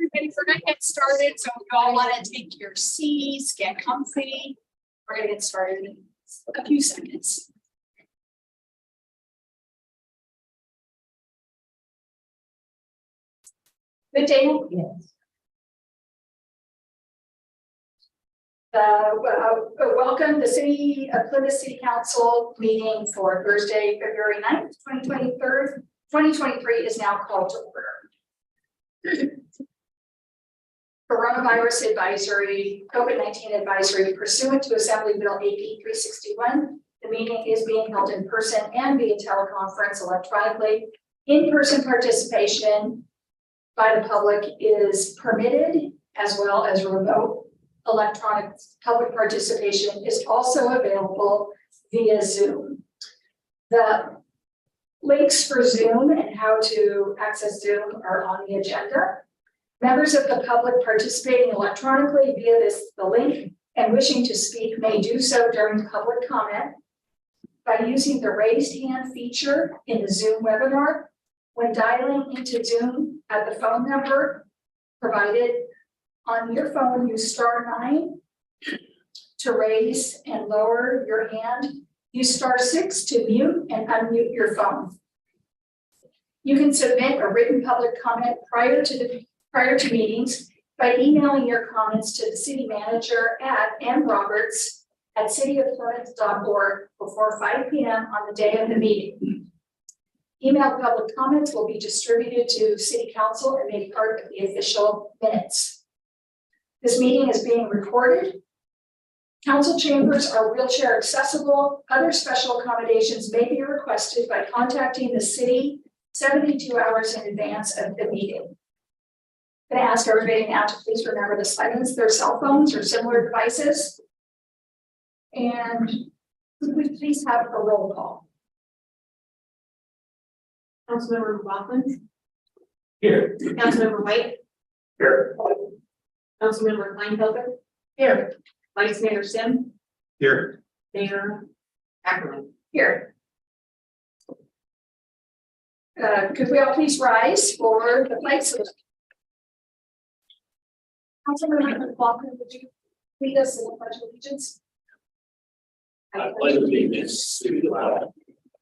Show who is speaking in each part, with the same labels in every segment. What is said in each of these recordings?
Speaker 1: Everybody, we're gonna get started. So if you all want to take your seats, get comfy. We're gonna get started in a few seconds. Good day. Yes. Welcome to the City of Plymouth City Council meeting for Thursday, February 9th, 2023 is now called to order. Coronavirus advisory, COVID-19 advisory pursuant to Assembly Bill AP 361. The meeting is being held in person and via teleconference electronically. In-person participation by the public is permitted, as well as remote electronic public participation is also available via Zoom. The links for Zoom and how to access Zoom are on the agenda. Members of the public participating electronically via the link and wishing to speak may do so during public comment by using the raised hand feature in the Zoom webinar. When dialing into Zoom at the phone number provided on your phone, use *9 to raise and lower your hand. Use *6 to mute and unmute your phone. You can submit a written public comment prior to meetings by emailing your comments to the city manager at mroberts@cityofplymouth.org before 5 p.m. on the day of the meeting. Email public comments will be distributed to City Council and made part of the official minutes. This meeting is being recorded. Council chambers are wheelchair accessible. Other special accommodations may be requested by contacting the city 72 hours in advance of the meeting. I'm going to ask everybody now to please remember to silence their cell phones or similar devices. And could we please have a roll call?
Speaker 2: Councilmember McLaughlin.
Speaker 3: Here.
Speaker 2: Councilmember White.
Speaker 3: Here.
Speaker 2: Councilmember Kleinfelder.
Speaker 1: Here.
Speaker 2: Vice Mayor Sim.
Speaker 3: Here.
Speaker 2: Mayor Ackerman.
Speaker 1: Here. Could we all please rise for the flag salute? Councilmember McLaughlin, would you lead us in the Pledge of Allegiance?
Speaker 3: I pledge allegiance to the flag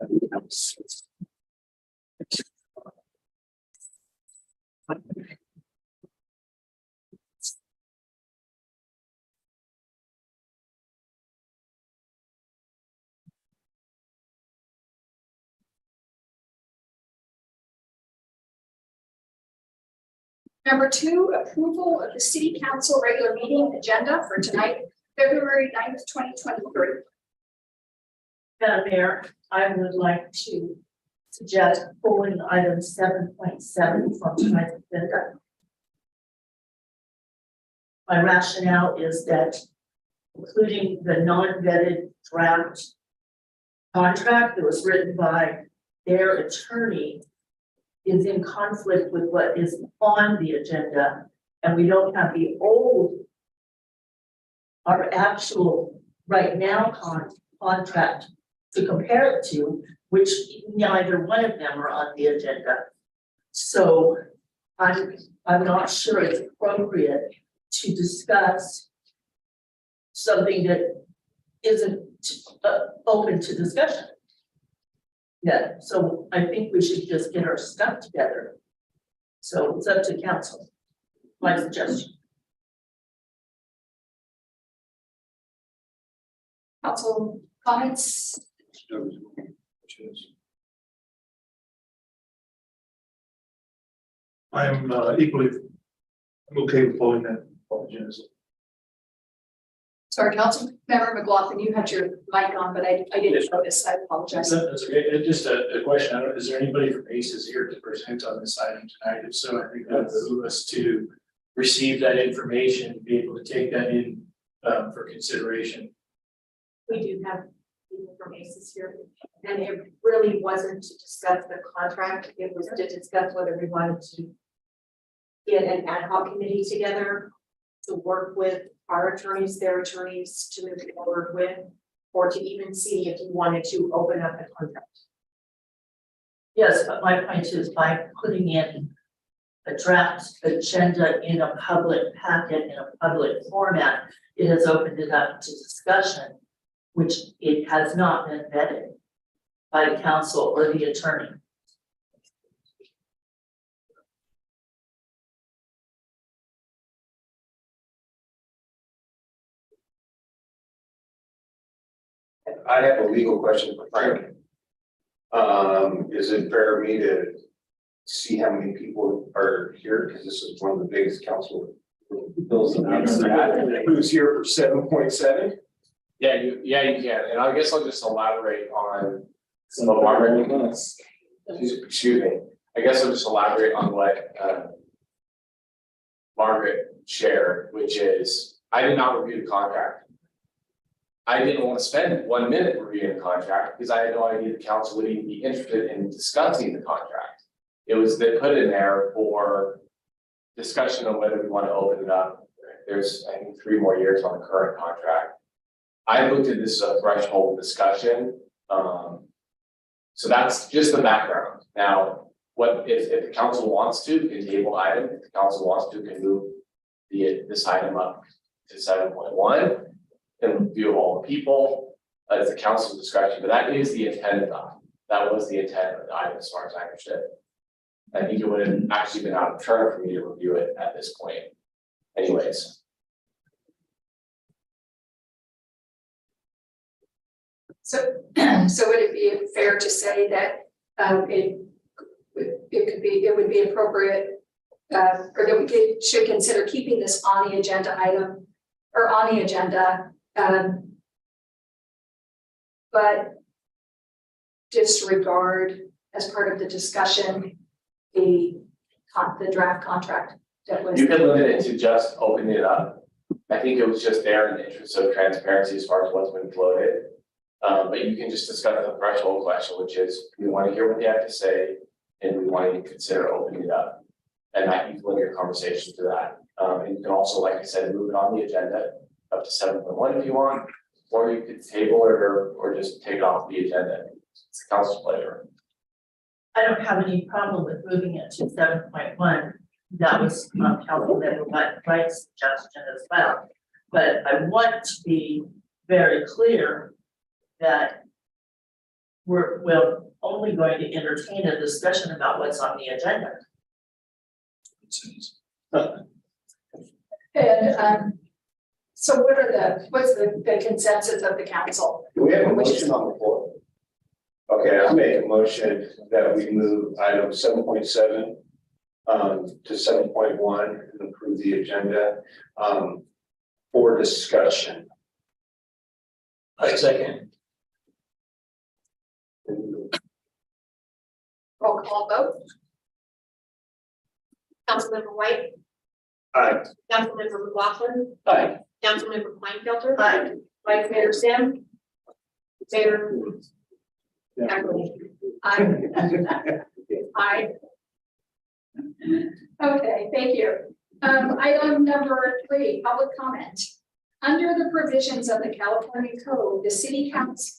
Speaker 3: of the United States.
Speaker 1: Number 2, approval of the City Council regular meeting agenda for tonight, February 9th, 2023.
Speaker 4: Madam Mayor, I would like to suggest pulling item 7.7 from tonight's agenda. My rationale is that including the non-vetted draft contract that was written by their attorney is in conflict with what is on the agenda, and we don't have the our actual right now contract to compare it to, which neither one of them are on the agenda. So I'm not sure it's appropriate to discuss something that isn't open to discussion. Yeah, so I think we should just get our stuff together. So it's up to council. My suggestion.
Speaker 1: Council comments?
Speaker 3: I'm equally okay with pulling that agenda.
Speaker 1: Sorry, Councilmember McLaughlin, you had your mic on, but I didn't notice. I apologize.
Speaker 5: That's okay. Just a question. I don't, is there anybody from ACES here to present on this item tonight? If so, I think that would behoove us to receive that information, be able to take that in for consideration.
Speaker 2: We do have people from ACES here, and it really wasn't to discuss the contract, it was to discuss whether we wanted to get an ad hoc committee together to work with our attorneys, their attorneys, to move forward with, or to even see if you wanted to open up the contract.
Speaker 4: Yes, but my point is by putting in a draft agenda in a public packet, in a public format, it has opened it up to discussion, which it has not been vetted by counsel or the attorney.
Speaker 6: I have a legal question for Frank. Is it fair of me to see how many people are here? Because this is one of the biggest council bills. Who's here for 7.7?
Speaker 3: Yeah, you can, and I guess I'll just elaborate on some of Margaret. Excuse me, I guess I'll just elaborate on what Margaret shared, which is, I did not review the contract. I didn't want to spend 1 minute reviewing the contract because I had no idea the council would even be interested in discussing the contract. It was put in there for discussion on whether we want to open it up. There's, I think, 3 more years on the current contract. I looked at this as a threshold discussion. So that's just the background. Now, what if the council wants to, can table item, if the council wants to, can move this item up to 7.1 and review all the people. It's the council's discretion, but that is the intent of that. That was the intent of the item as far as I understood. I think it would have actually been out of turn for me to review it at this point. Anyways.
Speaker 1: So would it be fair to say that it would be appropriate or that we should consider keeping this on the agenda item or on the agenda, but disregard as part of the discussion the draft contract that was.
Speaker 3: You can limit it to just opening it up. I think it was just there in the interest of transparency as far as what's been floated. But you can just discuss the threshold question, which is we want to hear what they have to say and we want to consider opening it up. And that you can limit your conversation to that. And you can also, like I said, move it on the agenda up to 7.1 if you want, or you could table it or just take it off the agenda. It's the council's pleasure.
Speaker 4: I don't have any problem with moving it to 7.1. That was Councilmember Wright's suggestion as well. But I want to be very clear that we're only going to entertain a discussion about what's on the agenda.
Speaker 1: And so what's the consensus of the council?
Speaker 6: Do we have a motion on the floor? Okay, I'll make a motion that we move item 7.7 to 7.1 and approve the agenda for discussion.
Speaker 5: I second.
Speaker 1: Roll call vote.
Speaker 2: Councilmember White,
Speaker 6: Aye.
Speaker 2: Councilmember McLaughlin,
Speaker 5: Aye.
Speaker 2: Councilmember Kleinfelter,
Speaker 4: Aye.
Speaker 2: Vice Mayor Sim, Mayor Ackerman.
Speaker 1: Aye. Okay, thank you. Item number 3, public comment. Under the provisions of the California Code, the City Council.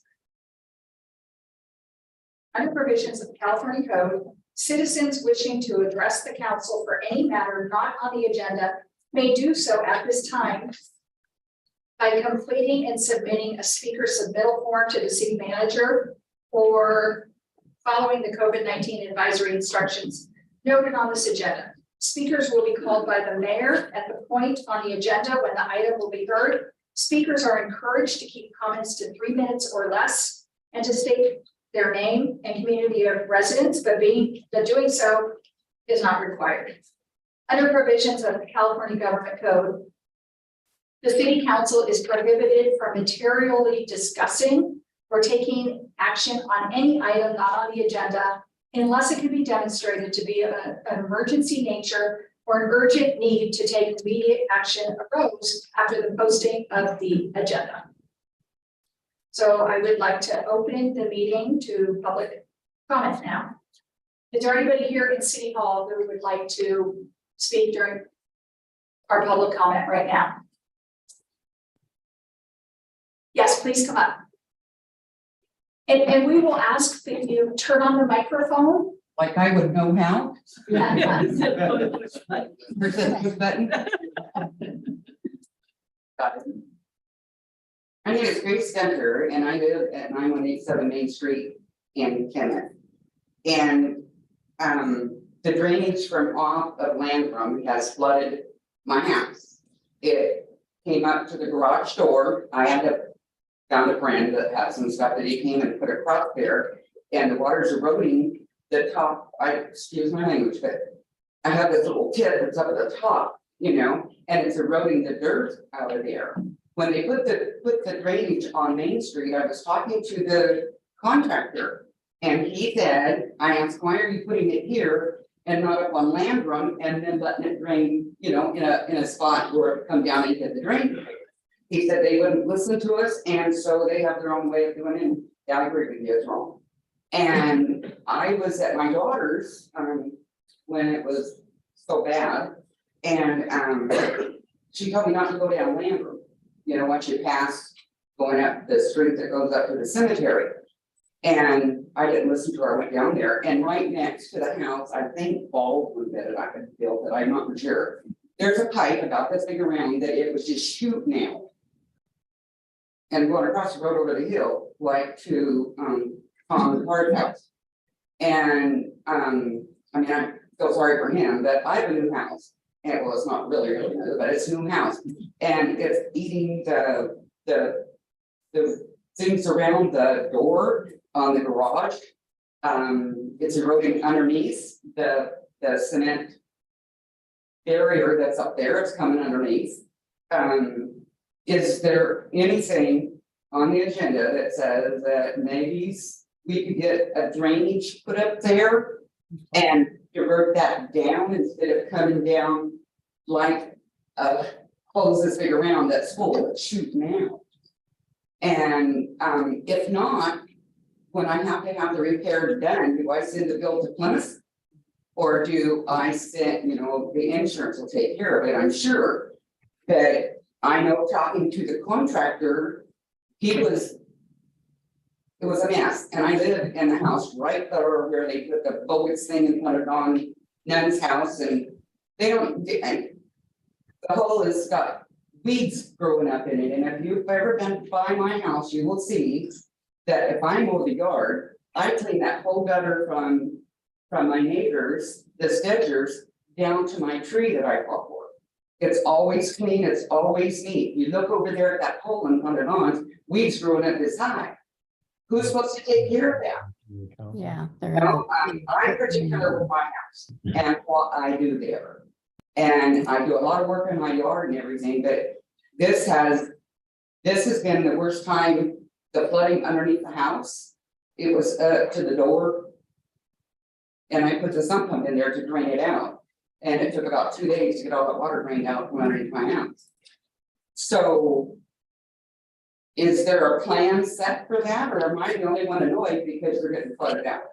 Speaker 1: Under provisions of the California Code, citizens wishing to address the council for any matter not on the agenda may do so at this time by completing and submitting a speaker submittal form to the city manager or following the COVID-19 advisory instructions noted on this agenda. Speakers will be called by the mayor at the point on the agenda when the item will be heard. Speakers are encouraged to keep comments to 3 minutes or less and to state their name and community of residence, but doing so is not required. Under provisions of the California Government Code, the City Council is prohibited from materially discussing or taking action on any item not on the agenda unless it can be demonstrated to be of an emergency nature or an urgent need to take immediate action arose after the posting of the agenda. So I would like to open the meeting to public comment now. Is there anybody here in City Hall who would like to speak during our public comment right now? Yes, please come up. And we will ask that you turn on the microphone.
Speaker 7: Like I would know how.
Speaker 1: Yeah.
Speaker 7: Where's the button? Got it. My name is Grace Spencer and I live at 9187 Main Street in Plymouth. And the drainage from off of Landrum has flooded my house. It came up to the garage door. I found a friend that had some stuff that he came and put across there, and the water's eroding the top. Excuse my language, but I have this little tip that's up at the top, you know, and it's eroding the dirt out of there. When they put the drainage on Main Street, I was talking to the contractor, and he said, I asked, why are you putting it here and not up on Landrum and then letting it drain, you know, in a spot where it come down and hit the drain? He said they wouldn't listen to us, and so they have their own way of doing it. And yeah, I agree with you, it's wrong. And I was at my daughter's when it was so bad, and she told me not to go down Landrum. You know, once you pass going up the street that goes up to the cemetery. And I didn't listen to her, I went down there, and right next to the house, I think Baldwin did it, I could feel it, I'm not for sure. There's a pipe about this big around that it was just shooting out. And going across the road over the hill, like to Tom's hard house. And I mean, I feel sorry for him, but I have a new house. And well, it's not really new, but it's a new house. And it's eating the things around the door on the garage. It's eroding underneath the cement barrier that's up there. It's coming underneath. Is there anything on the agenda that says that maybe we could get a drainage put up there and divert that down instead of coming down like hose this big around that's full of shooting out? And if not, when I have to have the repair done, do I send the bill to Plymouth? Or do I send, you know, the insurance will take care of it, I'm sure. But I know talking to the contractor, it was a mess. And I live in the house right there where they put the bogus thing and put it on Nun's house, and the hole has got weeds growing up in it. And if you've ever been by my house, you will see that if I mow the yard, I clean that whole gutter from my neighbors, the Stedgers, down to my tree that I fought for. It's always clean, it's always neat. You look over there at that hole and put it on, weeds growing up this high. Who's supposed to take care of that?
Speaker 8: Yeah.
Speaker 7: No, I'm particular with my house and what I do there. And I do a lot of work in my yard and everything, but this has been the worst time, the flooding underneath the house. It was to the door. And I put the sump pump in there to drain it out. And it took about 2 days to get all that water drained out from underneath my house. So is there a plan set for that, or am I the only one annoyed because we're getting flooded out?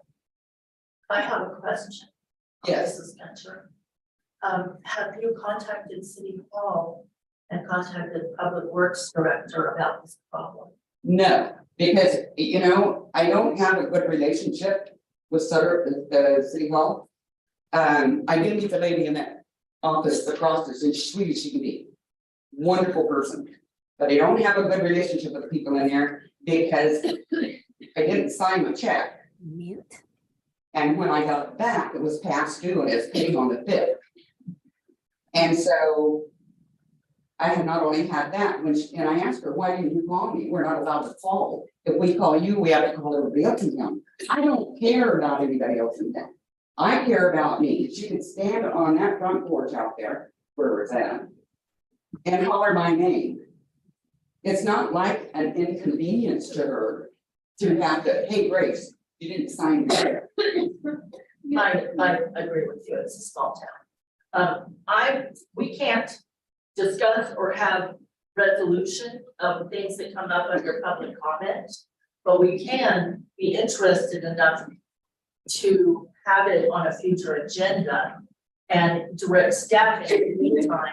Speaker 4: I have a question.
Speaker 7: Yes.
Speaker 4: Mrs. Spencer. Have you contacted City Hall and contacted Public Works Director about this problem?
Speaker 7: No, because, you know, I don't have a good relationship with Sutter, the City Hall. I did meet the lady in that office across the, she's sweet as she can be. Wonderful person, but I don't have a good relationship with the people in there because I didn't sign my check.
Speaker 8: Mute.
Speaker 7: And when I got it back, it was past due and it's paid on the 5th. And so I had not only had that, and I asked her, why didn't you call me? We're not allowed to call. If we call you, we have to call everybody else in town. I don't care about anybody else in town. I care about me. She could stand on that front porch out there, where it's at, and holler my name. It's not like an inconvenience to her to have to, hey, Grace, you didn't sign your check.
Speaker 4: I agree with you, it's a small town. We can't discuss or have resolution of things that come up under public comment. But we can be interested enough to have it on a future agenda and direct staff in the meantime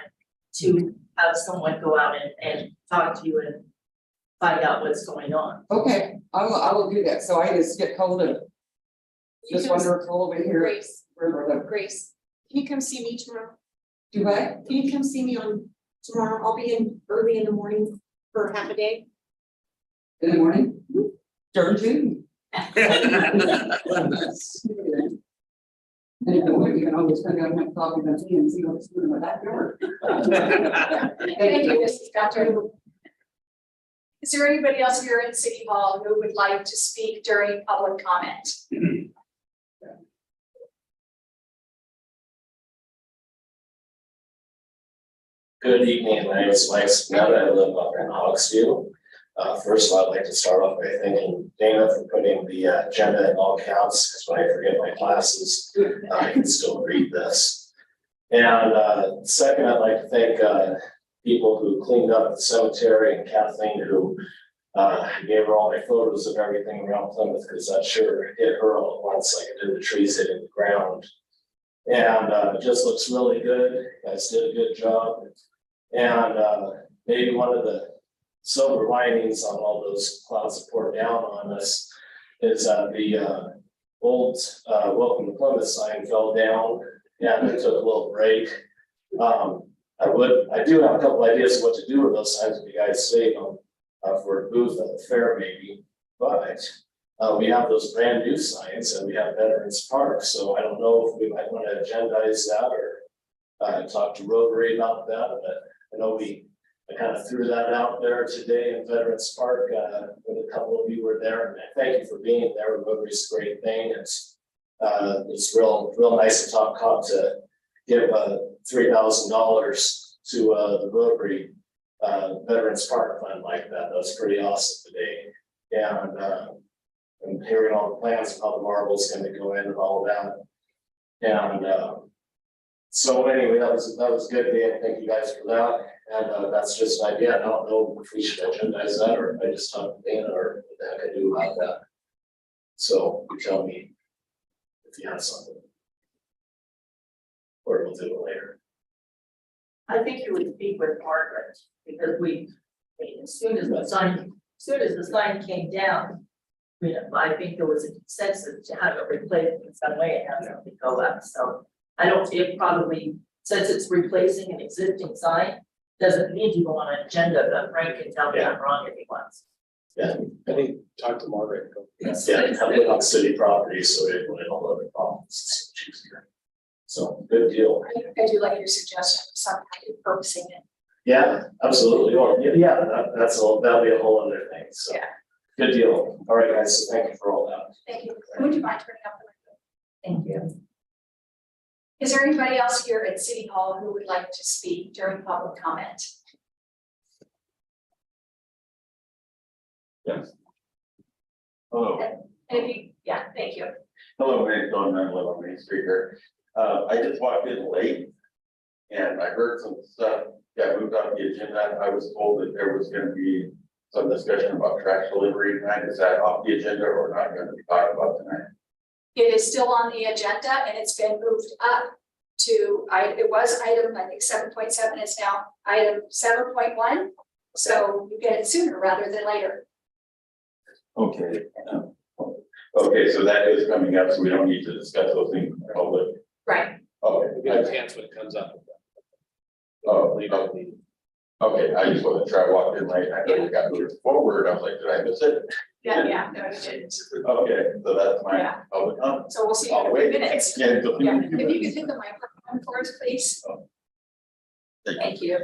Speaker 4: to have someone go out and talk to you and find out what's going on.
Speaker 7: Okay, I will do that, so I just get hold of this wonderful over here.
Speaker 2: Grace,
Speaker 7: Roberta.
Speaker 2: Grace, can you come see me tomorrow?
Speaker 7: Do I?
Speaker 2: Can you come see me on tomorrow? I'll be in early in the morning for half a day.
Speaker 7: In the morning? During June. Anyway, you can always come down and have coffee with me and see what's going on in my backyard.
Speaker 1: Thank you, Mrs. Gunter. Is there anybody else here in City Hall who would like to speak during public comment?
Speaker 8: Good evening, my name is Mike Smith, I live up in Hogsville. First of all, I'd like to start off by thanking Dana for putting the agenda in all caps, because when I forget my glasses, I can still read this. And second, I'd like to thank people who cleaned up the cemetery and Kathleen who gave her all my photos of everything around Plymouth, because that sure hit her all at once, like it did the trees hitting the ground. And it just looks really good. You guys did a good job. And maybe one of the silver linings on all those clouds that poured down on us is the old welcome to Plymouth sign fell down and it took a little break. I do have a couple ideas of what to do with those signs if you guys save them for a booth at the fair maybe, but we have those brand new signs and we have Veterans Park, so I don't know if we might want to agendize that or talk to Rotary about that, but I know I kind of threw that out there today in Veterans Park when a couple of you were there, and I thank you for being there. Rotary's a great thing. It's real nice of Top Cop to give $3,000 to the Rotary Veterans Park Fund like that. That was pretty awesome today. And hearing all the plans of how the marble's going to go in and all of that. And so anyway, that was good, Dan. Thank you guys for that. And that's just an idea. I don't know if we should agendize that or if I just talk to Dana or what the heck I do about that. So you tell me if you have something. Or we'll do it later.
Speaker 4: I think you would speak with Margaret, because as soon as the sign came down, I think there was a consensus to have it replaced in some way and have something go up, so. I don't, it probably, since it's replacing an existing sign, doesn't need to go on an agenda, but Frank can tell me I'm wrong if he wants.
Speaker 8: Yeah,
Speaker 5: I think, talk to Margaret.
Speaker 8: yeah, I live on city property, so it went all over problems. So good deal.
Speaker 1: I do like your suggestion of some kind of purposing it.
Speaker 8: Yeah, absolutely. Or yeah, that'll be a whole other thing. So
Speaker 1: Yeah.
Speaker 8: good deal. All right, guys. So thank you for all that.
Speaker 1: Thank you. Would you mind turning up the mic?
Speaker 4: Thank you.
Speaker 1: Is there anybody else here at City Hall who would like to speak during public comment?
Speaker 9: Yes. Hello.
Speaker 1: And if you, yeah, thank you.
Speaker 9: Hello, my name's Don, I live on Main Street here. I just walked in late and I heard some stuff that moved off the agenda. I was told that there was gonna be some discussion about trash delivery tonight. Is that off the agenda or not gonna be talked about tonight?
Speaker 1: It is still on the agenda and it's been moved up to, it was item, I think 7.7 is now item 7.1. So you get it sooner rather than later.
Speaker 9: Okay. Okay, so that is coming up, so we don't need to discuss those things in public.
Speaker 1: Right.
Speaker 9: Okay.
Speaker 5: We got a chance when it comes up.
Speaker 9: Oh, okay, I just wasn't sure. I walked in late. I know we got moved forward. I was like, did I miss it?
Speaker 1: Yeah, no, you didn't.
Speaker 9: Okay, so that's my
Speaker 1: Yeah.
Speaker 9: public comment.
Speaker 1: So we'll see you
Speaker 9: I'll
Speaker 1: in a
Speaker 9: wait.
Speaker 1: few minutes.
Speaker 9: Yeah, until-
Speaker 1: Yeah, if you could hit the microphone for us, please. Thank you.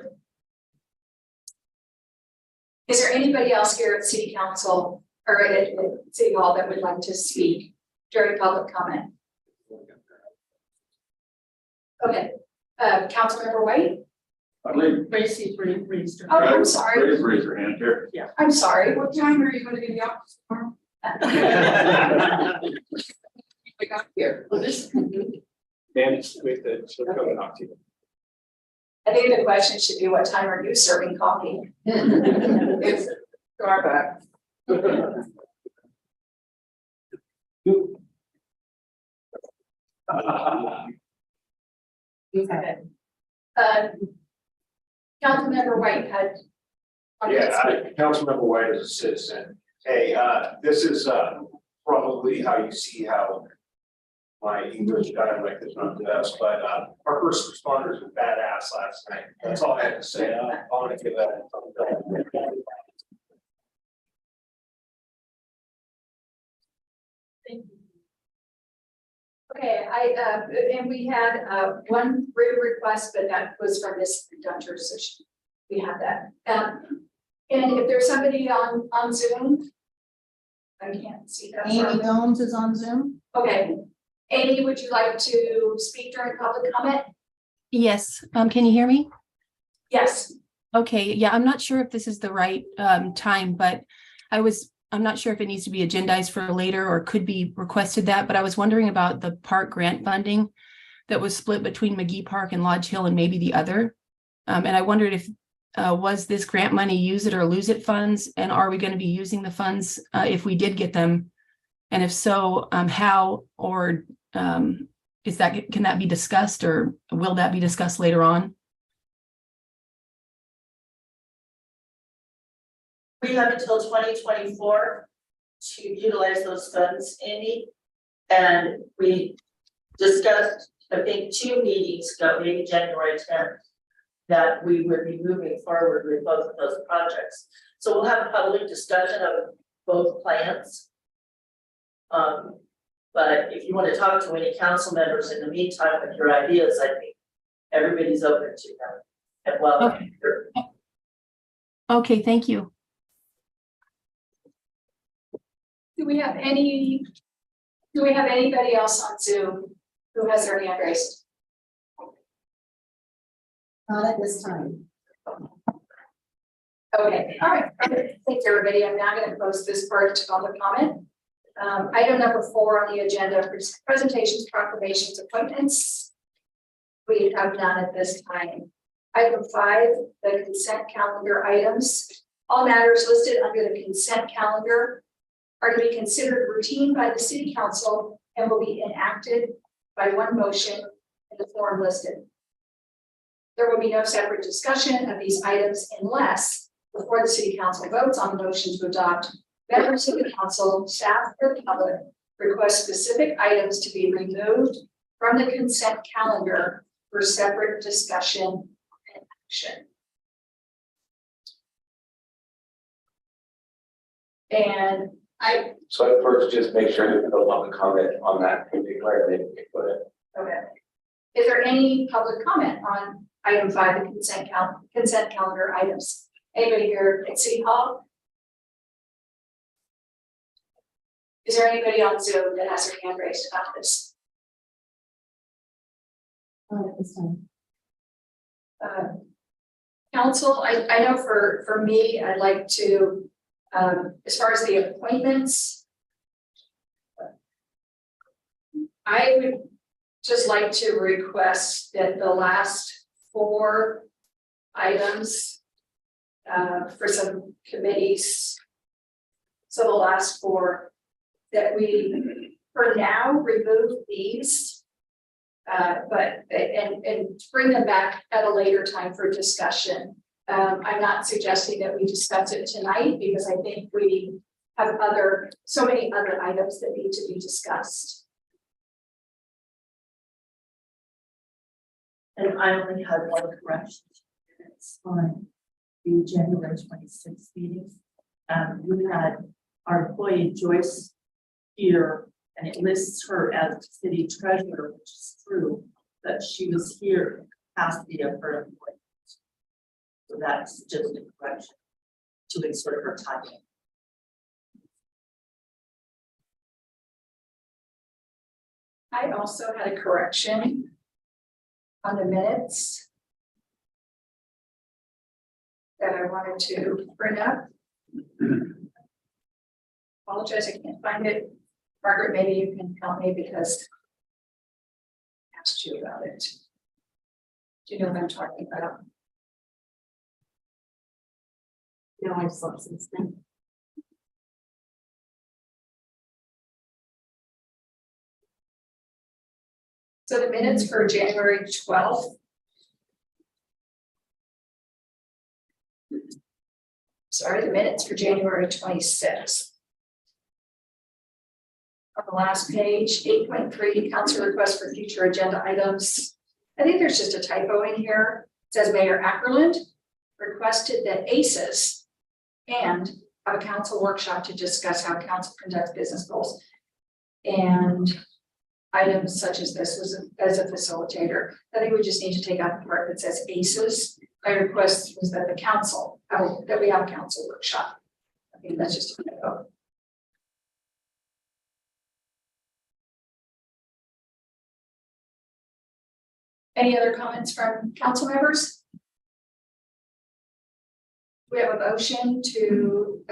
Speaker 1: Is there anybody else here at City Council or at City Hall that would like to speak during public comment? Okay, Councilmember White?
Speaker 9: I believe,
Speaker 4: Tracy raised her
Speaker 1: Oh,
Speaker 4: hand.
Speaker 1: I'm sorry.
Speaker 9: please raise your hand here.
Speaker 1: I'm sorry. What time are you going to be in the office tomorrow?
Speaker 7: I got here.
Speaker 4: Well, this,
Speaker 5: managed with the coming off to you.
Speaker 1: I think the question should be, what time are you serving coffee?
Speaker 7: It's Starbucks.
Speaker 1: Okay. Councilmember White had.
Speaker 6: Councilmember White is a citizen. Hey, this is, probably how you see how my English dialect is not the best, but, our first responders were badass last night. That's all I have to say. I want to give that.
Speaker 1: Okay, and we had, one written request, but that was from Ms. Dunter, so we have that. And if there's somebody on Zoom, I can't see that.
Speaker 10: Amy Gomes is on Zoom.
Speaker 1: Okay, Amy, would you like to speak during public comment?
Speaker 11: Yes, can you hear me?
Speaker 1: Yes.
Speaker 11: Okay, yeah, I'm not sure if this is the right time, but I'm not sure if it needs to be agendized for later or could be requested that, but I was wondering about the park grant funding that was split between McGee Park and Lodge Hill and maybe the other. And I wondered if was this grant money use it or lose it funds, and are we going to be using the funds if we did get them? And if so, how, or can that be discussed, or will that be discussed later on?
Speaker 4: We have until 2024 to utilize those funds, Amy. And we discussed, I think, 2 meetings ago, maybe January 10th, that we would be moving forward with both of those projects. So we'll have a public discussion of both plans. But if you want to talk to any council members in the meantime with your ideas, I think everybody's open to them. And well,
Speaker 11: Okay, thank you.
Speaker 1: Do we have anybody else on Zoom who has their hand raised?
Speaker 10: Not at this time.
Speaker 1: Okay, all right. Thanks, everybody. I'm now going to close this part to public comment. Item number 4 on the agenda, presentations, proclamations, appointments. We have none at this time. Item 5, the consent calendar items. All matters listed under the consent calendar are to be considered routine by the city council and will be enacted by one motion in the form listed. There will be no separate discussion of these items unless, before the city council votes on the motion to adopt, members of the council, staff, or the public request specific items to be removed from the consent calendar for separate discussion and action. And
Speaker 3: So at first, just make sure that the public comment on that particular, they can put it.
Speaker 1: okay. Is there any public comment on item 5, the consent calendar items? Anybody here at City Hall? Is there anybody on Zoom that has their hand raised about this?
Speaker 10: Not at this time.
Speaker 1: Council, I know for me, I'd like to, as far as the appointments, I would just like to request that the last 4 items for some committees, so the last 4, that we for now remove these, but bring them back at a later time for discussion. I'm not suggesting that we discuss it tonight because I think we have so many other items that need to be discussed.
Speaker 4: And I only had one correction. It's on the January 26th meeting. We had our employee Joyce here, and it lists her as city treasurer, which is true, but she was here in capacity of her employment. So that's just a correction to insert her title.
Speaker 1: I also had a correction on the minutes that I wanted to bring up. Apologize, I can't find it. Margaret, maybe you can help me because asked you about it. Do you know what I'm talking about?
Speaker 2: No, I've slept since then.
Speaker 1: So the minutes for January 12th. Sorry, the minutes for January 26th. On the last page, 8.3, council request for future agenda items. I think there's just a typo in here. It says Mayor Ackerland requested that ACES and have a council workshop to discuss how council conducts business goals. And items such as this was as a facilitator. I think we just need to take out the part that says ACES. My request was that the council, that we have a council workshop. I think that's just a typo. Any other comments from council members? We have a motion to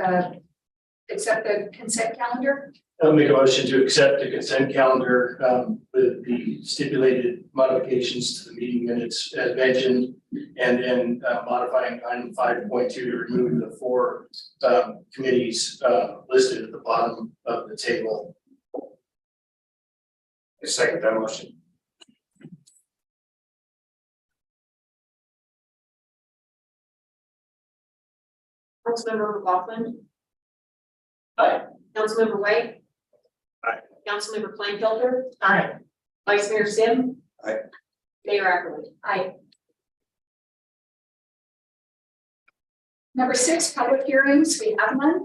Speaker 1: accept the consent calendar.
Speaker 5: I'll make a motion to accept the consent calendar with the stipulated modifications to the meeting minutes as mentioned. And then modifying item 5.2 to remove the 4 committees listed at the bottom of the table.
Speaker 6: I second that motion.
Speaker 2: Councilmember McLaughlin.
Speaker 3: Aye.
Speaker 2: Councilmember White.
Speaker 6: Aye.
Speaker 2: Councilmember Plainfelder.
Speaker 4: Aye.
Speaker 2: Vice Mayor Sim.
Speaker 6: Aye.
Speaker 2: Mayor Ackerland.
Speaker 1: Aye. Number 6, public hearings, we have none.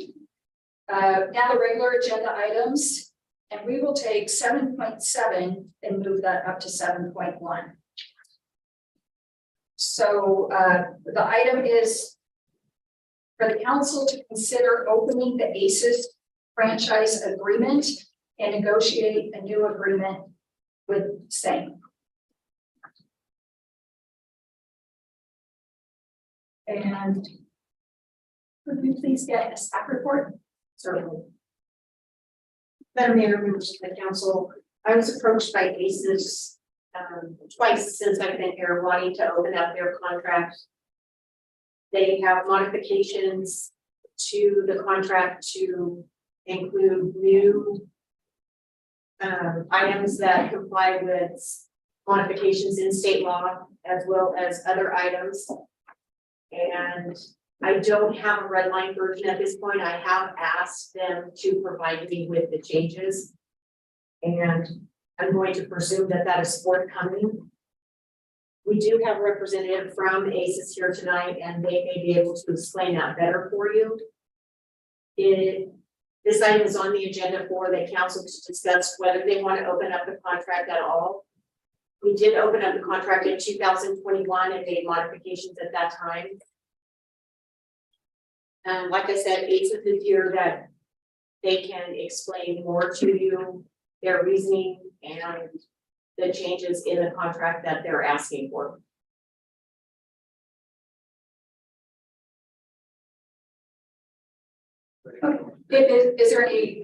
Speaker 1: Now the regular agenda items, and we will take 7.7 and move that up to 7.1. So the item is for the council to consider opening the ACES franchise agreement and negotiate a new agreement with same. And would we please get a staff report?
Speaker 2: Certainly. Madam Mayor, members of the council, I was approached by ACES twice since I've been here wanting to open up their contract. They have modifications to the contract to include new items that comply with modifications in state law as well as other items. And I don't have a red line version at this point. I have asked them to provide me with the changes. And I'm going to presume that that is forthcoming. We do have a representative from ACES here tonight, and they may be able to explain that better for you. This item is on the agenda for the council to discuss whether they want to open up the contract at all. We did open up the contract in 2021 and made modifications at that time. And like I said, ACES is here that they can explain more to you, their reasoning and the changes in the contract that they're asking for.
Speaker 1: Is there any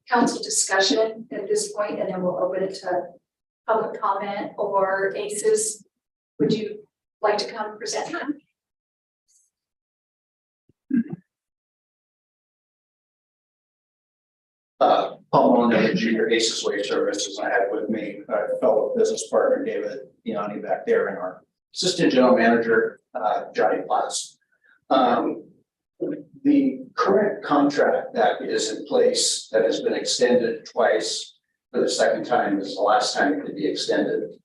Speaker 1: council discussion at this point, and then we'll open it to public comment, or ACES? Would you like to come present them?
Speaker 12: Paul Mullen, Junior ACES Waste Services. I had with me a fellow business partner, David Ianni, back there, and our assistant general manager, Johnny Platts. The current contract that is in place that has been extended twice, for the second time is the last time it could be extended,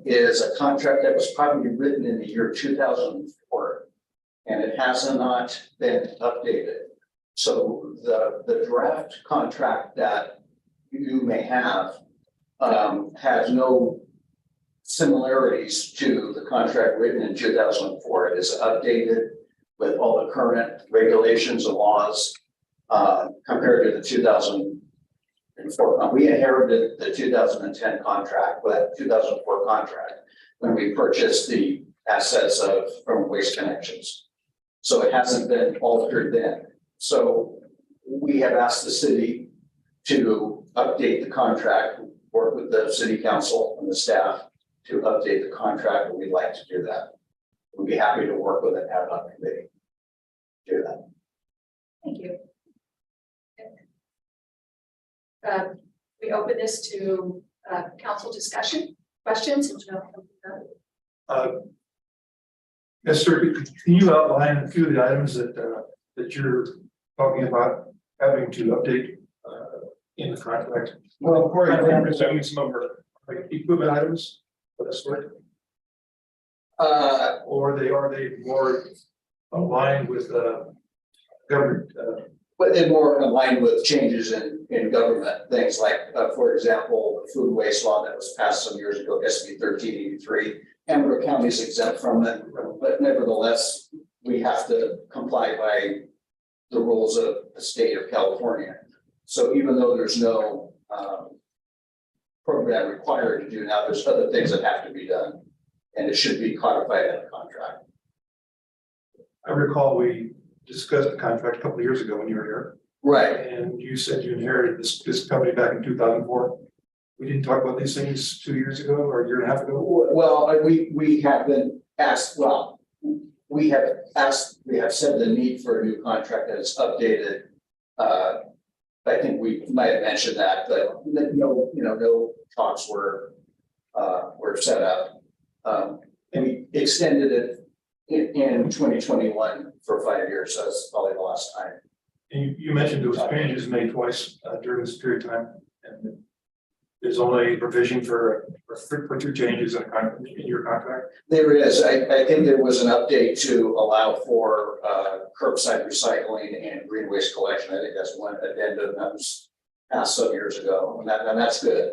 Speaker 12: is a contract that was probably written in the year 2004, and it has not been updated. So the draft contract that you may have has no similarities to the contract written in 2004. It is updated with all the current regulations and laws compared to the 2004. We inherited the 2010 contract, but 2004 contract when we purchased the assets from Waste Connections. So it hasn't been altered then. So we have asked the city to update the contract work with the city council and the staff to update the contract, and we'd like to do that. We'd be happy to work with an ad hoc committee. Do that.
Speaker 1: Thank you. We open this to council discussion, questions?
Speaker 13: Yes, sir. Can you outline a few of the items that you're talking about having to update in the contract?
Speaker 12: Well, for example,
Speaker 13: Some of our like equipment items, that's right. Or are they more aligned with government?
Speaker 12: But they're more aligned with changes in government, things like, for example, the food waste law that was passed some years ago, SB 1383. Amber County is exempt from it, but nevertheless, we have to comply by the rules of the state of California. So even though there's no program required to do now, there's other things that have to be done, and it should be codified in the contract.
Speaker 13: I recall we discussed the contract a couple of years ago when you were here,
Speaker 12: Right.
Speaker 13: and you said you inherited this company back in 2004. We didn't talk about these things 2 years ago or a year and a half ago.
Speaker 12: Well, we have been asked, we have said the need for a new contract that is updated. I think we might have mentioned that, but no talks were set up. And we extended it in 2021 for 5 years, so that's probably the last time.
Speaker 13: And you mentioned there was changes made twice during this period of time, and there's only provision for 2 changes in your contract.
Speaker 12: There is, I think there was an update to allow for curbside recycling and green waste collection. I think that's one addendum that was passed some years ago, and that's good.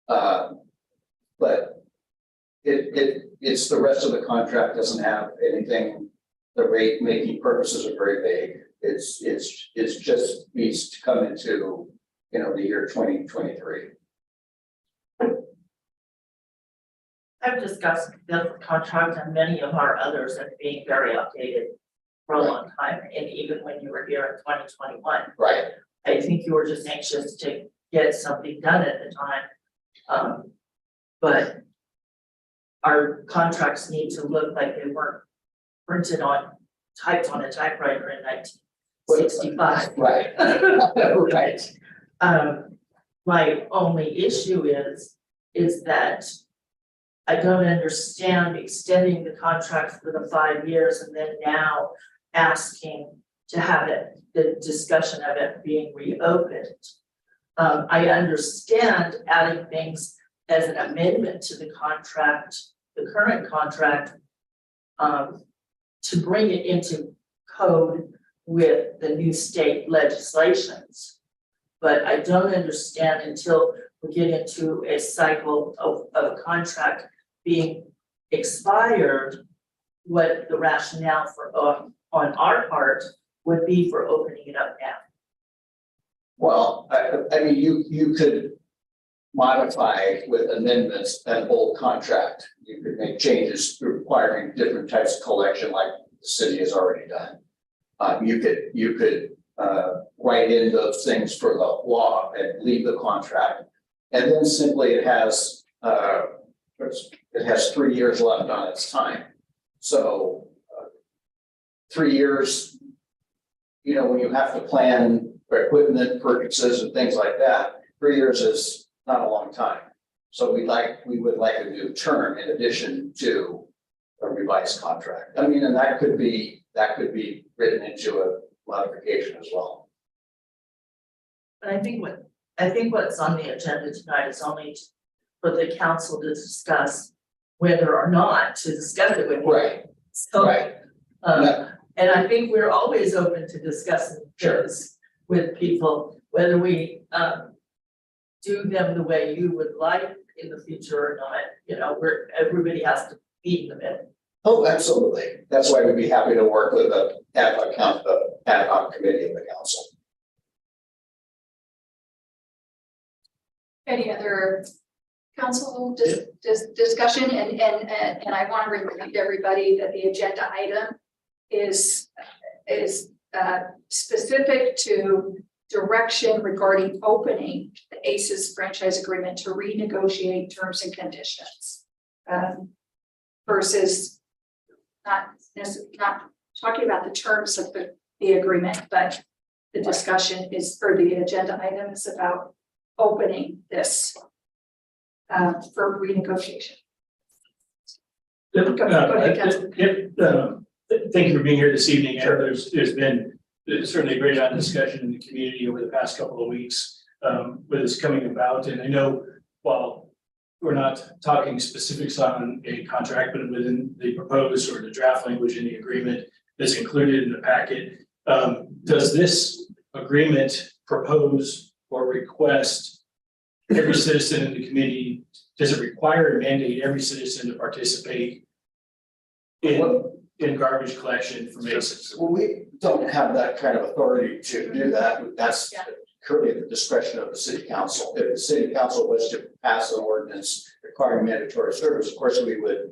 Speaker 12: But it's the rest of the contract doesn't have anything. The rate making purposes are very vague. It's just needs to come into, the year 2023.
Speaker 4: I've discussed this contract and many of our others as being very updated for a long time, and even when you were here in 2021.
Speaker 12: Right.
Speaker 4: I think you were just anxious to get something done at the time. But our contracts need to look like they weren't typed on a typewriter in 1965.
Speaker 12: Right.
Speaker 4: Right. My only issue is that I don't understand extending the contract for the 5 years and then now asking to have the discussion of it being reopened. I understand adding things as an amendment to the contract, the current contract, to bring it into code with the new state legislations. But I don't understand until we get into a cycle of a contract being expired, what the rationale for on our part would be for opening it up now.
Speaker 12: Well, I mean, you could modify with amendments an old contract. You could make changes requiring different types of collection like the city has already done. You could write in those things for the law and leave the contract. And then simply it has 3 years left on its time. So 3 years, when you have to plan for equipment purchases and things like that, 3 years is not a long time. So we would like a new term in addition to a revised contract. I mean, and that could be written into a modification as well.
Speaker 4: But I think what's on the agenda tonight is only for the council to discuss whether or not to discuss it with you.
Speaker 12: Right.
Speaker 4: So,
Speaker 12: Right.
Speaker 4: and I think we're always open to discussing this with people, whether we do them the way you would like in the future or not. Everybody has to be in the middle.
Speaker 12: Oh, absolutely. That's why we'd be happy to work with the ad hoc committee of the council.
Speaker 1: Any other council discussion? And I want to remind everybody that the agenda item is specific to direction regarding opening the ACES franchise agreement to renegotiate terms and conditions. Versus not talking about the terms of the agreement, but the discussion is, or the agenda item is about opening this for renegotiation. Go ahead, Councilman.
Speaker 5: Thank you for being here this evening. I know there's been certainly a great amount of discussion in the community over the past couple of weeks with this coming about. And I know while we're not talking specifics on a contract, but within the proposed or the draft language in the agreement that's included in the packet, does this agreement propose or request every citizen in the community, does it require and mandate every citizen to participate in garbage collection from ACES?
Speaker 12: Well, we don't have that kind of authority to do that. That's currently at the discretion of the city council. If the city council was to pass an ordinance requiring mandatory service, of course, we would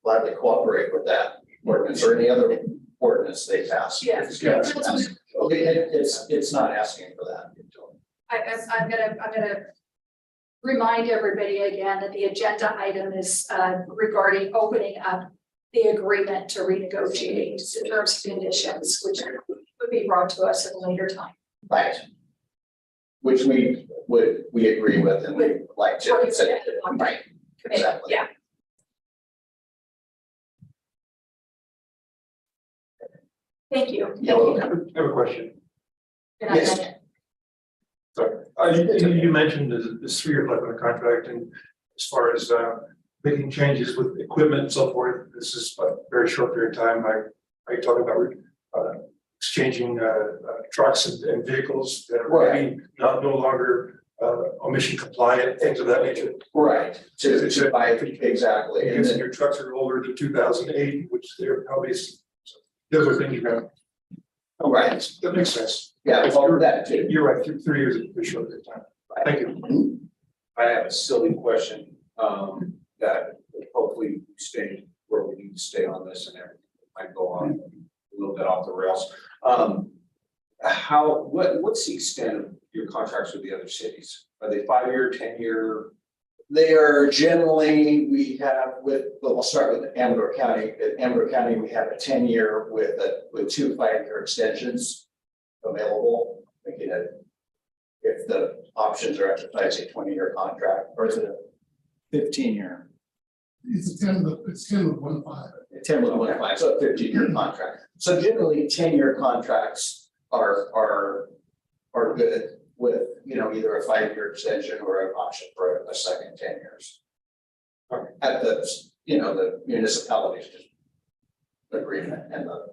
Speaker 12: gladly cooperate with that ordinance or any other ordinance they pass.
Speaker 1: Yeah.
Speaker 12: Okay, it's not asking for that.
Speaker 1: I'm gonna remind everybody again that the agenda item is regarding opening up the agreement to renegotiate the terms and conditions, which would be brought to us at a later time.
Speaker 12: Right. Which we agree with and we'd like to. Right, exactly.
Speaker 1: Yeah. Thank you.
Speaker 12: Yeah, well,
Speaker 13: I have a question.
Speaker 12: Yes.
Speaker 13: You mentioned this 3-year life on the contract, and as far as making changes with equipment and so forth, this is a very short period of time. I talk about exchanging trucks and vehicles that are maybe no longer emission compliant, things of that nature.
Speaker 12: Right, to buy, exactly. And
Speaker 13: Because
Speaker 12: then,
Speaker 13: your trucks are older than 2008, which they're probably, those are things you're gonna.
Speaker 12: right,
Speaker 13: That makes sense.
Speaker 12: yeah, well, that too.
Speaker 13: You're right, 3 years is a pretty short period of time. Thank you.
Speaker 6: I have a silly question, that hopefully we stay where we need to stay on this and everything. Might go on a little bit off the rails. What's the extent of your contracts with the other cities? Are they 5-year, 10-year?
Speaker 12: They are generally, we have we'll start with Amador County. At Amador County, we have a 10-year with 2 5-year extensions available, making it, if the options are exercised, a 20-year contract, or is it a 15-year?
Speaker 14: It's 10 with 1 5.
Speaker 12: 10 with 1 5, so a 15-year contract. So generally, 10-year contracts are good with, either a 5-year extension or an option for a second 10 years. At the, the municipalities agreement and the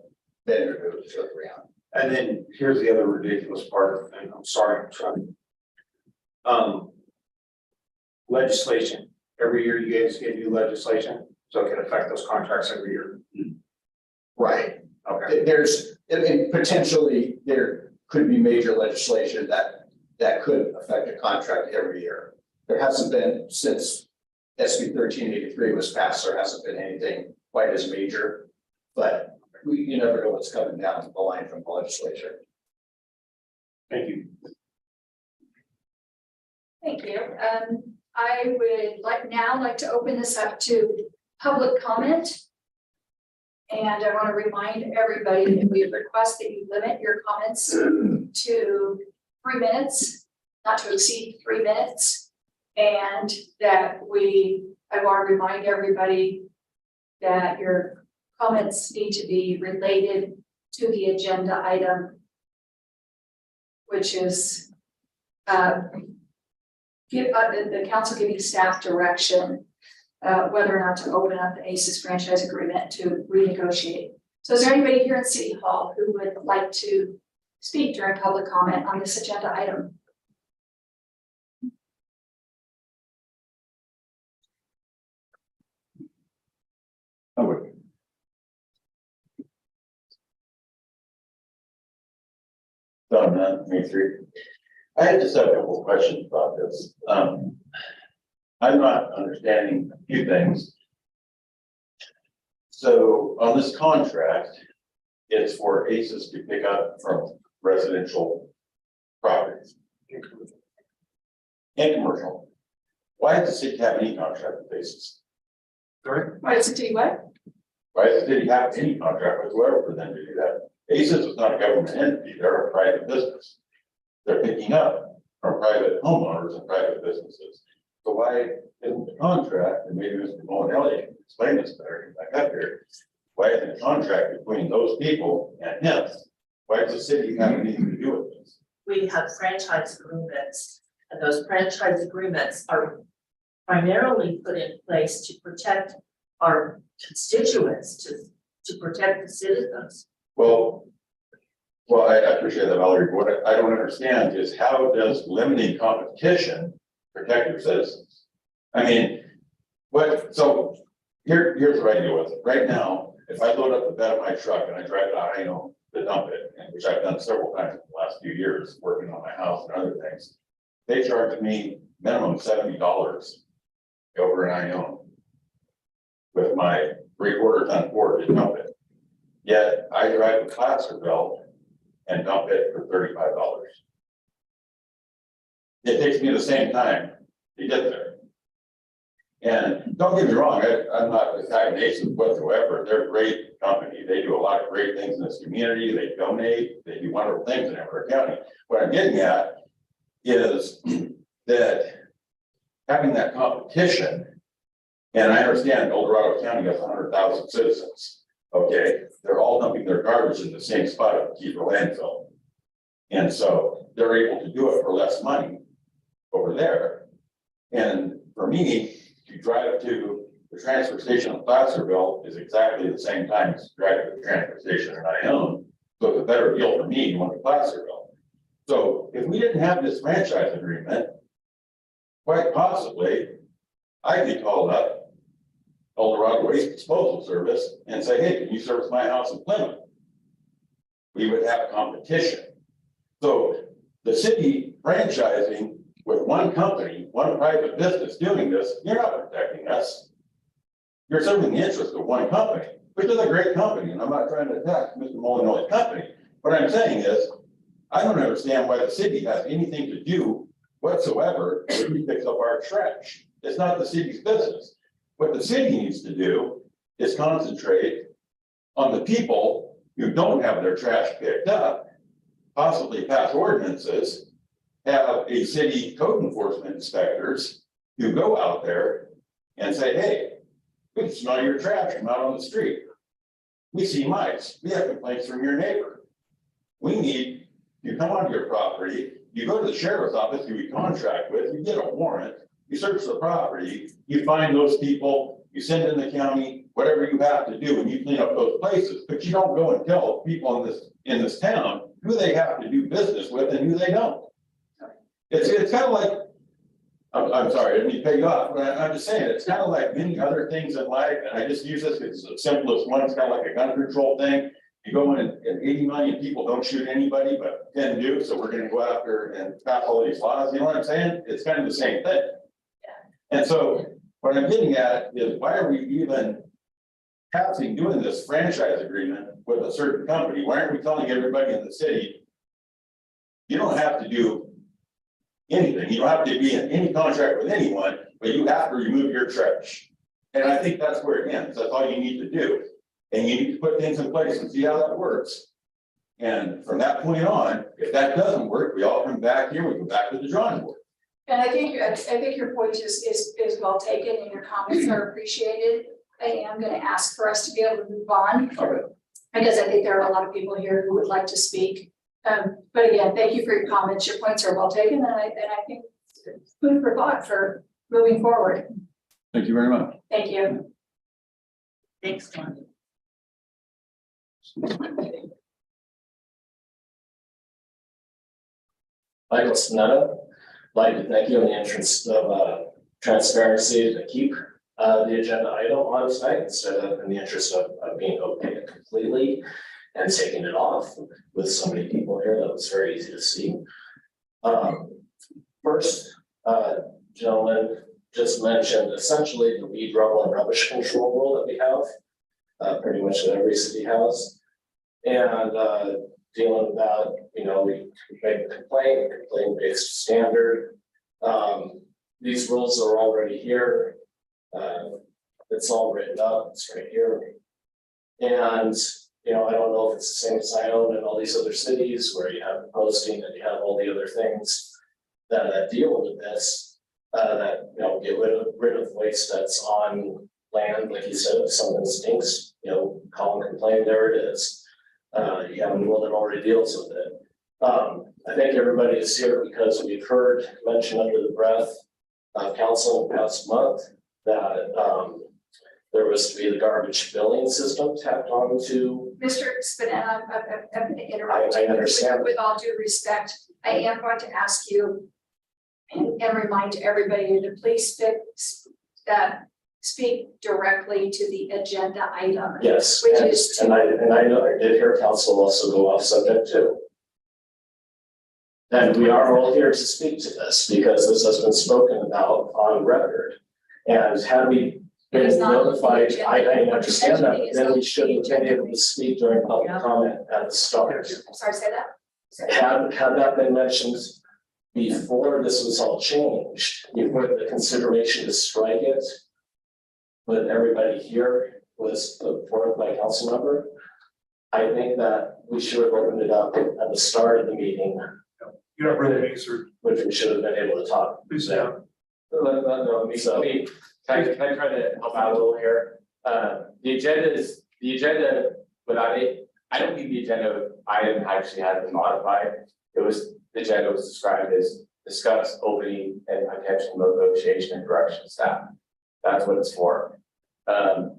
Speaker 12: vendor to agree on.
Speaker 6: And then here's the other ridiculous part, and I'm sorry, I'm trying. Legislation, every year you guys get new legislation, so it can affect those contracts every year.
Speaker 12: Right.
Speaker 6: Okay.
Speaker 12: Potentially, there could be major legislation that could affect a contract every year. There hasn't been since SB 1383 was passed, there hasn't been anything quite as major, but you never know what's coming down the line from the legislature.
Speaker 6: Thank you.
Speaker 1: Thank you. I would like to open this up to public comment. And I want to remind everybody that we request that you limit your comments to 3 minutes, not to exceed 3 minutes. And that I want to remind everybody that your comments need to be related to the agenda item, which is the council giving staff direction whether or not to open up the ACES franchise agreement to renegotiate. So is there anybody here in City Hall who would like to speak during public comment on this agenda item?
Speaker 9: I just have a couple of questions about this. I'm not understanding a few things. So on this contract, it's for ACES to pick up from residential property. And commercial. Why does the city have any contract with basis?
Speaker 13: Sorry?
Speaker 1: Why does it do what?
Speaker 9: Why does the city have any contract whatsoever for them to do that? Basis is not a government entity, they're a private business. They're picking up from private homeowners and private businesses. So why isn't the contract, and maybe Mr. Molinelli can explain this better, back up here. Why isn't the contract between those people and him? Why does the city have anything to do with this?
Speaker 4: We have franchise agreements, and those franchise agreements are primarily put in place to protect our constituents, to protect the citizens.
Speaker 9: Well, I appreciate that, Valerie. What I don't understand is how does limiting competition protect your citizens? I mean, here's what I deal with. Right now, if I load up the bed of my truck and I drive it out, I know to dump it, and which I've done several times in the last few years, working on my house and other things. They charge me minimum $70 over an ION with my 3/4 ton Ford to dump it. Yet I drive to Placerville and dump it for $35. It takes me the same time to get there. And don't get me wrong, I'm not antagonistic whatsoever. They're a great company. They do a lot of great things in this community. They donate, they do wonderful things in Everett County. What I'm getting at is that having that competition, and I understand El Dorado County has 100,000 citizens. Okay, they're all dumping their garbage in the same spot at the Keeper landfill. And so they're able to do it for less money over there. And for me, to drive to the transfer station in Placerville is exactly the same time as driving to the transfer station in Ione. So it's a better deal for me going to Placerville. So if we didn't have this franchise agreement, quite possibly, I could call up El Dorado Waste Disposal Service and say, hey, can you service my house in Plymouth? We would have competition. So the city franchising with one company, one private business doing this, you're not protecting us. You're serving the interest of one company, which is a great company, and I'm not trying to attack Mr. Molinelli's company. What I'm saying is, I don't understand why the city has anything to do whatsoever if he picks up our trash. It's not the city's business. What the city needs to do is concentrate on the people who don't have their trash picked up, possibly pass ordinances, have a city code enforcement inspectors who go out there and say, hey, we can smell your trash from out on the street. We see mice. We have complaints from your neighbor. We need you come onto your property, you go to the sheriff's office who we contract with, you get a warrant, you search the property, you find those people, you send in the county, whatever you have to do, and you clean up those places, but you don't go and tell people in this town who they have to do business with and who they don't. It's kind of like, I'm sorry, I didn't mean to pay you off, but I'm just saying, it's kind of like many other things in life, and I just use this because it's the simplest one. It's kind of like a gun control thing. You go in and 80 million people don't shoot anybody, but 10 do, so we're gonna go after and pass all these laws, you know what I'm saying? It's kind of the same thing. And so what I'm getting at is, why are we even doing this franchise agreement with a certain company? Why aren't we telling everybody in the city, you don't have to do anything, you don't have to be in any contract with anyone, but you have to remove your trash. And I think that's where it ends. That's all you need to do. And you need to put things in place and see how that works. And from that point on, if that doesn't work, we all come back here, we go back to the drawing board.
Speaker 1: And I think your point is well taken and your comments are appreciated. I am gonna ask for us to be able to move on.
Speaker 9: Okay.
Speaker 1: Because I think there are a lot of people here who would like to speak. But again, thank you for your comments. Your points are well taken, and I think it's food for thought for moving forward.
Speaker 3: Thank you very much.
Speaker 1: Thank you.
Speaker 4: Thanks, Mark.
Speaker 8: Michael Spinetta, like to thank you in the interest of transparency to keep the agenda item on tonight instead of in the interest of being opaque completely and taking it off with so many people here. That was very easy to see. First, gentleman just mentioned essentially the weed, rubble, and rubbish control rule that we have, pretty much that every city has. And dealing with that, you know, we make a complaint-based standard. These rules are already here. It's all written up, it's right here. And, you know, I don't know if it's the same as I own in all these other cities where you have posting and you have all the other things that deal with this. That, you know, get rid of waste that's on land, like you said, if something stinks, you know, call and complain, there it is. You have a rule that already deals with it. I think everybody is here because we've heard mentioned under the breath of council in the past month that there was to be the garbage billing system tapped on to.
Speaker 1: Mr. Spinetta, I'm going to interrupt.
Speaker 8: I understand.
Speaker 1: With all due respect, I am going to ask you and remind everybody to please speak directly to the agenda item.
Speaker 8: Yes,
Speaker 1: Which is
Speaker 8: and I know I did hear council also go off subject too. And we are all here to speak to this because this has been spoken about on record. And had we
Speaker 1: It is
Speaker 8: been
Speaker 1: not
Speaker 8: notified,
Speaker 1: the
Speaker 8: I
Speaker 1: agenda.
Speaker 8: understand that, but
Speaker 1: It's
Speaker 8: then
Speaker 1: not
Speaker 8: we
Speaker 1: the
Speaker 8: should have been
Speaker 1: agenda.
Speaker 8: able to speak during public comment at the start.
Speaker 1: I'm sorry, say that.
Speaker 8: Had that been mentioned before this was all changed, before the consideration to strike it, but everybody here was put forth by council member, I think that we should have opened it up at the start of the meeting,
Speaker 13: You're not really answered,
Speaker 8: which we should have been able to talk.
Speaker 13: please, yeah.
Speaker 3: No, can I try to help out a little here? The agenda without it, I don't think the agenda item actually has been modified. The agenda was described as discuss opening and potential negotiation and direction of staff. That's what it's for. I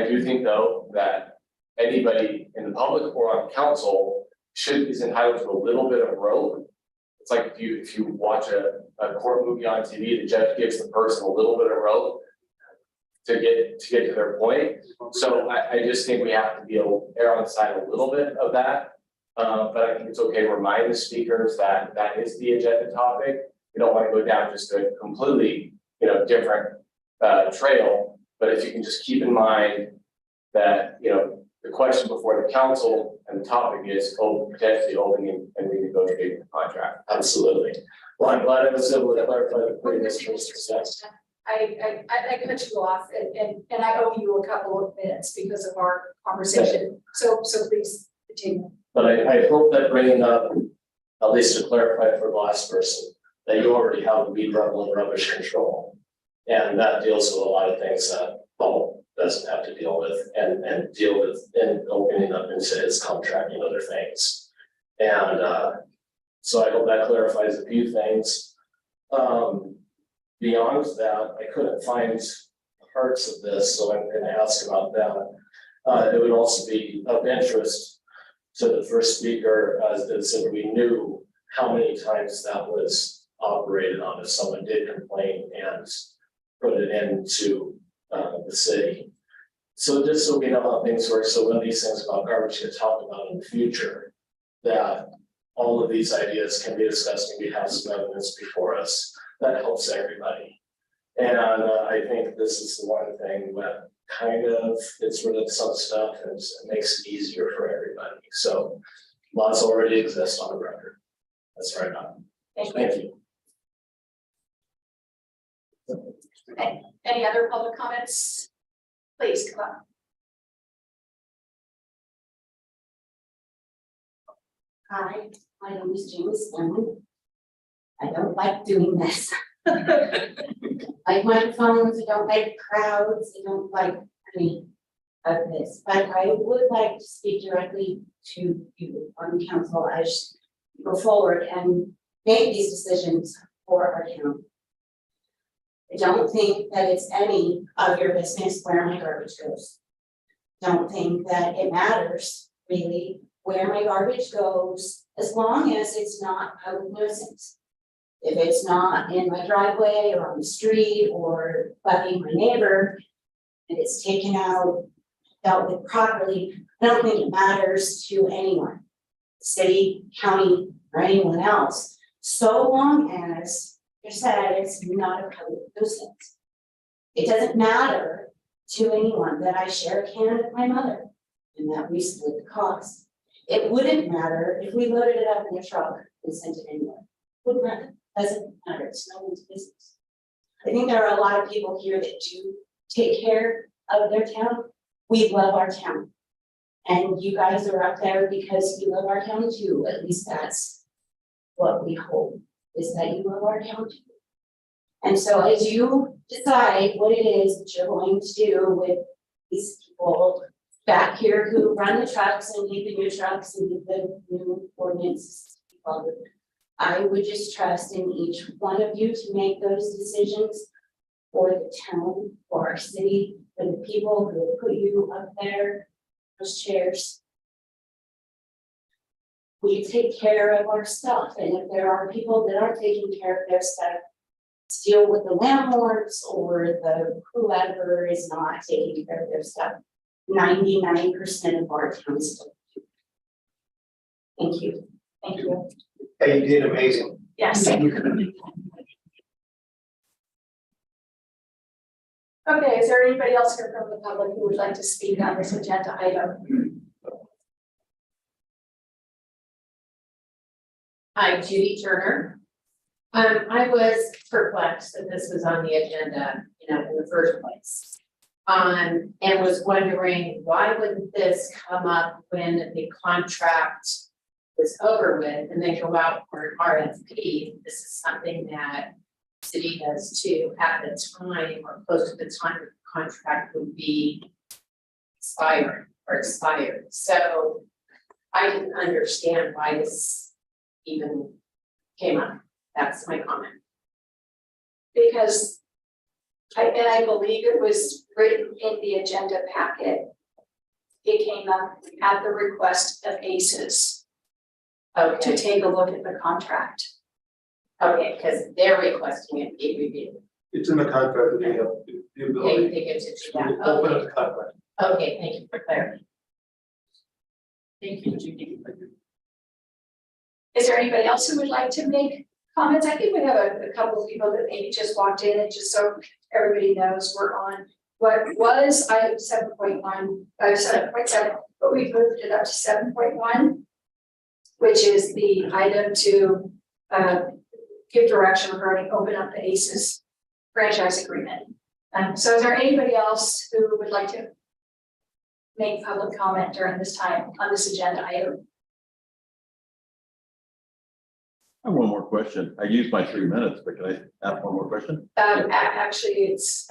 Speaker 3: do think though that anybody in the public or on council is entitled to a little bit of rope. It's like if you watch a court movie on TV, the judge gives the person a little bit of rope to get to their point. So I just think we have to be able to err on the side a little bit of that. But I think it's okay to remind the speakers that that is the agenda topic. We don't want to go down just a completely, different trail. But if you can just keep in mind that, the question before the council and the topic is potentially opening and renegotiating the contract. Absolutely. Well, I'm glad I was able to clarify the previous.
Speaker 1: I cut you off and I owe you a couple of minutes because of our conversation. So please continue.
Speaker 8: But I hope that bringing up, at least to clarify for the last person, that you already have a weed level and rubbish control. And that deals with a lot of things that Paul doesn't have to deal with and deal with in opening up into his contract and other things. And so I hope that clarifies a few things. Beyond that, I couldn't find parts of this, so I'm going to ask about that. It would also be of interest to the first speaker, as if we knew how many times that was operated on, if someone did complain and put it into the city. So just so we know how things work, so when these things about garbage get talked about in the future, that all of these ideas can be discussed and we have some evidence before us. That helps everybody. And I think this is the one thing that kind of gets rid of some stuff and makes it easier for everybody. So laws already exist on the record. That's right on. Thank you.
Speaker 1: Any other public comments? Please come on.
Speaker 15: Hi, my name is James Lemon. I don't like doing this. I microphones, I don't like crowds, I don't like any of this, but I would like to speak directly to you on council as you go forward and make these decisions for our town. I don't think that it's any of your business where my garbage goes. Don't think that it matters really where my garbage goes, as long as it's not public nuisance. If it's not in my driveway or on the street or bugging my neighbor, and it's taken out, dealt with properly, I don't think it matters to anyone, city, county, or anyone else, so long as you said it's not a public nuisance. It doesn't matter to anyone that I share a can with my mother and that we split the cost. It wouldn't matter if we loaded it up in a truck and sent it anywhere. Wouldn't matter, doesn't matter, it's no one's business. I think there are a lot of people here that do take care of their town. We love our town. And you guys are up there because you love our town too, at least that's what we hope, is that you love our town too. And so as you decide what it is that you're going to do with these people back here who run the trucks and need the new trucks and need the new ordinances, I would just trust in each one of you to make those decisions for the town, for our city, for the people who put you up there, those chairs. We take care of our stuff, and if there are people that aren't taking care of their stuff, deal with the landlords or the whoever is not taking care of their stuff. 99% of our towns don't. Thank you.
Speaker 1: Thank you.
Speaker 12: Hey, you did amazing.
Speaker 1: Yes. Okay, is there anybody else here from the public who would like to speak on this agenda item?
Speaker 2: Hi, Judy Turner. I was perplexed that this was on the agenda, in the first place. And was wondering, why wouldn't this come up when the contract was over with and then go out for an RFP? This is something that city does too at the time or close to the time the contract would be expired. So I didn't understand why this even came up. That's my comment.
Speaker 1: Because I believe it was written in the agenda packet. It came up at the request of ACES to take a look at the contract.
Speaker 2: Okay, because they're requesting it be reviewed.
Speaker 13: It's in the contract that they have the ability
Speaker 2: They get to do
Speaker 13: to
Speaker 2: that.
Speaker 13: open up
Speaker 2: Okay,
Speaker 13: the contract.
Speaker 2: okay, thank you for clarity.
Speaker 4: Thank you, Judy.
Speaker 1: Is there anybody else who would like to make comments? I think we have a couple of people that maybe just walked in, and just so everybody knows, we're on what was item 7.1, 7.7, but we moved it up to 7.1, which is the item to give direction regarding open up the ACES franchise agreement. So is there anybody else who would like to make public comment during this time on this agenda item?
Speaker 9: I have one more question. I used my 3 minutes, but can I ask one more question?
Speaker 1: Actually, it's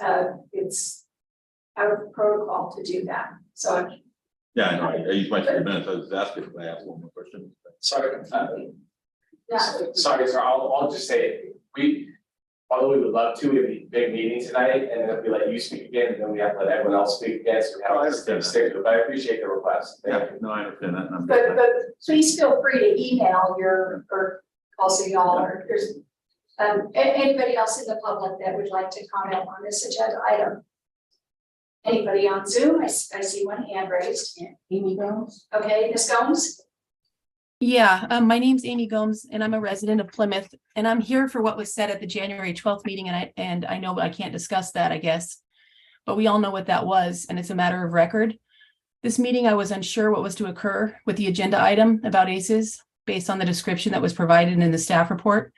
Speaker 1: our protocol to do that, so.
Speaker 9: Yeah, I know. I used my 3 minutes. I was asking if I asked one more question.
Speaker 3: Sorry,
Speaker 1: Yeah.
Speaker 3: sorry, sir, I'll just say, although we would love to, we have a big meeting tonight, and then if we let you speak again, then we have to let everyone else speak again, so we
Speaker 9: Oh, I
Speaker 3: have to
Speaker 9: understand
Speaker 3: stick to it, but I appreciate the request. Thank
Speaker 9: Yeah, no, I understand that. and I'm-
Speaker 1: But please feel free to email or call City Hall, or there's anybody else in the public that would like to comment on this agenda item. Anybody on Zoom? I see one hand raised.
Speaker 15: Amy Gomes?
Speaker 1: Okay, Ms. Gomes?
Speaker 11: Yeah, my name's Amy Gomes and I'm a resident of Plymouth, and I'm here for what was said at the January 12th meeting, and I know I can't discuss that, I guess. But we all know what that was, and it's a matter of record. This meeting, I was unsure what was to occur with the agenda item about ACES based on the description that was provided in the staff report.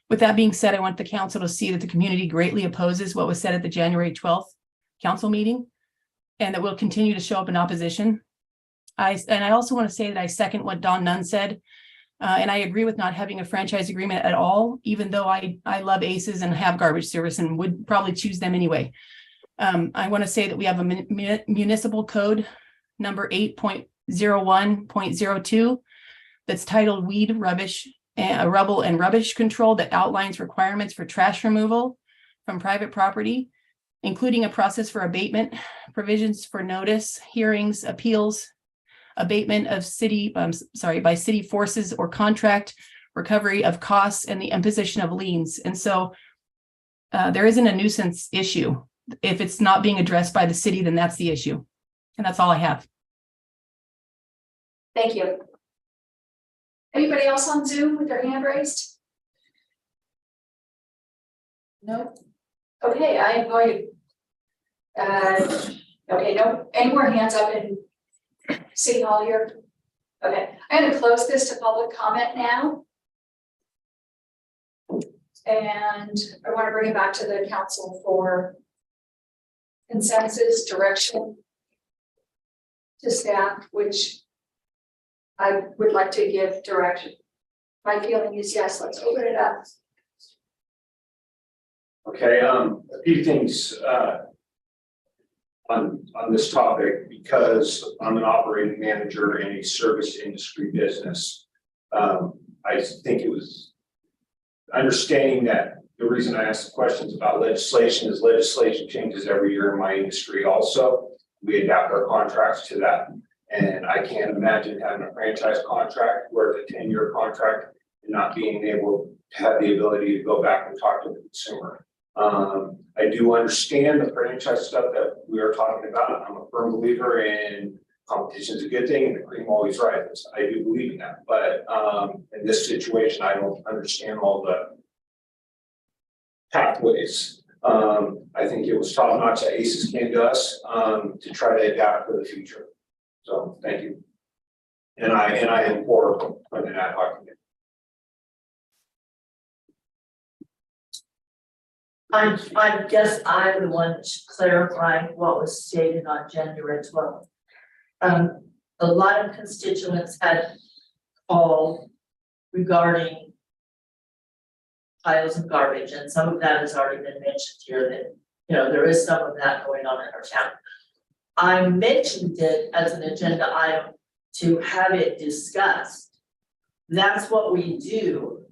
Speaker 11: With that being said, I want the council to see that the community greatly opposes what was said at the January 12th council meeting, and that will continue to show up in opposition. I also want to say that I second what Don Nunn said, and I agree with not having a franchise agreement at all, even though I love ACES and have garbage service and would probably choose them anyway. I want to say that we have a municipal code number 8.01.02 that's titled Weed, Rubble and Rubbish Control, that outlines requirements for trash removal from private property, including a process for abatement, provisions for notice, hearings, appeals, abatement of by city forces or contract, recovery of costs, and the imposition of liens. And so there isn't a nuisance issue. If it's not being addressed by the city, then that's the issue. And that's all I have.
Speaker 1: Thank you. Anybody else on Zoom with their hand raised? No. Okay, I am going to. Okay, no, any more hands up in City Hall here? Okay, I'm gonna close this to public comment now. And I want to bring it back to the council for consensus, direction to staff, which I would like to give direction. My feeling is yes, let's open it up.
Speaker 6: Okay, a few things, on this topic, because I'm an operating manager in a service industry business. I think it was understanding that the reason I asked the questions about legislation is legislation changes every year in my industry also. We adapt our contracts to that. And I can't imagine having a franchise contract where it's a 10-year contract and not being able to have the ability to go back and talk to the consumer. I do understand the franchise stuff that we are talking about. I'm a firm believer in competition is a good thing and the cream always rises. I do believe in that, but in this situation, I don't understand all the pathways. I think it was top notch that ACES came to us to try to adapt for the future. So thank you. And I am for an ad hoc committee.
Speaker 4: I guess I'm the one to clarify what was stated on January 12th. A lot of constituents had called regarding piles of garbage, and some of that has already been mentioned here that, you know, there is some of that going on in our town. I mentioned it as an agenda item to have it discussed. That's what we do,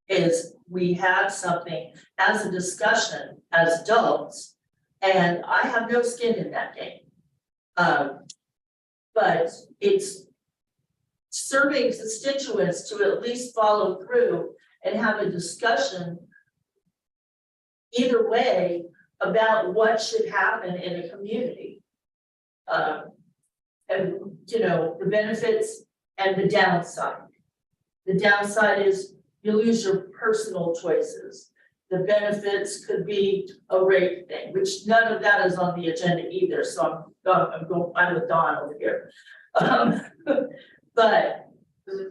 Speaker 4: is we have something as a discussion as adults, and I have no skin in that game. But it's serving constituents to at least follow through and have a discussion either way about what should happen in a community. And you know, the benefits and the downside. The downside is you lose your personal choices. The benefits could be a rate thing, which none of that is on the agenda either, so I'm with Dawn over here. But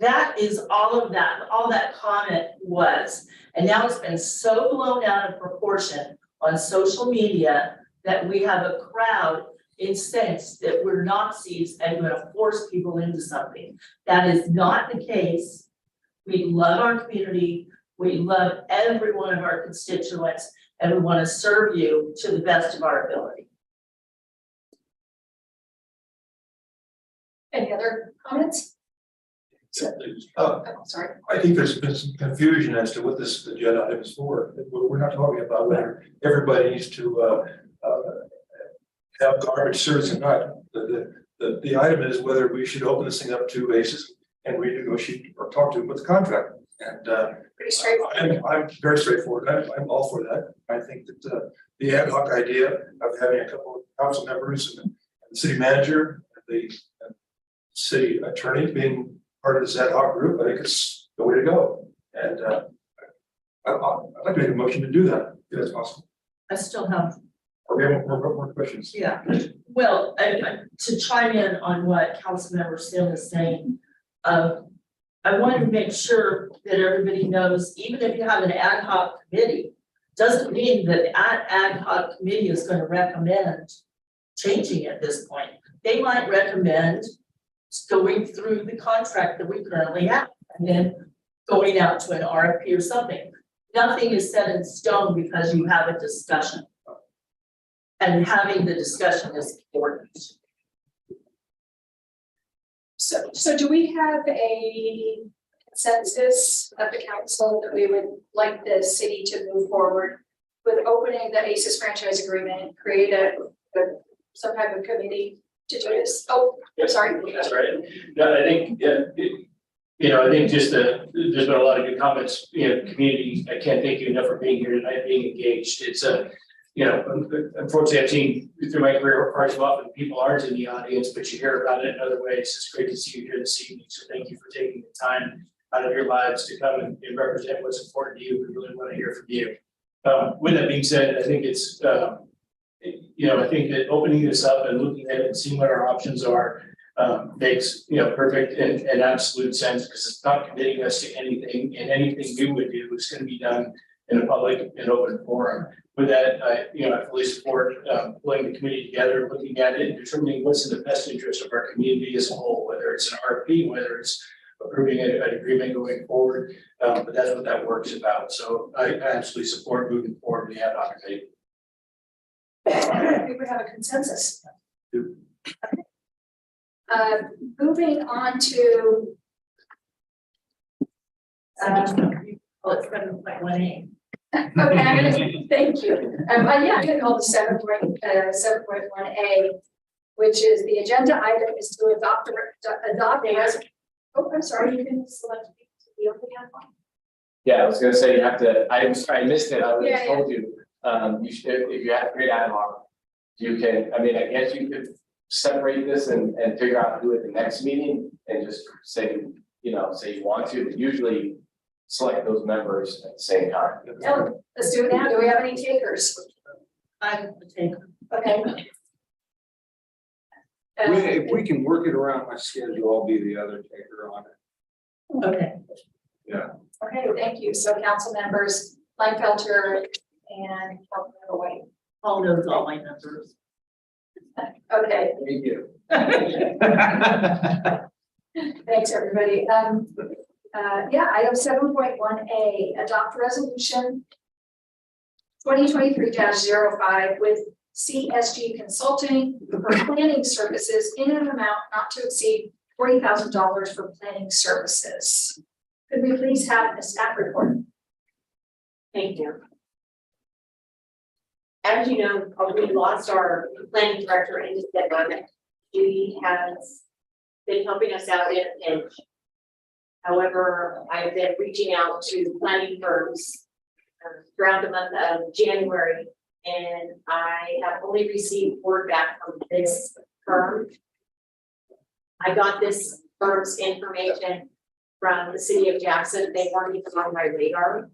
Speaker 4: that is all that comment was, and now it's been so blown out of proportion on social media that we have a crowd incensed that we're Nazis and gonna force people into something. That is not the case. We love our community, we love every one of our constituents, and we want to serve you to the best of our ability.
Speaker 1: Any other comments? Oh, sorry.
Speaker 13: I think there's been some confusion as to what this agenda item is for. We're not talking about whether everybody needs to have garbage service or not. The item is whether we should open this thing up to ACES and renegotiate or talk to them with the contract. And
Speaker 1: Pretty straightforward.
Speaker 13: I'm very straightforward. I'm all for that. I think that the ad hoc idea of having a couple of council members and the city manager, the city attorney being part of this ad hoc group, I think it's the way to go. And I'd like to make a motion to do that, if that's possible.
Speaker 4: I still have.
Speaker 13: Or we have more questions.
Speaker 4: Yeah, well, to chime in on what Councilmember Sim is saying, I want to make sure that everybody knows, even if you have an ad hoc committee, doesn't mean that that ad hoc committee is going to recommend changing at this point. They might recommend going through the contract that we currently have and then going out to an RFP or something. Nothing is set in stone because you have a discussion. And having the discussion is important.
Speaker 1: So do we have a consensus of the council that we would like the city to move forward with opening the ACES franchise agreement, create some type of committee to do this? Oh, sorry.
Speaker 5: That's right. No, I think, I think just there's been a lot of good comments, community. I can't thank you enough for being here tonight, being engaged. It's unfortunately, I've seen through my career far too often people aren't in the audience, but you hear about it in other ways. It's great to see you here this evening. So thank you for taking the time out of your lives to come and represent what's important to you. We really want to hear from you. With that being said, I think it's, I think that opening this up and looking at it and seeing what our options are, makes, perfect and absolute sense, because it's not committing us to anything, and anything we would do is gonna be done in a public and open forum. With that, I fully support, pulling the committee together, looking at it, and determining what's in the best interest of our community as a whole, whether it's an RFP, whether it's approving an agreement going forward, but that's what that work's about. So I absolutely support moving forward with the ad hoc committee.
Speaker 1: I think we have a consensus. Moving on to,
Speaker 2: Well, it's 7.1A.
Speaker 1: okay, I'm gonna, thank you. Yeah, I'm gonna call the 7.1A, which is the agenda item is to adopt as, oh, I'm sorry, you can select the open ad hoc.
Speaker 3: Yeah, I was gonna say you have to, I'm sorry, I missed it, I would
Speaker 1: Yeah,
Speaker 3: have told you, you should, if you have to create ad hoc. You can, I mean, I guess you could separate this and figure out who at the next meeting and just say, say you want to, but usually select those members at the same time.
Speaker 1: No, let's do it now. Do we have any takers?
Speaker 4: I would take.
Speaker 1: Okay.
Speaker 16: If we can work it around my schedule, I'll be the other taker on it.
Speaker 4: Okay.
Speaker 1: Okay, thank you. So council members, Kleinfelter and White.
Speaker 4: Paul knows all my numbers.
Speaker 1: Okay,
Speaker 16: Thank you.
Speaker 1: thanks, everybody. Yeah, item 7.1A, adopt resolution 2023-05 with CSG Consulting for planning services in an amount not to exceed $40,000 for planning services. Could we please have a staff report?
Speaker 2: Thank you. As you know, we lost our planning director in December. She has been helping us out in a pinch. However, I've been reaching out to planning firms throughout the month of January, and I have only received word back from this firm. I got this firm's information from the city of Jackson. They weren't even on my radar.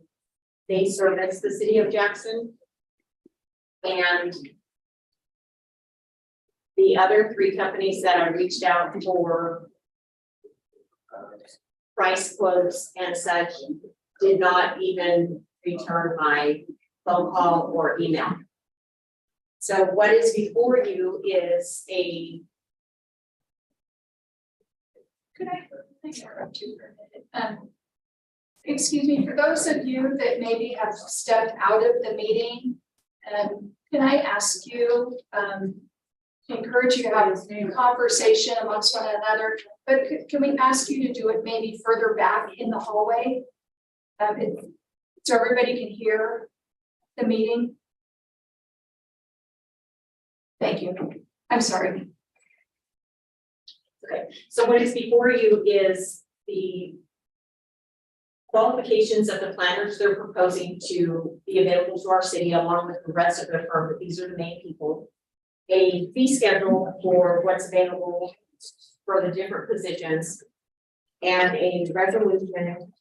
Speaker 2: They service the city of Jackson. And the other three companies that I reached out for price quotes and such did not even return my phone call or email. So what is before you is a.
Speaker 1: Could I interrupt you for a minute? Excuse me, for those of you that maybe have stepped out of the meeting, can I ask you, to encourage you to have a conversation amongst one another, but can we ask you to do it maybe further back in the hallway? So everybody can hear the meeting? Thank you. I'm sorry.
Speaker 2: Okay, so what is before you is the qualifications of the planners they're proposing to be available to our city along with the rest of the firm, but these are the main people. A fee schedule for what's available for the different positions and a resolution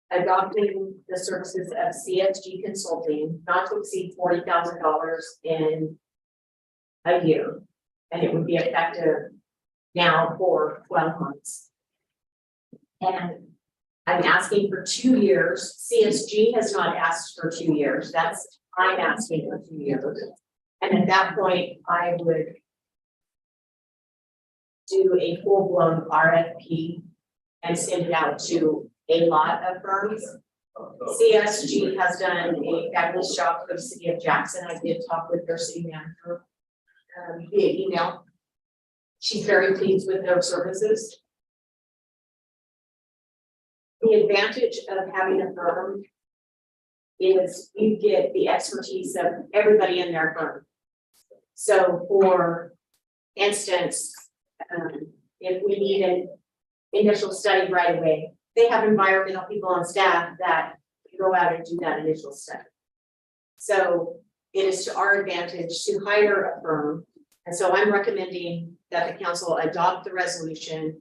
Speaker 2: adopting the services of CSG Consulting not to exceed $40,000 in a year. And it would be effective now for 12 months. And I'm asking for 2 years. CSG has not asked for 2 years. I'm asking for 2 years. And at that point, I would do a full-blown RFP and send it out to a lot of firms. CSG has done a fabulous job for the city of Jackson. I did talk with their city manager via email. She's very pleased with their services. The advantage of having a firm is you get the expertise of everybody in their firm. So for instance, if we need an initial study right away, they have environmental people on staff that go out and do that initial study. So it is to our advantage to hire a firm. And so I'm recommending that the council adopt the resolution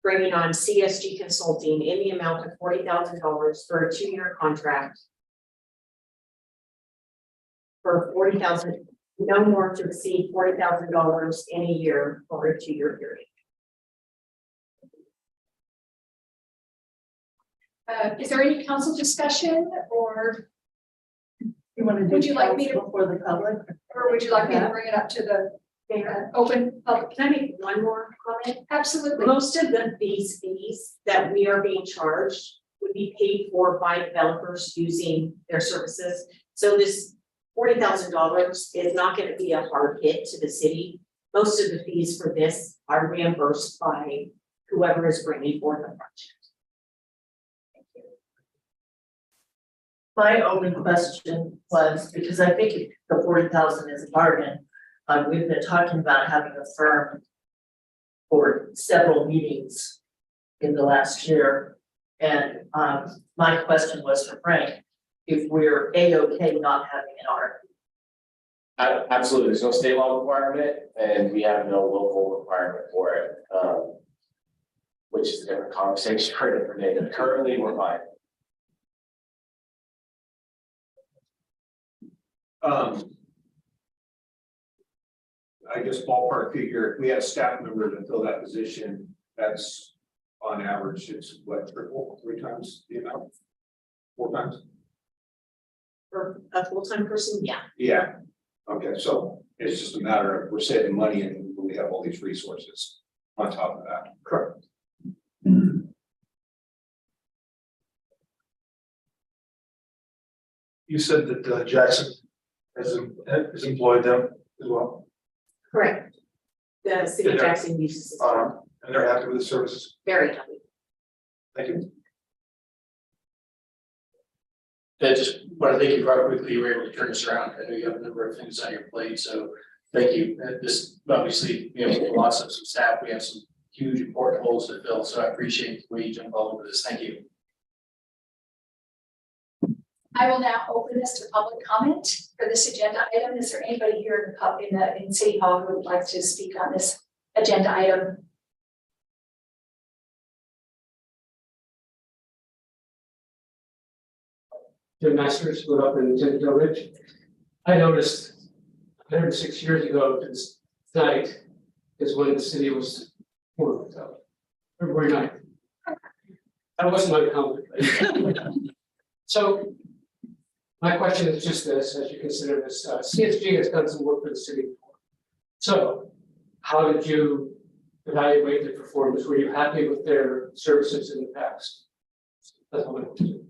Speaker 2: bringing on CSG Consulting in the amount of $40,000 for a 2-year contract for $40,000 no more to exceed $40,000 in a year for a 2-year period.
Speaker 1: Is there any council discussion or
Speaker 4: You want to do
Speaker 1: Would you like me to-
Speaker 4: council for the public?
Speaker 1: would you like me to bring it up to the open public?
Speaker 2: Can I make one more comment?
Speaker 1: Absolutely.
Speaker 2: Most of these fees that we are being charged would be paid for by developers using their services. So this $40,000 is not going to be a hard hit to the city. Most of the fees for this are reimbursed by whoever is bringing forth the project.
Speaker 4: My only question was, because I think the 40,000 is a bargain, we've been talking about having a firm for several meetings in the last year. And, my question was for Frank, if we're A-okay not having an RFP.
Speaker 3: Absolutely, there's no state law requirement, and we have no local requirement for it, which is a different conversation for a different day. Currently, we're fine.
Speaker 13: I guess ballpark figure, if we had a staff member to fill that position, that's on average, it's what, three times the amount? 4 times?
Speaker 2: For a full-time person, yeah.
Speaker 13: Yeah, okay, so it's just a matter of we're saving money and we have all these resources on top of that.
Speaker 2: Correct.
Speaker 13: You said that Jackson has employed them as well,
Speaker 2: Correct. The city of
Speaker 13: Yeah.
Speaker 2: Jackson uses this
Speaker 13: and they're happy with the services.
Speaker 2: very happy.
Speaker 13: Thank you.
Speaker 5: I just want to thank you for how quickly you were able to turn this around. I know you have a number of things on your plate, so thank you. This, obviously, lots of some staff, we have some huge important holes to fill, so I appreciate the way you jumped all over this. Thank you.
Speaker 1: I will now open this to public comment for this agenda item. Is there anybody here in City Hall who would like to speak on this agenda item?
Speaker 17: Jim Masters, grew up in Timothy Ridge. I noticed 106 years ago this night is when the city was formed, so February 9th. That wasn't uncommon. So my question is just this, as you consider this, CSG has done some work for the city before. So how did you evaluate their performance? Were you happy with their services in the past? That's all I want to do.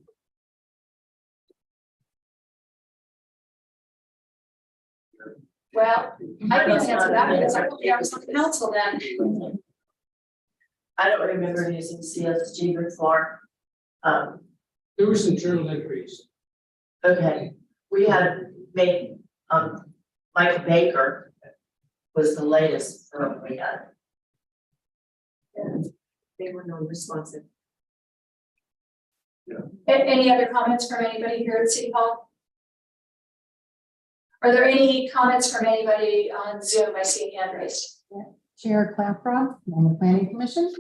Speaker 1: Well, I can't answer that because I was on the council then.
Speaker 4: I don't remember using CSG before.
Speaker 17: There were some journal entries.
Speaker 4: Okay, we had made, Mike Baker was the latest firm we had.
Speaker 2: They were non-responsive.
Speaker 1: Any other comments from anybody here at City Hall? Are there any comments from anybody on Zoom? I see a hand raised.
Speaker 10: Chair Claproth on the planning commission.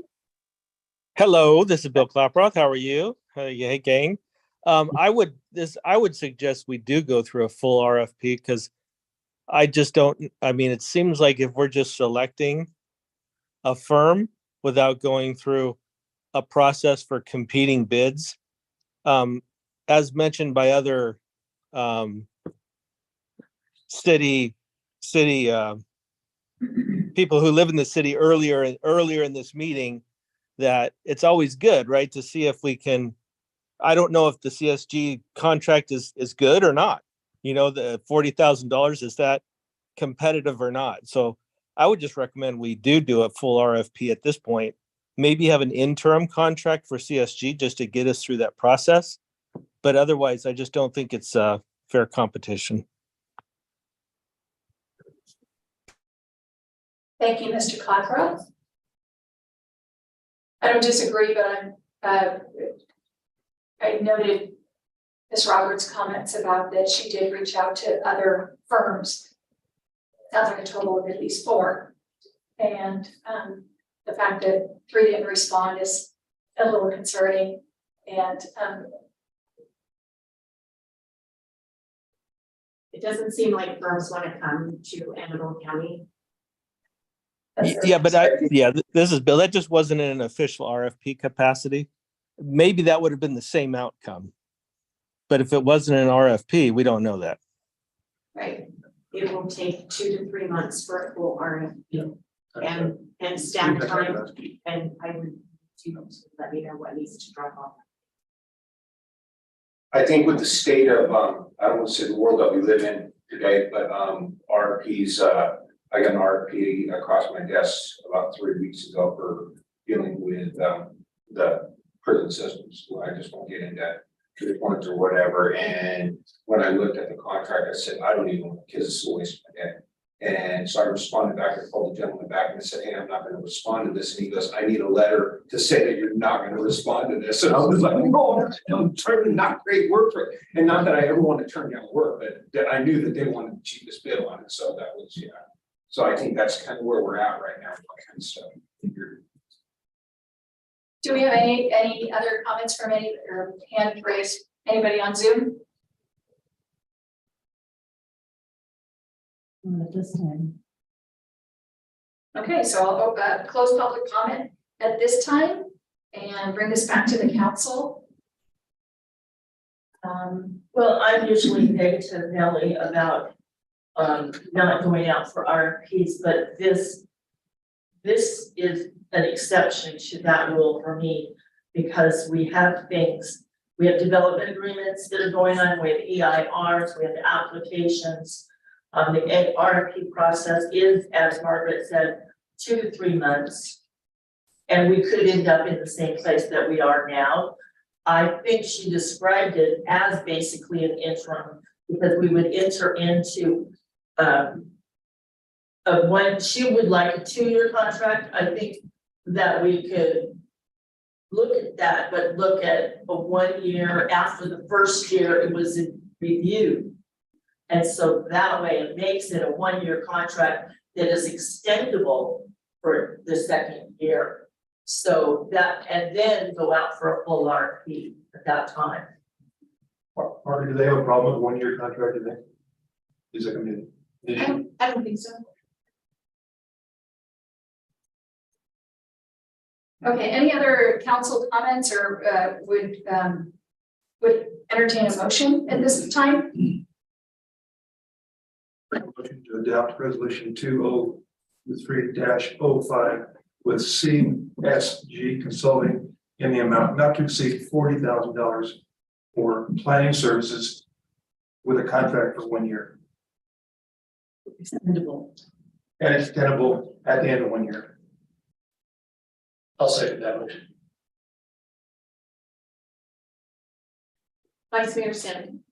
Speaker 18: Hello, this is Bill Klaproth. How are you? Hey, gang. I would suggest we do go through a full RFP because it seems like if we're just selecting a firm without going through a process for competing bids, as mentioned by other city people who live in the city earlier in this meeting, that it's always good, right, to see if we can. I don't know if the CSG contract is good or not. The $40,000, is that competitive or not? So I would just recommend we do a full RFP at this point. Maybe have an interim contract for CSG just to get us through that process. But otherwise, I just don't think it's fair competition.
Speaker 1: Thank you, Mr. Claproth. I don't disagree, but I noted Ms. Roberts' comments about that she did reach out to other firms. Sounds like a total of at least 4. And the fact that 3 didn't respond is a little concerning. And
Speaker 2: It doesn't seem like firms want to come to Annabelle County.
Speaker 18: Yeah, but this is Bill. That just wasn't in an official RFP capacity. Maybe that would have been the same outcome. But if it wasn't an RFP, we don't know that.
Speaker 2: Right. It will take 2 to 3 months for a full RFP and staff time, and I would to let me know what needs to drop off.
Speaker 6: I think with the state of, I don't want to say the world that we live in today, but, RFPs, I got an RFP across my desk about 3 weeks ago for dealing with, the prison systems. I just won't get into which ones or whatever. And when I looked at the contract, I said, I don't even, because it's a waste of my day. And so I responded back, I called the gentleman back and I said, hey, I'm not gonna respond to this. And he goes, I need a letter to say that you're not gonna respond to this. And I was like, no, I'm trying to not create work for it. And not that I ever want to turn down work, but that I knew that they wanted the cheapest bid on it. So that was, yeah. So I think that's kind of where we're at right now. And so
Speaker 1: Do we have any other comments from any or hand raised? Anybody on Zoom?
Speaker 10: At this time.
Speaker 1: Okay, so I'll close public comment at this time and bring this back to the council.
Speaker 4: Well, I'm usually negative, Nellie, about not going out for RFPs, but this is an exception to that rule for me, because we have development agreements that are going on, we have EIRs, we have applications. The RFP process is, as Margaret said, 2 to 3 months. And we could end up in the same place that we are now. I think she described it as basically an interim, because we would enter into she would like a 2-year contract. I think that we could look at that, but look at a 1 year after the first year it was reviewed. And so that way it makes it a 1-year contract that is extendable for the second year. So that, and then go out for a full RFP at that time.
Speaker 13: Margaret, do they have a problem with 1-year contract today? Is that gonna be?
Speaker 2: I don't think so.
Speaker 1: Okay, any other council comments or would entertain a motion at this time?
Speaker 13: Motion to adopt resolution 2023-05 with CSG Consulting in the amount not to exceed $40,000 for planning services with a contract for 1 year.
Speaker 4: Extendable.
Speaker 13: And it's extendable at the end of 1 year. I'll second that motion.
Speaker 2: Vice Mayor Sim.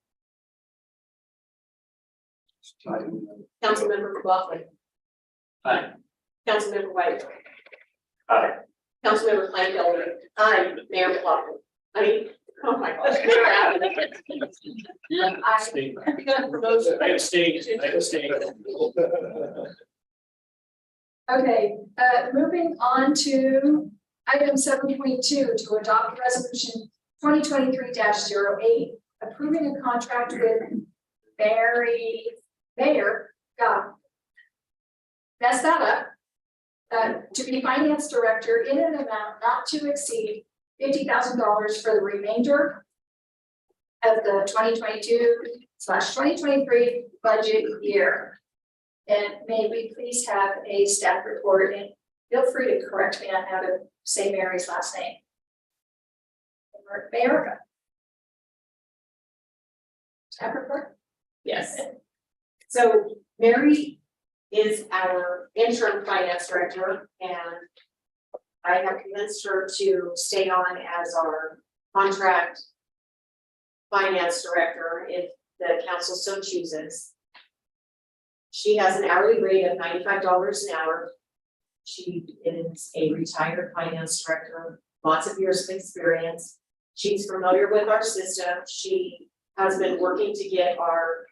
Speaker 2: Councilmember McLaughlin.
Speaker 13: Aye.
Speaker 2: Councilmember White.
Speaker 13: Aye.
Speaker 2: Councilmember Plank. Aye. Mayor McLaughlin. Oh my gosh. Mayor Abbott. I got promotion.
Speaker 5: I abstained.
Speaker 1: Okay, moving on to item 7.2 to adopt resolution 2023-08, approving a contract with Mayor, mess that up, to be finance director in an amount not to exceed $50,000 for the remainder of the 2022/2023 budget year. And may we please have a staff report, and feel free to correct me on how to say Mary's last name. Mayor. Staff report?
Speaker 2: Yes. So Mary is our interim finance director, and I have convinced her to stay on as our contract finance director if the council so chooses. She has an hourly rate of $95 an hour. She is a retired finance director, lots of years of experience. She's familiar with our system. She has been working to get our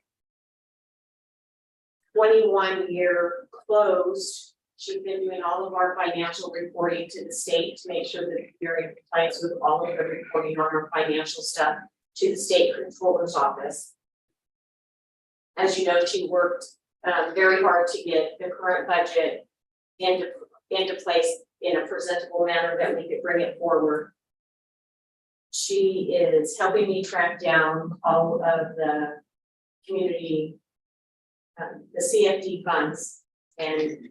Speaker 2: 21-year closed. She's been doing all of our financial reporting to the state to make sure that we're in compliance with all of the reporting on our financial stuff to the state controller's office. As you know, she worked very hard to get the current budget into place in a presentable manner that we could bring it forward. She is helping me track down all of the community, the CFD funds and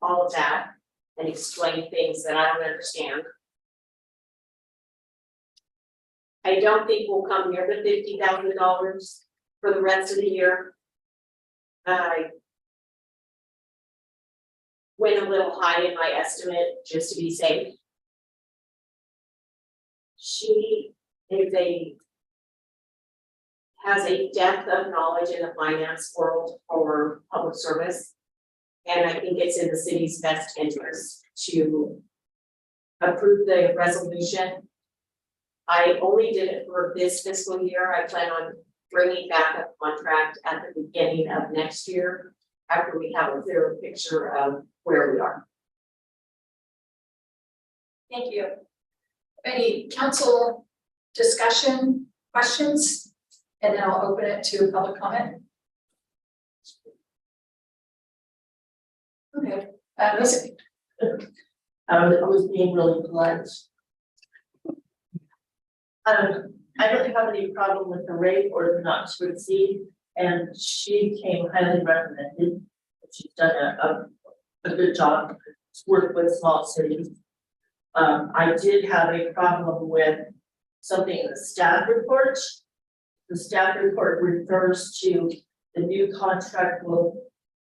Speaker 2: all of that, and explain things that I don't understand. I don't think we'll come near the $50,000 for the rest of the year. I went a little high in my estimate just to be safe. She has a depth of knowledge in the finance world for public service. And I think it's in the city's best interest to approve the resolution. I only did it for this fiscal year. I plan on bringing back a contract at the beginning of next year after we have a clearer picture of where we are.
Speaker 1: Thank you. Any council discussion, questions? And then I'll open it to public comment. Okay, listen.
Speaker 4: I was being really polite. I don't have any problem with the rate or the not to exceed, and she came highly recommended. She's done a good job to work with small cities. I did have a problem with something in the staff report. The staff report refers to the new contract will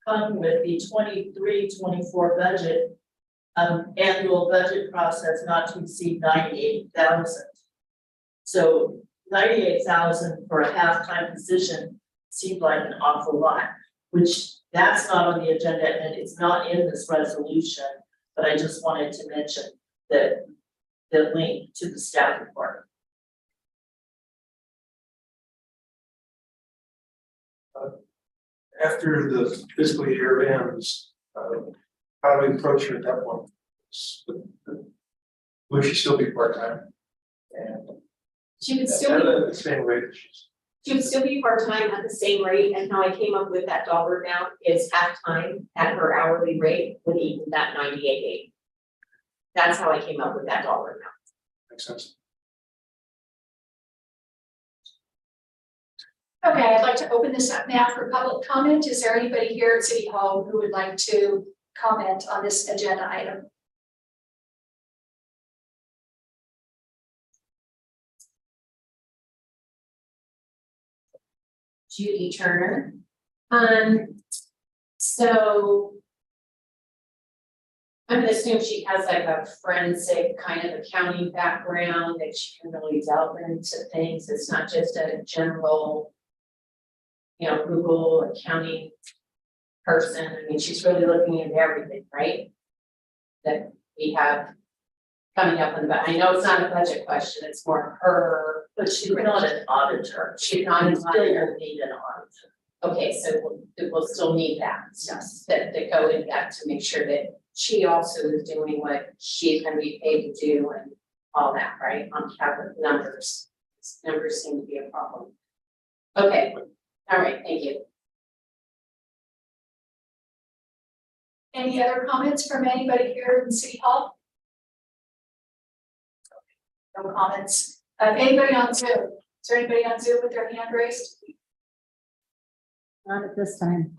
Speaker 4: come with the 23-24 budget, annual budget process not to exceed 98,000. So 98,000 for a half-time position seemed like an awful lot, which that's not on the agenda and it's not in this resolution, but I just wanted to mention that the link to the staff report.
Speaker 13: After the fiscal year ends, how do we approach her at that point? Will she still be part-time? And
Speaker 2: She would still
Speaker 13: at
Speaker 2: be,
Speaker 13: the same rate as she's.
Speaker 2: she would still be part-time at the same rate, and how I came up with that dollar amount is half-time at her hourly rate would equal that 98.8. That's how I came up with that dollar amount.
Speaker 13: Makes sense.
Speaker 1: Okay, I'd like to open this up now for public comment. Is there anybody here at City Hall who would like to comment on this agenda item?
Speaker 2: Judy Turner. So I'm gonna assume she has like a forensic kind of accounting background that she can really delve into things. It's not just a general, Google accounting person. I mean, she's really looking into everything, right? That we have coming up in the, I know it's not a budget question, it's more her.
Speaker 4: But she's not an auditor.
Speaker 2: She's not an
Speaker 4: Still
Speaker 2: auditor.
Speaker 4: will need an auditor.
Speaker 2: Okay, so we'll still need that, yes, that go in that to make sure that she also is doing what she's gonna be paid to do and all that, right, on top of numbers. Numbers seem to be a problem. Okay, all right, thank you.
Speaker 1: Any other comments from anybody here in City Hall? No comments. Anybody on Zoom? Is there anybody on Zoom with their hand raised?
Speaker 10: Not at this time.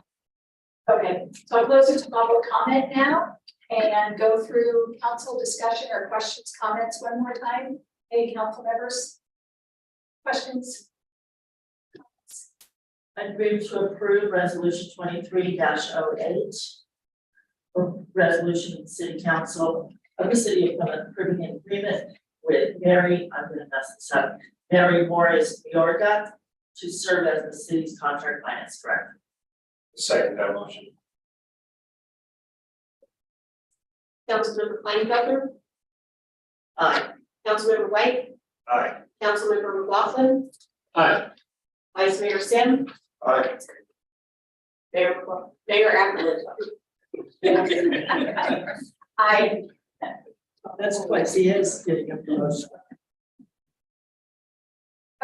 Speaker 1: Okay, so I'll close it to public comment now and go through council discussion or questions, comments one more time. Any council members? Questions?
Speaker 4: I move to approve resolution 23-08. Resolution of the City Council of the City of Plymouth approving an agreement with Mary, I'm gonna mess this up, Mary Morris Yorga to serve as the city's contract finance director.
Speaker 13: Second that motion.
Speaker 2: Councilmember Kleinfelder,
Speaker 4: Aye.
Speaker 2: Councilmember White,
Speaker 13: Aye.
Speaker 2: Councilmember McLaughlin,
Speaker 13: Aye.
Speaker 2: Vice Mayor Sim,
Speaker 13: Aye.
Speaker 2: Mayor Appleton.
Speaker 4: That's what she is getting a promotion.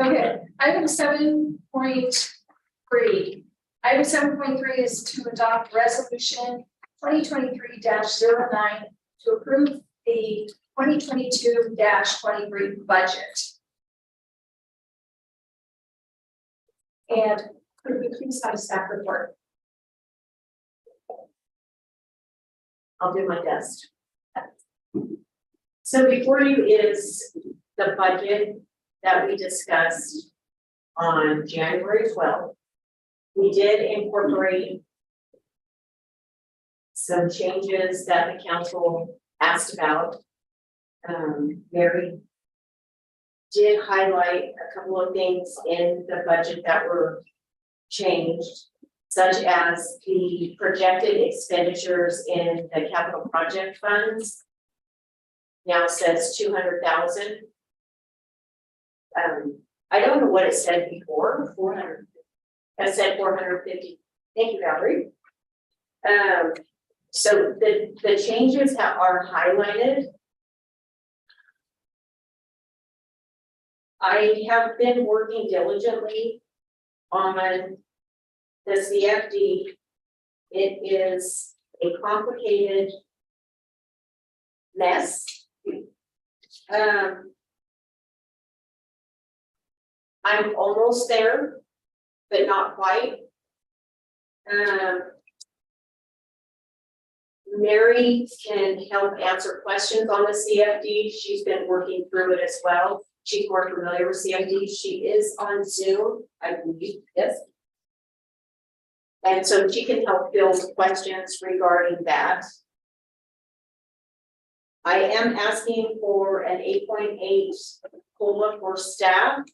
Speaker 1: Okay, item 7.3. Item 7.3 is to adopt resolution 2023-09 to approve the 2022-23 budget. And could we please have a staff report?
Speaker 2: I'll do my best. So before you is the budget that we discussed on January 12th. We did incorporate some changes that the council asked about. Mary did highlight a couple of things in the budget that were changed, such as the projected expenditures in the capital project funds. Now says 200,000. I don't know what it said before, 400. I said 450. Thank you, Valerie. So the changes that are highlighted. I have been working diligently on the CFD. It is a complicated mess. I'm almost there, but not quite. Mary can help answer questions on the CFD. She's been working through it as well. She's more familiar with CFD. She is on Zoom, I believe, yes. And so she can help field questions regarding that. I am asking for an 8.8 COLA for staff.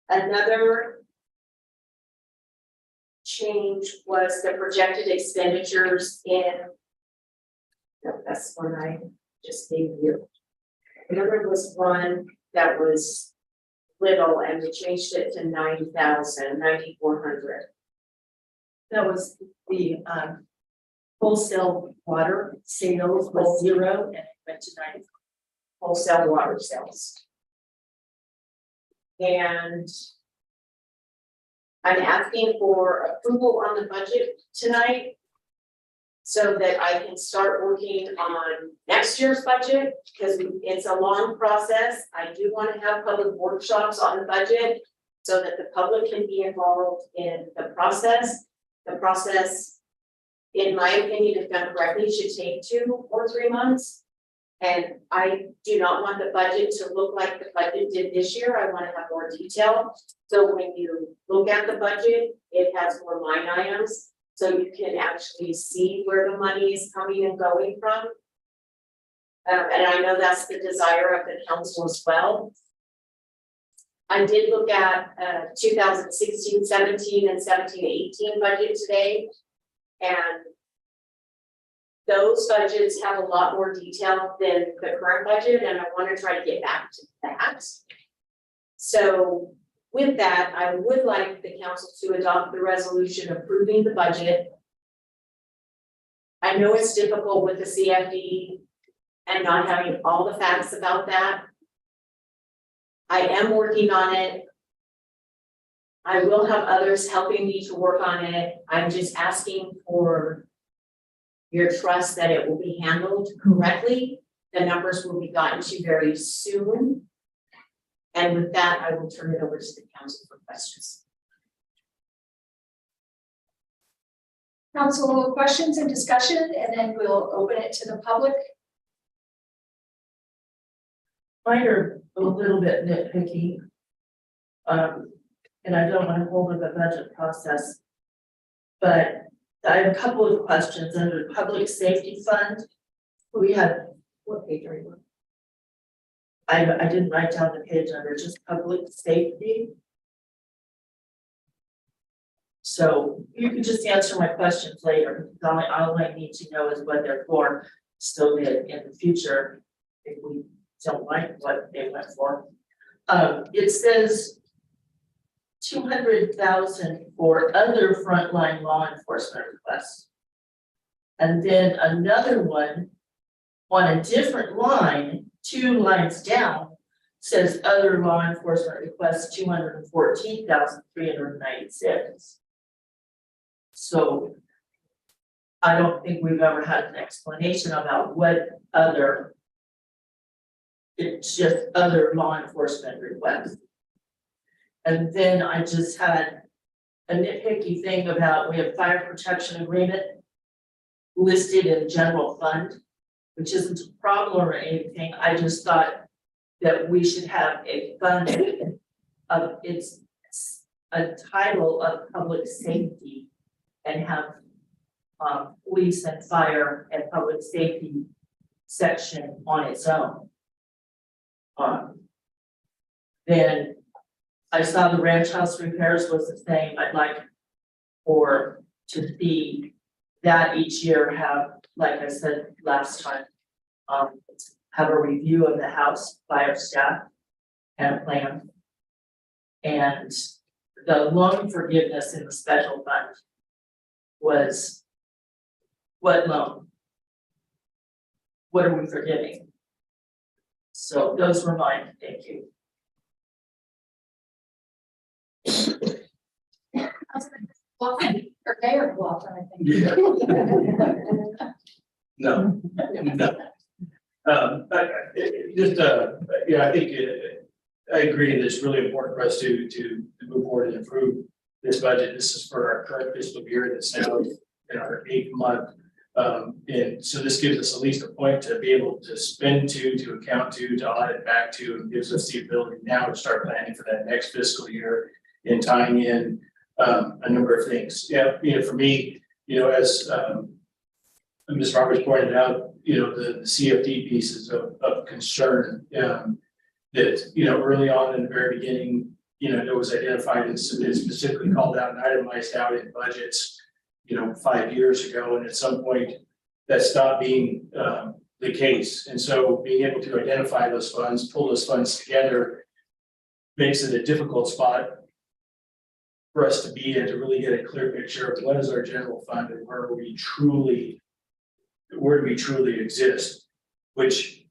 Speaker 2: Another change was the projected expenditures in, no, that's one I just gave you. Another was one that was little and we changed it to 9,400.
Speaker 4: That was the wholesale water sales was 0 and it went to 9.
Speaker 2: Wholesale water sales. And I'm asking for approval on the budget tonight so that I can start working on next year's budget because it's a long process. I do want to have public workshops on the budget so that the public can be involved in the process. The process, in my opinion, if done correctly, should take 2 or 3 months. And I do not want the budget to look like the budget did this year. I want to have more detail. So when you look at the budget, it has more line items. So you can actually see where the money is coming and going from. And I know that's the desire of the council as well. I did look at 2016-17 and 17-18 budget today. And those budgets have a lot more detail than the current budget, and I want to try to get back to that. So with that, I would like the council to adopt the resolution approving the budget. I know it's difficult with the CFD and not having all the facts about that. I am working on it. I will have others helping me to work on it. I'm just asking for your trust that it will be handled correctly. The numbers will be gotten to very soon. And with that, I will turn it over to the council for questions.
Speaker 1: Council questions and discussion, and then we'll open it to the public.
Speaker 4: Mine are a little bit nitpicky. And I don't want to hold up the budget process. But I have a couple of questions under public safety fund. We had, what page are you on? I didn't write down the page under just public safety. So you can just answer my questions later. All I need to know is what they're for, so that in the future, if we don't like what they went for. It says 200,000 for other frontline law enforcement requests. And then another one on a different line, 2 lines down, says other law enforcement requests 214,396. So I don't think we've ever had an explanation about what other. It's just other law enforcement requests. And then I just had a nitpicky thing about, we have fire protection agreement listed in general fund, which isn't a problem or anything. I just thought that we should have a fund of it's a title of public safety and have police and fire and public safety section on its own. Then I saw the ranch house repairs was the same. I'd like for to see that each year have, like I said last time, have a review of the house by our staff and a plan. And the loan forgiveness in the special fund was what loan? What are we forgiving? So those were mine, thank you.
Speaker 1: Lawson, or Mayor Lawson, I think.
Speaker 5: No, no. I think I agree that it's really important for us to move forward and improve this budget. This is for our current fiscal year that's now in our 8th month. And so this gives us at least a point to be able to spend to account to audit back to, and gives us the ability now to start planning for that next fiscal year and tying in a number of things. Yeah, for me, as Ms. Roberts pointed out, the CFD pieces of concern, that, early on in the very beginning, it was identified and specifically called out and itemized out in budgets, 5 years ago, and at some point that stopped being the case. And so being able to identify those funds, pull those funds together, makes it a difficult spot for us to be in, to really get a clear picture of what is our general fund and where do we truly exist, which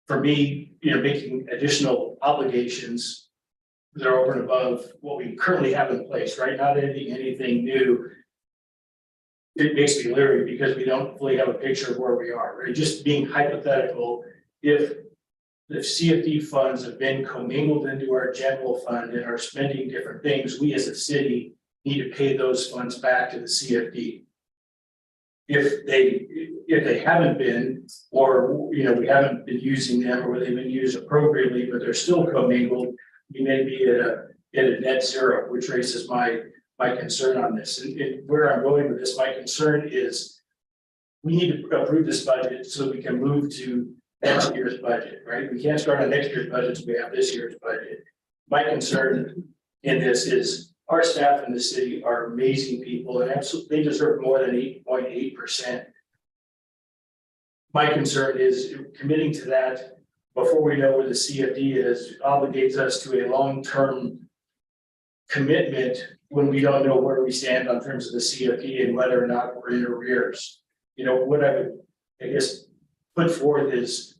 Speaker 5: for me, making additional obligations that are over and above what we currently have in place, right? Not anything new. It makes me leery because we don't fully have a picture of where we are, right? Just being hypothetical, if the CFD funds have been commingled into our general fund and are spending different things, we as a city need to pay those funds back to the CFD. If they haven't been, or we haven't been using them, or they've been used appropriately, but they're still commingled, we may be at a net zero, which raises my concern on this. And where I'm going with this, my concern is we need to approve this budget so we can move to next year's budget, right? We can't start on next year's budget until we have this year's budget. My concern in this is our staff in the city are amazing people, and absolutely they deserve more than 8.8%. My concern is committing to that before we know where the CFD is obligates us to a long-term commitment when we don't know where we stand on terms of the CFD and whether or not we're in arrears. What I would, I guess, put forth is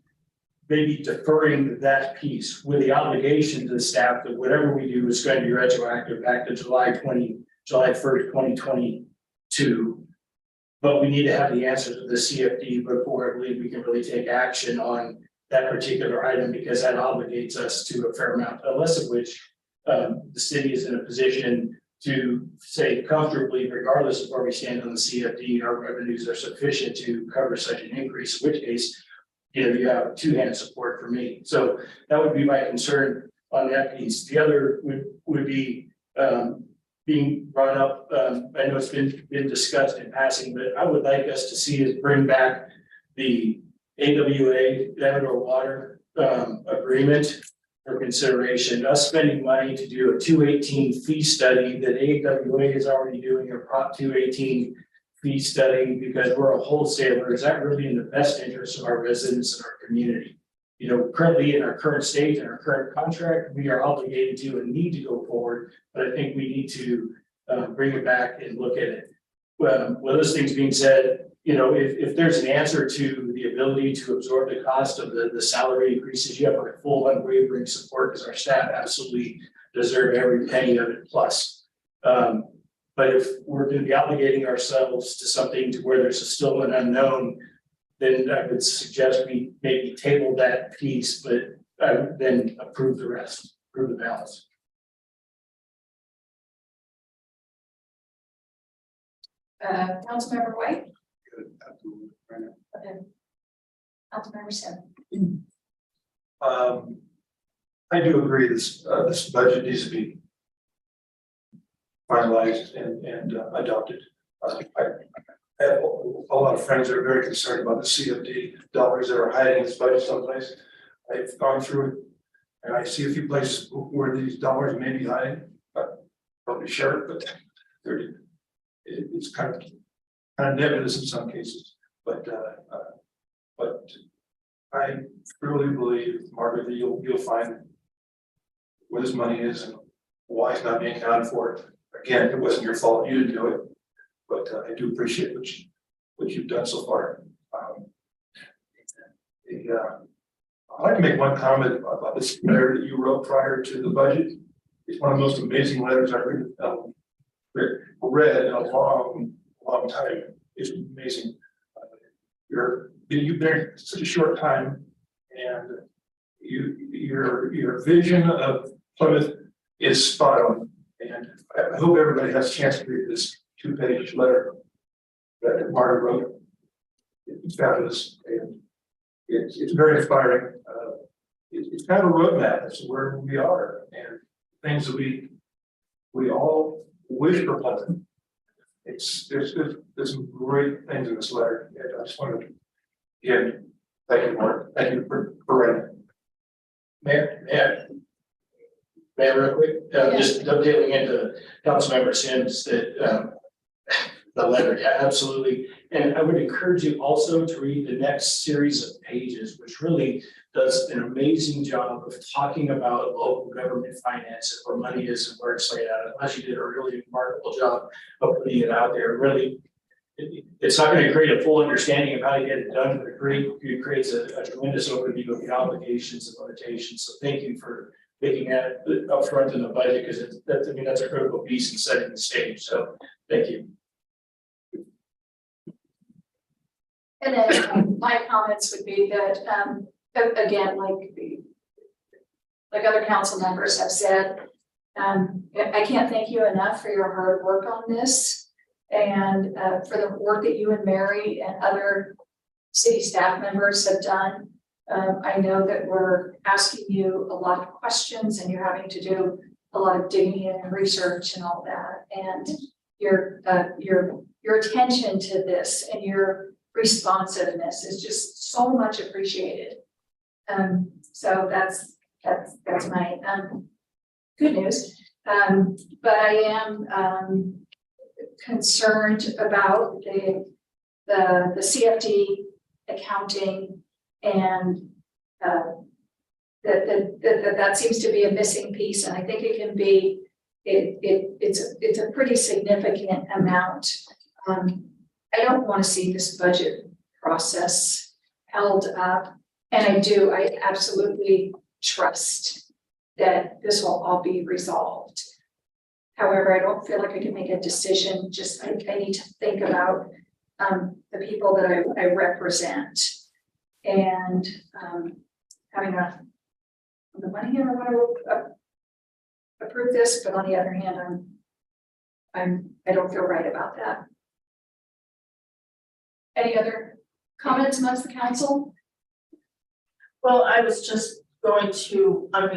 Speaker 5: maybe deferring that piece with the obligation to the staff that whatever we do is going to be retroactive back to July 1st, 2022. But we need to have the answer to the CFD before I believe we can really take action on that particular item, because that obligates us to a fair amount, less of which the city is in a position to say comfortably, regardless of where we stand on the CFD, our revenues are sufficient to cover such an increase, in which case, you have two-hand support for me. So that would be my concern on that piece. The other would be being brought up. I know it's been discussed in passing, but I would like us to see is bring back the AWA, Outdoor Water agreement for consideration. Us spending money to do a 218 fee study that AWA is already doing, a Prop 218 fee study, because we're a wholesaler. Is that really in the best interest of our residents and our community? Currently in our current state and our current contract, we are obligated to and need to go forward, but I think we need to bring it back and look at it. Well, with those things being said, if there's an answer to the ability to absorb the cost of the salary increases, you have our full unwavering support because our staff absolutely deserve every penny of it plus. But if we're going to be obligating ourselves to something to where there's still an unknown, then I would suggest we maybe table that piece, but I would then approve the rest, approve the balance.
Speaker 1: Councilmember White? Okay. Councilmember Sim?
Speaker 13: I do agree this budget needs to be finalized and adopted. I have a lot of friends that are very concerned about the CFD dollars that are hiding in this budget someplace. I've gone through it and I see a few places where these dollars may be hiding, but probably sure, but it's kind of nebulous in some cases. But I truly believe, Margaret, that you'll find where this money is and why it's not being accounted for. Again, it wasn't your fault, you didn't do it, but I do appreciate what you've done so far. I'd like to make one comment about this letter that you wrote prior to the budget. It's one of the most amazing letters I've read in a long time. It's amazing. You've been here such a short time, and your vision of Plymouth is spot on. And I hope everybody has a chance to read this 2-page letter that Margaret wrote. It's fabulous, and it's very inspiring. It's kind of a roadmap as to where we are and things that we all wish for Plymouth. There's some great things in this letter, and I just wanted to again thank you, Mark. Thank you for writing it. Mayor, real quick, just dovetailing into Councilmember Sims that the letter, yeah, absolutely. And I would encourage you also to read the next series of pages, which really does an amazing job of talking about local government finance and where money is and where it's laid out. Unless you did a really remarkable job of putting it out there. Really, it's not going to create a full understanding of how to get it done, but it creates a tremendous overview of the obligations and limitations. So thank you for making that up front in the budget, because that's a critical piece in setting the stage. So thank you.
Speaker 1: And then my comments would be that, again, like other council members have said, I can't thank you enough for your hard work on this and for the work that you and Mary and other city staff members have done. I know that we're asking you a lot of questions and you're having to do a lot of digging and research and all that. And your attention to this and your responsiveness is just so much appreciated. So that's my good news. But I am concerned about the CFD accounting, and that seems to be a missing piece, and I think it can be it's a pretty significant amount. I don't want to see this budget process held up, and I absolutely trust that this will all be resolved. However, I don't feel like I can make a decision. I need to think about the people that I represent, and having on the one hand, I want to approve this, but on the other hand, I don't feel right about that. Any other comments amongst the council?
Speaker 4: Well, I was just going to, I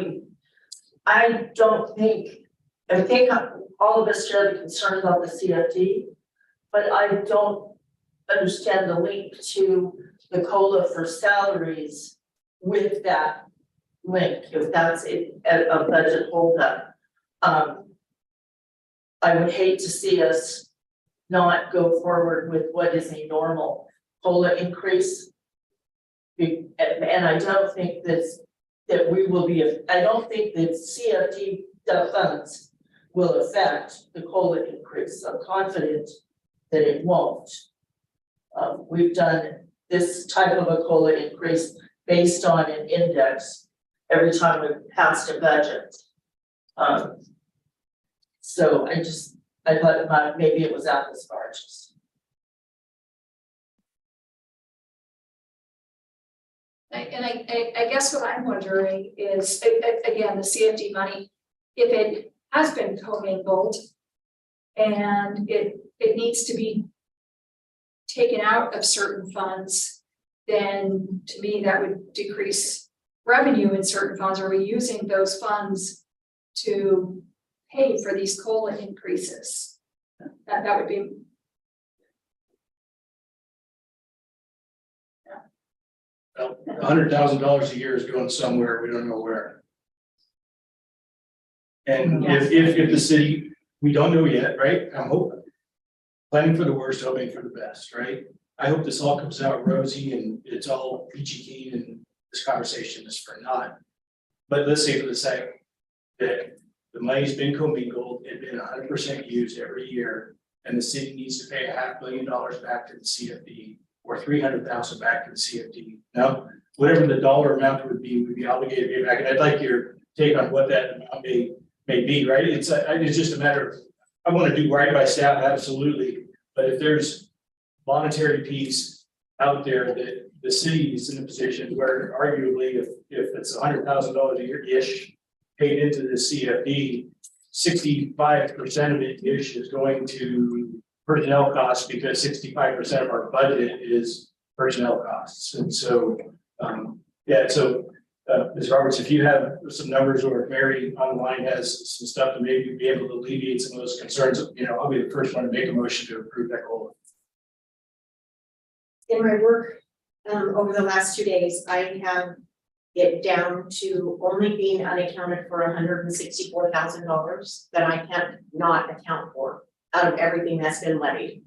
Speaker 4: think all of us share the concern about the CFD, but I don't understand the link to the COLA for salaries with that link, if that's a budget holdup. I would hate to see us not go forward with what is a normal COLA increase. And I don't think that we will be, I don't think that CFD funds will affect the COLA increase. I'm confident that it won't. We've done this type of a COLA increase based on an index every time we've passed a budget. So I thought maybe it was apples to oranges.
Speaker 1: I guess what I'm wondering is, again, the CFD money, if it has been commingled and it needs to be taken out of certain funds, then to me, that would decrease revenue in certain funds. Are we using those funds to pay for these COLA increases? That would be.
Speaker 5: $100,000 a year is going somewhere, we don't know where. And if the city, we don't know yet, right? I'm hoping, planning for the worst, hoping for the best, right? I hope this all comes out rosy and it's all peachy keen and this conversation is for naught. But let's say for the sake that the money's been commingled and been 100% used every year, and the city needs to pay $500 million back to the CFD or 300,000 back to the CFD. Now, whatever the dollar amount would be obligated to pay back. And I'd like your take on what that amount may be, right? It's just a matter of, I want to do right by staff, absolutely. But if there's monetary piece out there that the city is in a position where arguably if it's $100,000 a year-ish paid into the CFD, 65% of it ish is going to personnel costs because 65% of our budget is personnel costs. And so, Ms. Roberts, if you have some numbers or if Mary online has some stuff to maybe be able to alleviate some of those concerns, I'll be the first one to make a motion to approve that goal.
Speaker 2: In my work, over the last 2 days, I have it down to only being unaccounted for $164,000 that I can't not account for out of everything that's been levied.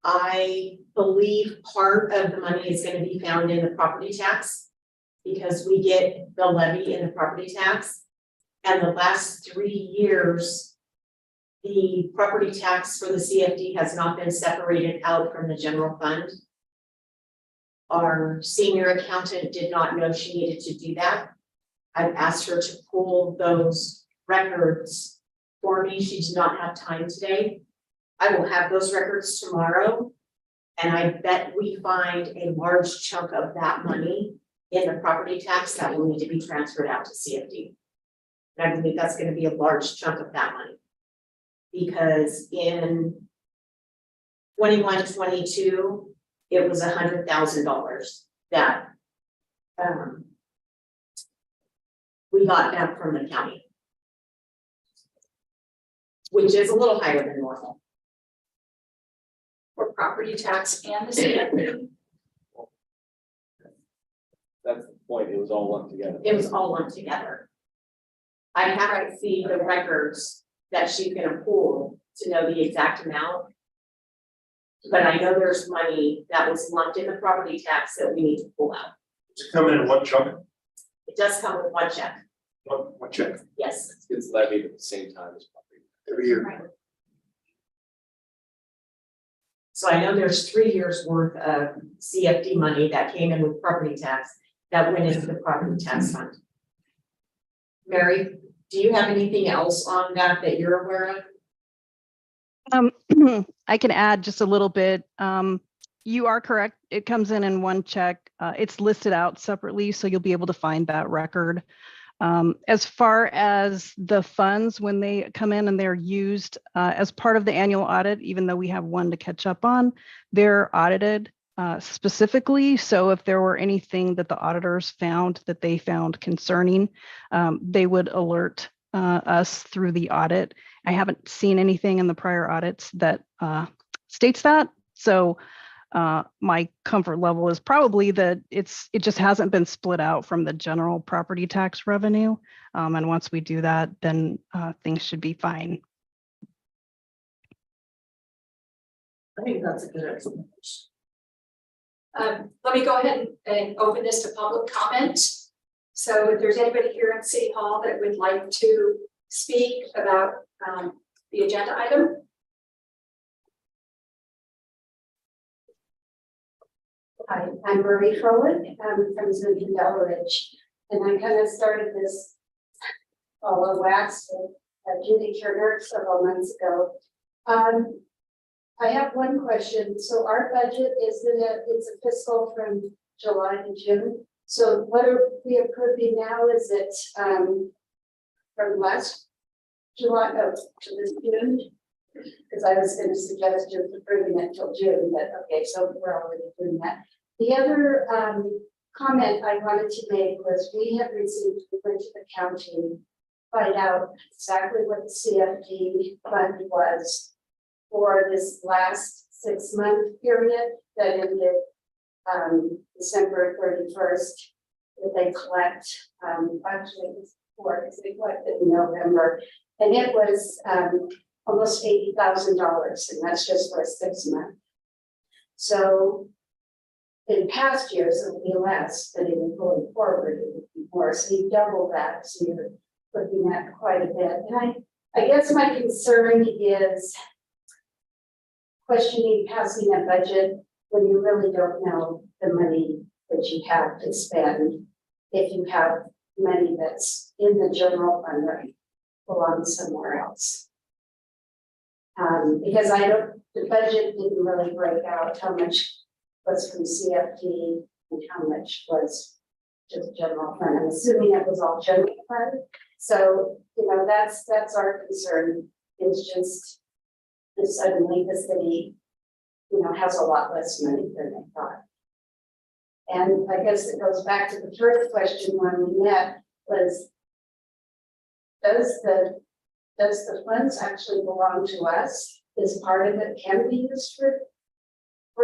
Speaker 2: I believe part of the money is going to be found in the property tax because we get the levy in the property tax. And the last 3 years, the property tax for the CFD has not been separated out from the general fund. Our senior accountant did not know she needed to do that. I've asked her to pull those records for me. She did not have time today. I will have those records tomorrow. And I bet we find a large chunk of that money in the property tax that will need to be transferred out to CFD. And I believe that's going to be a large chunk of that money. Because in 21-22, it was $100,000 that we got back from the county, which is a little higher than normal.
Speaker 1: For property tax and the CFD.
Speaker 3: That's the point, it was all lumped together.
Speaker 2: It was all lumped together. I haven't seen the records that she's gonna pull to know the exact amount. But I know there's money that was lumped in the property tax that we need to pull out.
Speaker 13: Does it come in one chunk?
Speaker 2: It does come with one check,
Speaker 13: One check
Speaker 2: yes.
Speaker 3: It's levied at the same time as property.
Speaker 13: every year.
Speaker 2: Right. So I know there's 3 years worth of CFD money that came in with property tax that went into the property tax fund. Mary, do you have anything else on that you're aware of?
Speaker 19: I can add just a little bit. You are correct. It comes in one check. It's listed out separately, so you'll be able to find that record. As far as the funds, when they come in and they're used as part of the annual audit, even though we have one to catch up on, they're audited specifically. So if there were anything that the auditors found that they found concerning, they would alert us through the audit. I haven't seen anything in the prior audits that states that. So my comfort level is probably that it just hasn't been split out from the general property tax revenue. And once we do that, then things should be fine.
Speaker 4: I think that's a good explanation.
Speaker 1: Let me go ahead and open this to public comment. So if there's anybody here in City Hall that would like to speak about the agenda item,
Speaker 15: Hi, I'm Marie Froelich, I'm from Zooton Ridge, and I kind of started this all of wax with Judy Turner several months ago. I have one question. So our budget is it's a fiscal from July to June. So what are we approving now? Is it from last July to this June? Because I was going to suggest just approving it till June, but okay, so we're already doing that. The other comment I wanted to make was we have received, we went to the county, find out exactly what the CFD fund was for this last 6-month period that ended December 31st. That they collect, actually it was 4 because they collected in November, and it was almost $80,000, and that's just for a 6-month. So in past years, it would be less, but even going forward, it would be more. So you double that, so you're looking at quite a bit. And I guess my concern is questioning passing a budget when you really don't know the money that you have to spend. If you have money that's in the general fund that belongs somewhere else. Because the budget didn't really break out how much was from CFD and how much was just general fund. I'm assuming it was all general fund. So, you know, that's our concern. It's just that suddenly the city, you know, has a lot less money than they thought. And I guess it goes back to the first question when we met was, does the funds actually belong to us? Is part of it can be used for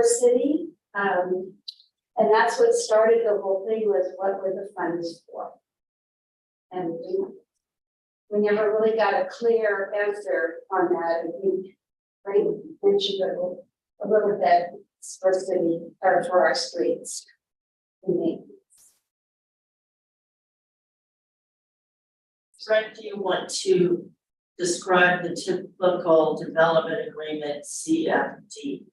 Speaker 15: city? And that's what started the whole thing was what were the funds for? And we never really got a clear answer on that. I think Frank mentioned it a little bit for city or for our streets.
Speaker 4: Frank, do you want to describe the typical development agreement CFD?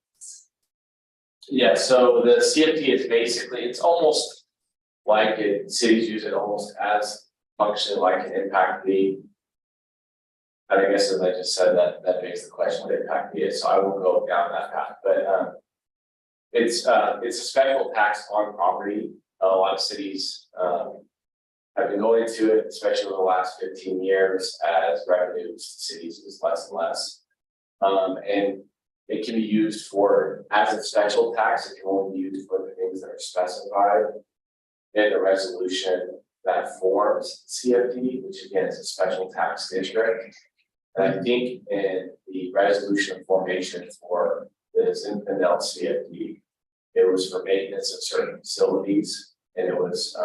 Speaker 3: Yeah, so the CFD is basically, it's almost like cities use it almost as functionally like an impact fee. And I guess as I just said, that begs the question what impact fee is, so I won't go down that path, but it's a special tax on property. A lot of cities have been going to it, especially over the last 15 years as revenues to cities is less and less. And it can be used as a special tax. It can only be used for the things that are specified in the resolution that forms CFD, which again is a special tax district. And I think in the resolution of formation for the Zinfandel CFD, it was for maintenance of certain facilities, and it was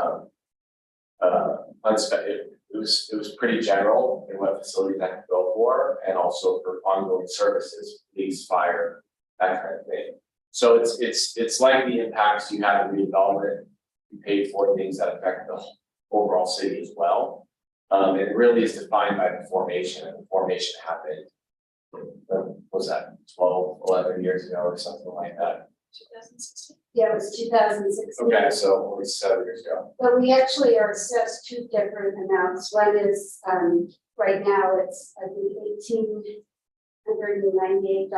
Speaker 3: it was pretty general in what facilities that could go for, and also for ongoing services, police, fire, that kind of thing. So it's like the impacts you have in redevelopment, you pay for things that affect the overall city as well. It really is defined by the formation, and the formation happened, what was that 12, 11 years ago or something like that.
Speaker 15: 2016. Yeah, it was 2016.
Speaker 3: Okay, so only 7 years ago.
Speaker 15: But we actually are assessed 2 different amounts. One is right now it's I think $1,898 a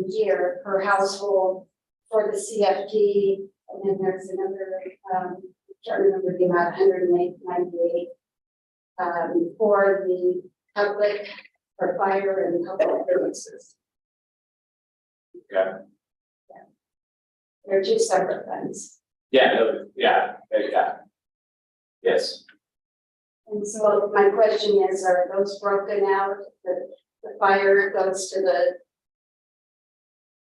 Speaker 15: year per household for the CFD, and then there's another I can't remember the amount, $198 for the public, for fire and public services.
Speaker 3: Okay.
Speaker 15: They're 2 separate funds.
Speaker 3: Yeah, no, yeah. Yes.
Speaker 15: And so my question is, are those broken out? The fire goes to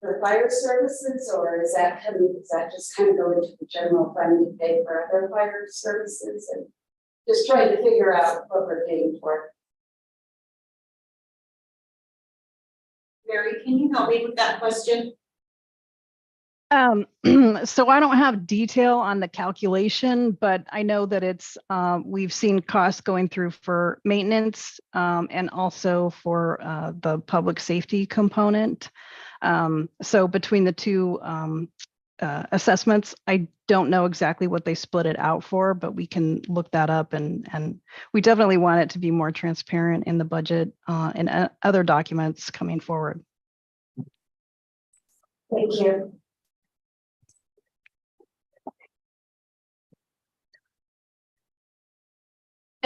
Speaker 15: the fire services, or is that just kind of go into the general fund to pay for other fire services? And just trying to figure out what we're paying for.
Speaker 2: Mary, can you help me with that question?
Speaker 19: So I don't have detail on the calculation, but I know that it's, we've seen costs going through for maintenance, and also for the public safety component. So between the two assessments. I don't know exactly what they split it out for, but we can look that up and we definitely want it to be more transparent in the budget and other documents coming forward.
Speaker 1: Thank you.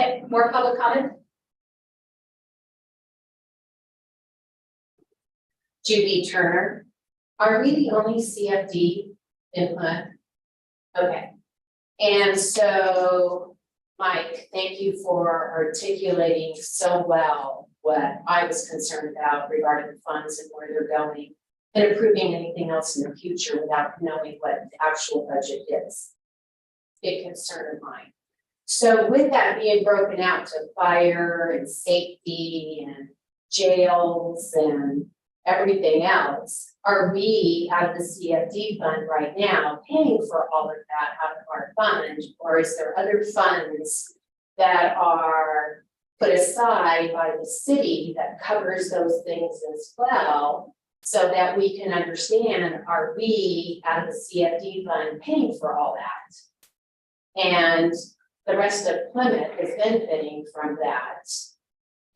Speaker 1: Okay, more public comment?
Speaker 15: Judy Turner. Are we the only CFD in Plymouth? Okay. And so, Mike, thank you for articulating so well what I was concerned about regarding funds and where they're going and approving anything else in the future without knowing what the actual budget is. Big concern of mine. So with that being broken out to fire and safety and jails and everything else, are we out of the CFD fund right now paying for all of that out of our fund? Or is there other funds that are put aside by the city that covers those things as well? So that we can understand, are we out of the CFD fund paying for all that? And the rest of Plymouth is benefiting from that.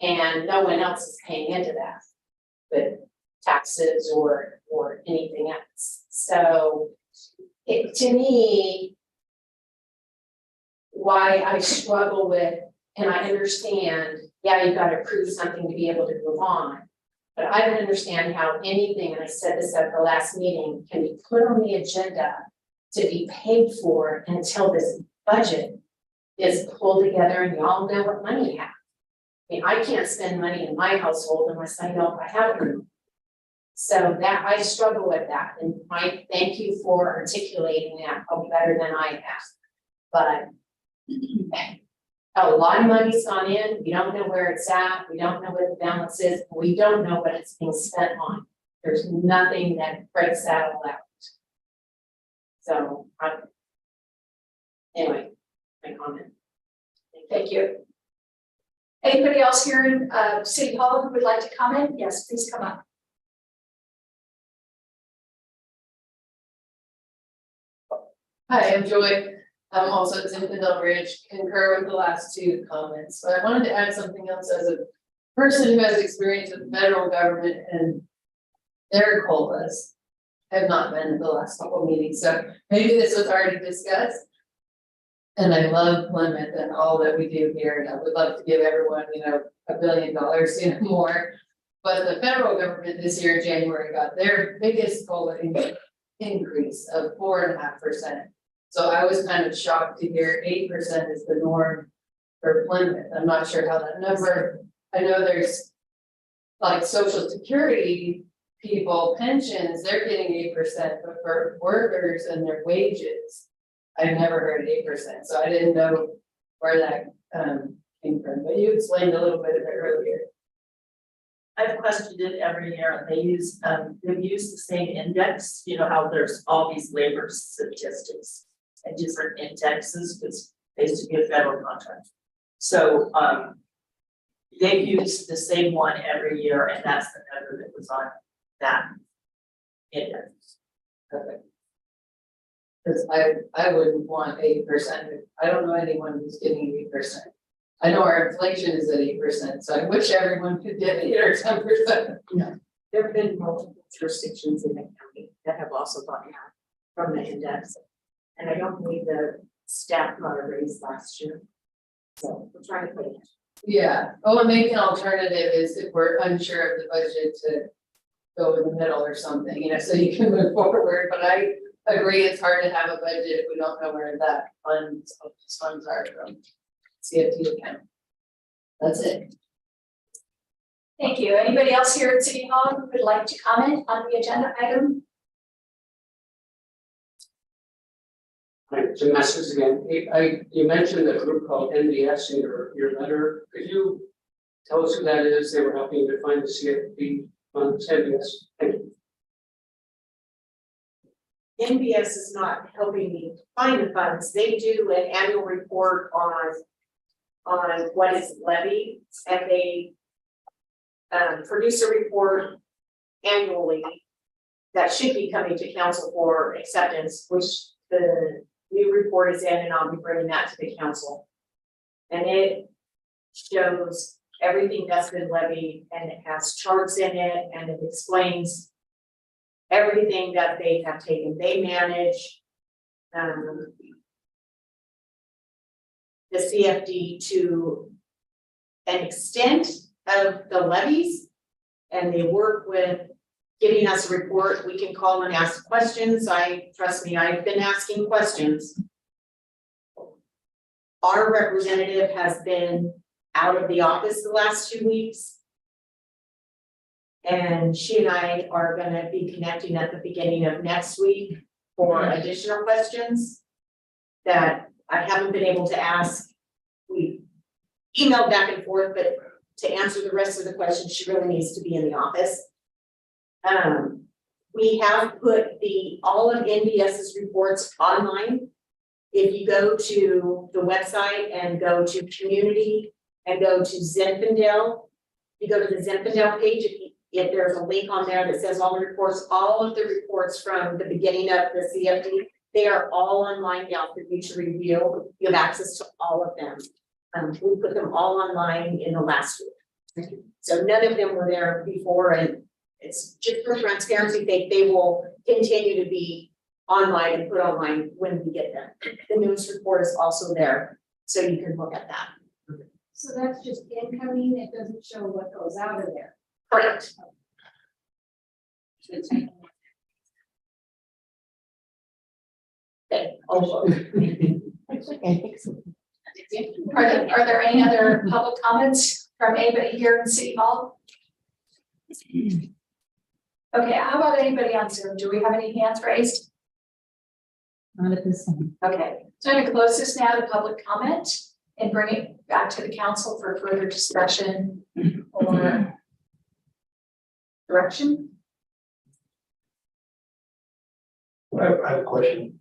Speaker 15: And no one else is paying into that with taxes or anything else. So it, to me, why I struggle with, and I understand, yeah, you've got to prove something to be able to move on. But I don't understand how anything, and I said this at the last meeting, can be put on the agenda to be paid for until this budget is pulled together and y'all know what money you have. I mean, I can't spend money in my household unless I know if I have it. So that I struggle with that, and Mike, thank you for articulating that probably better than I have. But a lot of money's gone in, we don't know where it's at, we don't know what the balance is, we don't know what it's being spent on. There's nothing that breaks that all out. So anyway, my comment.
Speaker 1: Thank you. Anybody else here in City Hall who would like to comment? Yes, please come up.
Speaker 20: Hi, I'm Joy. I'm also at Zinfandel Ridge, concur with the last two comments, but I wanted to add something else as a person who has experience with the federal government and their COLAs. Have not been at the last couple of meetings, so maybe this was already discussed. And I love Plymouth and all that we do here, and I would love to give everyone, $1 billion, more. But the federal government this year in January got their biggest COLA increase of 4.5%. So I was kind of shocked to hear 8% is the norm for Plymouth. I'm not sure how that number, I know there's like Social Security people, pensions, they're getting 8%, but for workers and their wages, I've never heard 8%. So I didn't know where that came from, but you explained a little bit of it earlier.
Speaker 4: I've questioned it every year, and they've used the same index, how there's all these labor statistics and different indexes, because they used to be a federal contract. So they've used the same one every year, and that's the number that was on that index.
Speaker 20: Okay. Because I wouldn't want 8%. I don't know anyone who's getting 8%. I know our inflation is at 8%, so I wish everyone could get 8 or 10%.
Speaker 2: Yeah, there have been multiple jurisdictions in the county that have also gotten that from the index. And I don't believe the staff got a raise last year. So we're trying to put it.
Speaker 20: Yeah, oh, and maybe an alternative is if we're unsure of the budget to go in the middle or something, so you can move forward, but I agree it's hard to have a budget if we don't know where that funds are from. CFT account. That's it.
Speaker 1: Thank you. Anybody else here at City Hall who would like to comment on the agenda item?
Speaker 17: Hi, Jim Masters again. You mentioned a group called NBS in your letter. Could you tell us who that is? They were helping you define the CFP funds. NBS. Thank you.
Speaker 2: NBS is not helping me find the funds. They do an annual report on what is levied, and they produce a report annually that should be coming to council for acceptance, which the new report is in, and I'll be bringing that to the council. And it shows everything that's been levied, and it has charts in it, and it explains everything that they have taken. They manage the CFD to an extent of the levies, and they work with giving us a report. We can call and ask questions. Trust me, I've been asking questions. Our representative has been out of the office the last 2 weeks. And she and I are gonna be connecting at the beginning of next week for additional questions that I haven't been able to ask. We emailed back and forth, but to answer the rest of the questions, she really needs to be in the office. We have put all of NBS's reports online. If you go to the website and go to community and go to Zinfandel, you go to the Zinfandel page, if there's a link on there that says all the reports, all of the reports from the beginning of the CFD, they are all online now for you to review. You have access to all of them. We put them all online in the last week. So none of them were there before, and it's just for transparency. They will continue to be online and put online when we get them. The news report is also there, so you can look at that.
Speaker 15: So that's just incoming, it doesn't show what goes out of there.
Speaker 2: Correct. Okay.
Speaker 1: Are there any other public comments from anybody here in City Hall? Okay, how about anybody on Zoom? Do we have any hands raised?
Speaker 10: Not at this time.
Speaker 1: Okay, so I'm going to close this now to public comment and bring it back to the council for further discussion or direction.
Speaker 13: I have a question.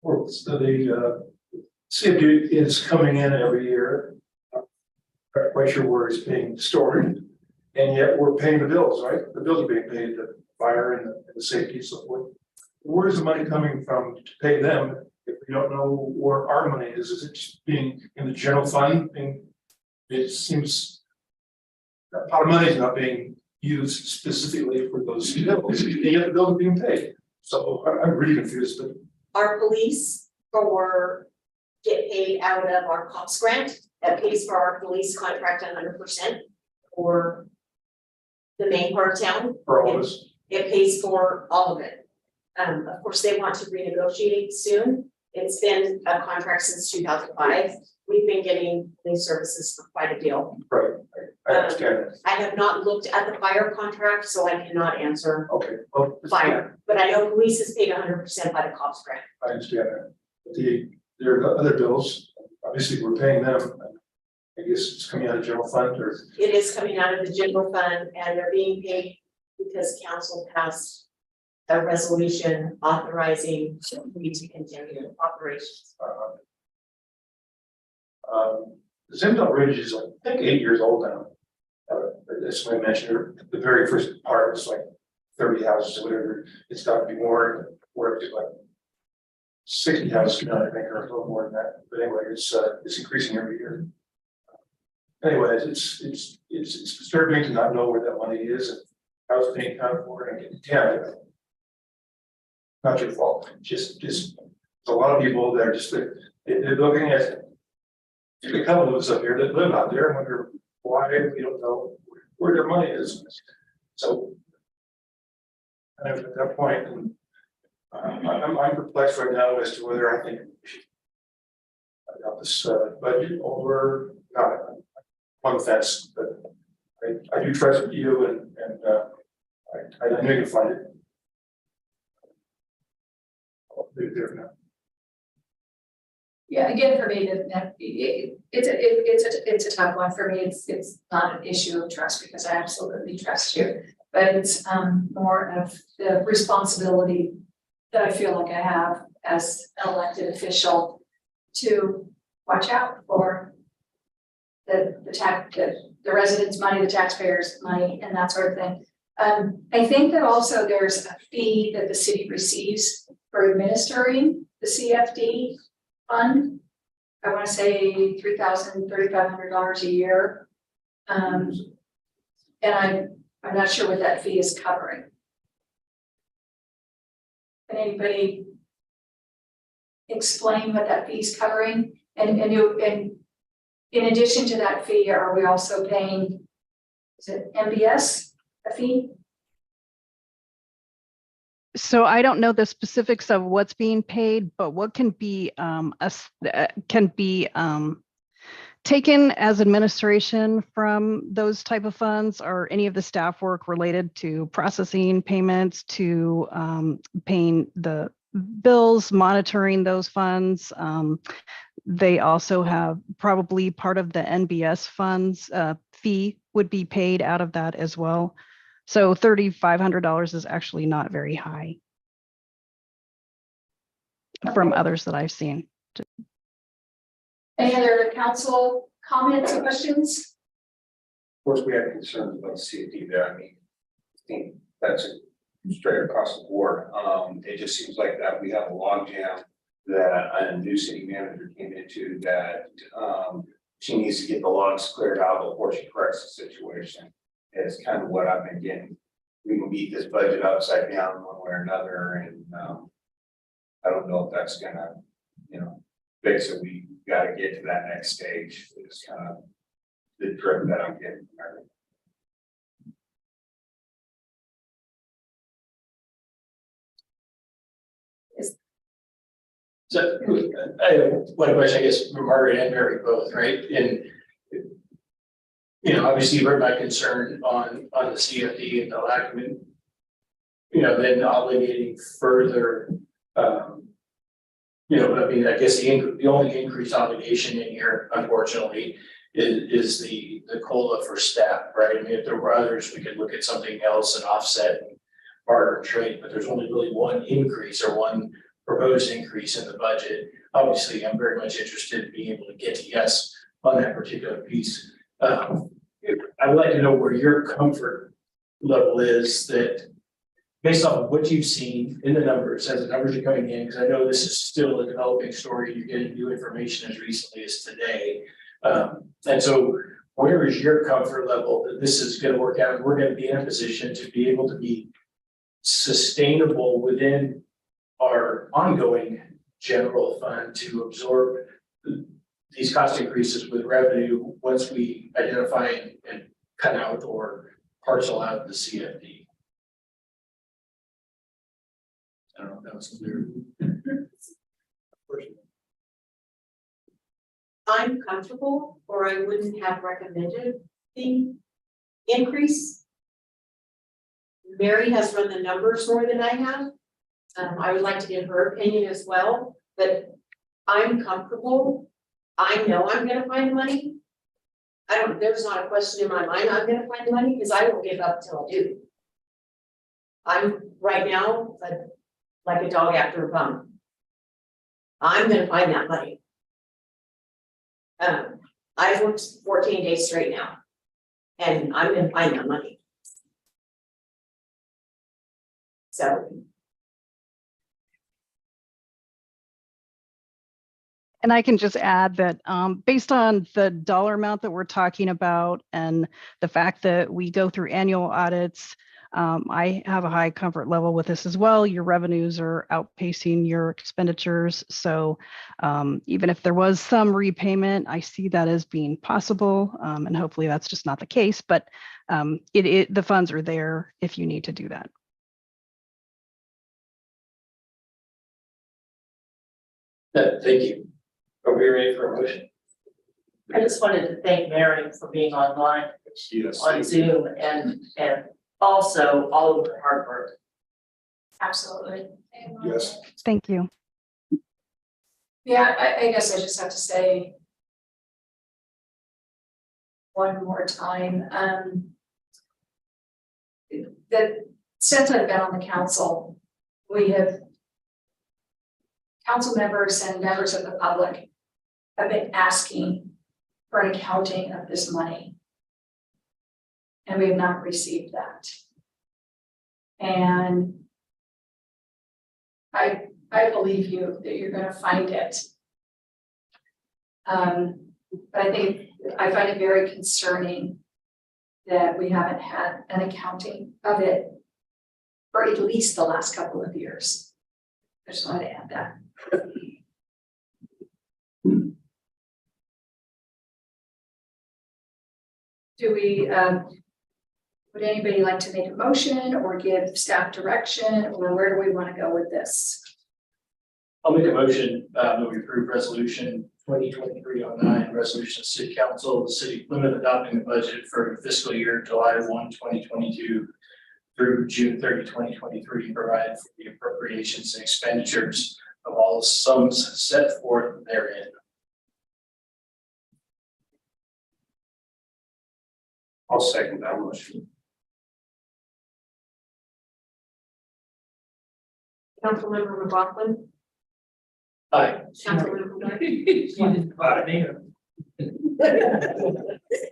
Speaker 13: Well, so the CFD is coming in every year. I'm not quite sure where it's being stored, and yet we're paying the bills, right? The bills are being paid, the fire and the safety and so forth. Where's the money coming from to pay them if we don't know where our money is? Is it just being in the general fund? And it seems that pot of money is not being used specifically for those bills, and yet the bills are being paid. So I'm really confused, but
Speaker 2: Our police get paid out of our COPS grant that pays for our police contract 100% for the main part of town.
Speaker 13: for all of us.
Speaker 2: It pays for all of it. Of course, they want to renegotiate soon. It's been a contract since 2005. We've been getting police services for quite a deal.
Speaker 13: Right, I understand that.
Speaker 2: I have not looked at the fire contract, so I cannot answer
Speaker 13: Okay, well,
Speaker 2: fire, but I know police is paid 100% by the COPS grant.
Speaker 13: I understand that. But there are other bills, obviously we're paying them. I guess it's coming out of general fund or,
Speaker 2: It is coming out of the general fund, and they're being paid because council passed a resolution authorizing me to continue operations.
Speaker 13: Zimdale Ridge is, I think, 8 years old now. As I mentioned, the very first part was like 30 houses or whatever. It's got to be more, we're up to like 60 houses now, I think, or a little more than that. But anyway, it's increasing every year. Anyways, it's disturbing to not know where that money is and how it's being accounted for and getting down. Not your fault, just a lot of people that are just, they're looking at a couple of us up here that live out there and wonder why we don't know where their money is. So kind of at that point, and I'm perplexed right now as to whether I think we should adopt this budget or not. On the fence, but I do trust you and I know you can find it. I'll leave it there now.
Speaker 1: Yeah, again, for me, it's a tough one for me. It's not an issue of trust because I absolutely trust you, but it's more of the responsibility that I feel like I have as an elected official to watch out for the the residents' money, the taxpayers' money, and that sort of thing. I think that also there's a fee that the city receives for administering the CFD fund. I want to say $3,500 a year. And I'm not sure what that fee is covering. Can anybody explain what that fee is covering? And in addition to that fee, are we also paying, is it MBS, a fee?
Speaker 19: So I don't know the specifics of what's being paid, but what can be taken as administration from those type of funds, or any of the staff work related to processing payments, to paying the bills, monitoring those funds. They also have probably part of the NBS funds fee would be paid out of that as well. So $3,500 is actually not very high from others that I've seen.
Speaker 1: Any other council comments or questions?
Speaker 16: Of course, we have concerns about CFD there. I mean, I think that's straight across the board. It just seems like that we have a logjam that a new city manager came into, that she needs to get the logs cleared out before she corrects the situation. It's kind of what I've been getting. We can beat this budget upside down one way or another, and I don't know if that's gonna, fix it. We gotta get to that next stage. It's kind of the trip that I'm getting from everything.
Speaker 5: So I have one question, I guess, for Margaret and Mary both, right? And obviously you've heard my concern on the CFD and the lack of it, then obligating further, I mean, I guess the only increased obligation in here, unfortunately, is the COLA for staff, right? I mean, if there were others, we could look at something else and offset and barter and trade, but there's only really one increase or one proposed increase in the budget. Obviously, I'm very much interested in being able to get to yes on that particular piece. I would like to know where your comfort level is, that based off of what you've seen in the numbers, as the numbers are coming in, because I know this is still a developing story, you're getting new information as recently as today. And so where is your comfort level that this is going to work out? We're going to be in a position to be able to be sustainable within our ongoing general fund to absorb these cost increases with revenue once we identify and cut out or parcel out the CFD. I don't know if that was clear.
Speaker 2: I'm comfortable, or I wouldn't have recommended the increase. Mary has run the numbers more than I have. I would like to get her opinion as well, but I'm comfortable. I know I'm gonna find money. There's not a question in my mind I'm gonna find money, because I won't give up until I do. I'm right now like a dog after a bone. I'm gonna find that money. I've worked 14 days straight now, and I'm gonna find that money. So.
Speaker 19: And I can just add that based on the dollar amount that we're talking about and the fact that we go through annual audits, I have a high comfort level with this as well. Your revenues are outpacing your expenditures. So even if there was some repayment, I see that as being possible. And hopefully that's just not the case, but the funds are there if you need to do that.
Speaker 5: Thank you. Are we ready for a motion?
Speaker 4: I just wanted to thank Mary for being online on Zoom and also all of her hard work.
Speaker 1: Absolutely.
Speaker 13: Yes.
Speaker 19: Thank you.
Speaker 1: Yeah, I guess I just have to say one more time, that since I've been on the council, we have council members and members of the public have been asking for an accounting of this money. And we have not received that. And I believe you that you're gonna find it. But I find it very concerning that we haven't had an accounting of it for at least the last couple of years. I just wanted to add that. Do we, would anybody like to make a motion or give staff direction, or where do we want to go with this?
Speaker 5: I'll make a motion that we approve resolution 2023-09, resolution of City Council of the City of Plymouth adopting the budget for fiscal year July 1, 2022 through June 30, 2023, provide for the appropriations and expenditures of all sums set forth therein.
Speaker 6: I'll second that motion.
Speaker 2: Councilmember McLaughlin.
Speaker 5: Aye.
Speaker 2: Councilmember Wright.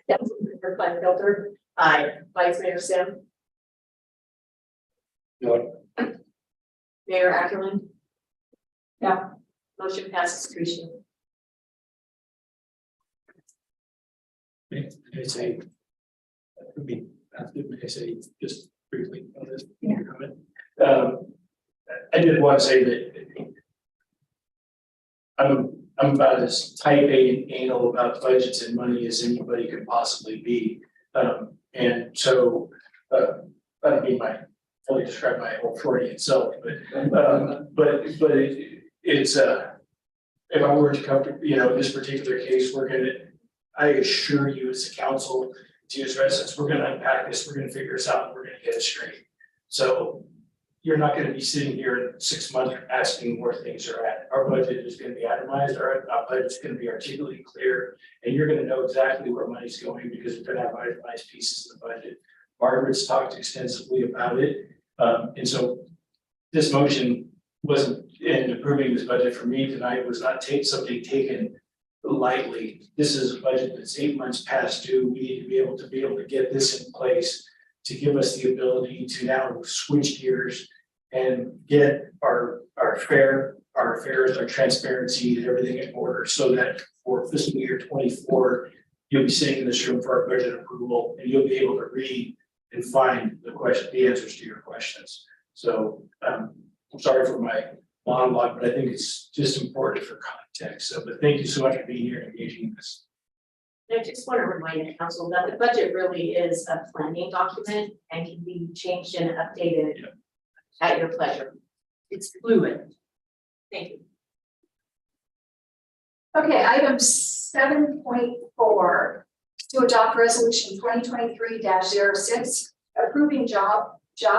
Speaker 2: Councilmember Kleinfelder. Aye. Vice Mayor Sim.
Speaker 5: No.
Speaker 2: Mayor Ackerman.
Speaker 1: Yeah.
Speaker 2: Motion passes 3-2.
Speaker 5: May I say, just briefly on this comment. I did want to say that I'm about as tight and anal about budgets and money as anybody could possibly be. And so I don't mean fully describe my whole Freudian self, but it's if I were to come to, this particular case, I assure you as a council, to its residents, we're gonna unpack this, we're gonna figure this out, and we're gonna get it straight. So you're not gonna be sitting here in 6 months asking where things are at. Our budget is gonna be itemized, our budget's gonna be articulately clear, and you're gonna know exactly where money's going because we're gonna have itemized pieces of the budget. Margaret's talked extensively about it. And so this motion wasn't, in approving this budget for me tonight, was not something taken lightly. This is a budget that's 8 months past due. We need to be able to get this in place to give us the ability to now switch gears and get our affairs, our transparency and everything in order so that for fiscal year 24, you'll be sitting in this room for our budget approval and you'll be able to read and find the answers to your questions. So I'm sorry for my monologue, but I think it's just important for context. So, but thank you so much for being here and engaging in this.
Speaker 2: I just want to remind the council that the budget really is a planning document and can be changed and updated at your pleasure. It's fluid. Thank you.
Speaker 1: Okay, item 7.4, to adopt resolution 2023-06, approving job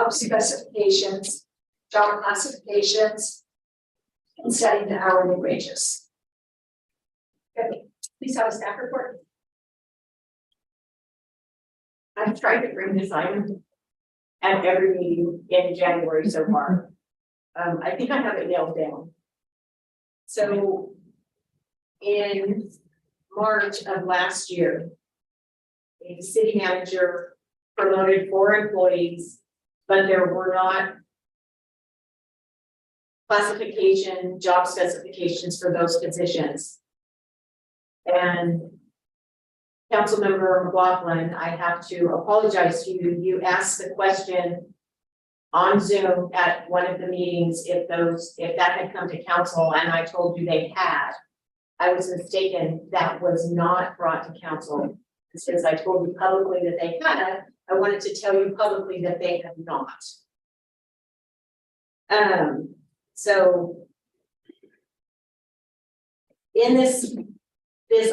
Speaker 1: specifications, job classifications, and setting the hourly wages. Okay, please have a staff report.
Speaker 2: I've tried to bring this item at every meeting in January so far. I think I have it nailed down. So in March of last year, a city manager promoted 4 employees, but there were not job specifications for those positions. And Councilmember McLaughlin, I have to apologize to you. You asked the question on Zoom at one of the meetings if that had come to council, and I told you they had. I was mistaken. That was not brought to council. Since I told you publicly that they had, I wanted to tell you publicly that they have not. So in this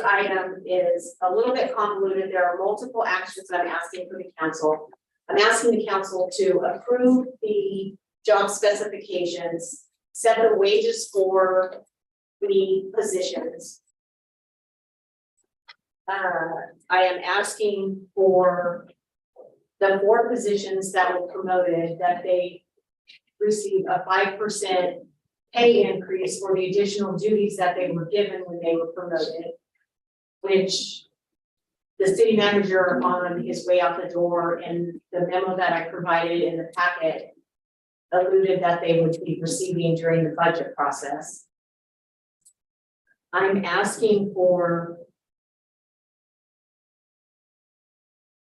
Speaker 2: item is a little bit convoluted. There are multiple actions I'm asking for the council. I'm asking the council to approve the job specifications, set the wages for the positions. I am asking for the 4 positions that were promoted that they receive a 5% pay increase for the additional duties that they were given when they were promoted, which the city manager on his way out the door, and the memo that I provided in the packet alluded that they would be receiving during the budget process. I'm asking for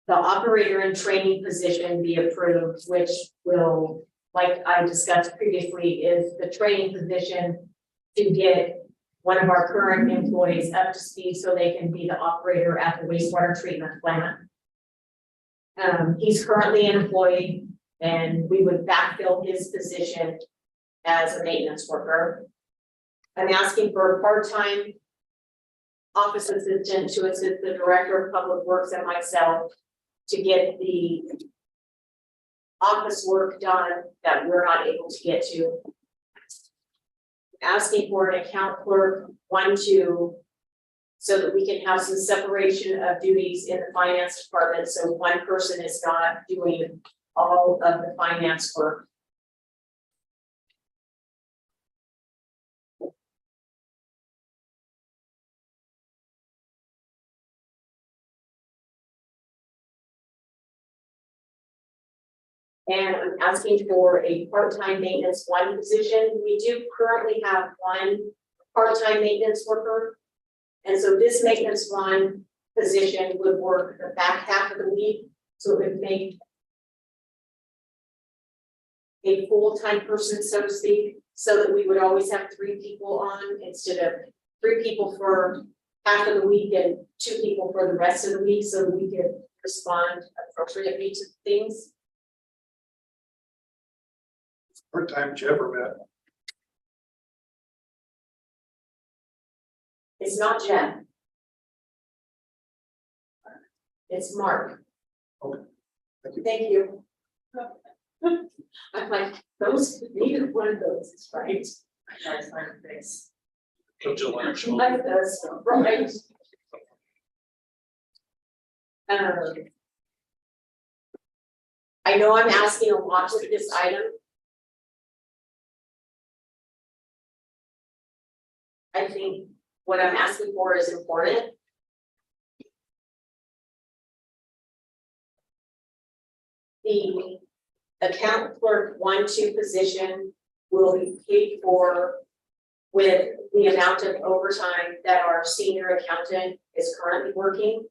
Speaker 2: the operator and training position be approved, which will, like I discussed previously, is the training position to get one of our current employees up to speed so they can be the operator at the wastewater treatment plant. He's currently an employee, and we would backfill his position as a maintenance worker. I'm asking for a part-time office assistant to assist the director of public works and myself to get the office work done that we're not able to get to. Asking for an account clerk 1-2, so that we can have some separation of duties in the finance department, so one person is not doing all of the finance work. And I'm asking for a part-time maintenance 1 position. We do currently have 1 part-time maintenance worker. And so this maintenance 1 position would work the back half of the week, so it would make a full-time person, so to speak, so that we would always have 3 people on instead of 3 people for half of the week and 2 people for the rest of the week, so that we could respond appropriately to things.
Speaker 13: Part-time Jeff or Matt?
Speaker 2: It's not Jeff. It's Mark.
Speaker 13: Okay.
Speaker 2: Thank you. I'm like, those, neither one of those is right. That's my face.
Speaker 5: Come to election.
Speaker 2: Like this, right? I know I'm asking a lot with this item. I think what I'm asking for is important. The account clerk 1-2 position will be paid for with the amount of overtime that our senior accountant is currently working.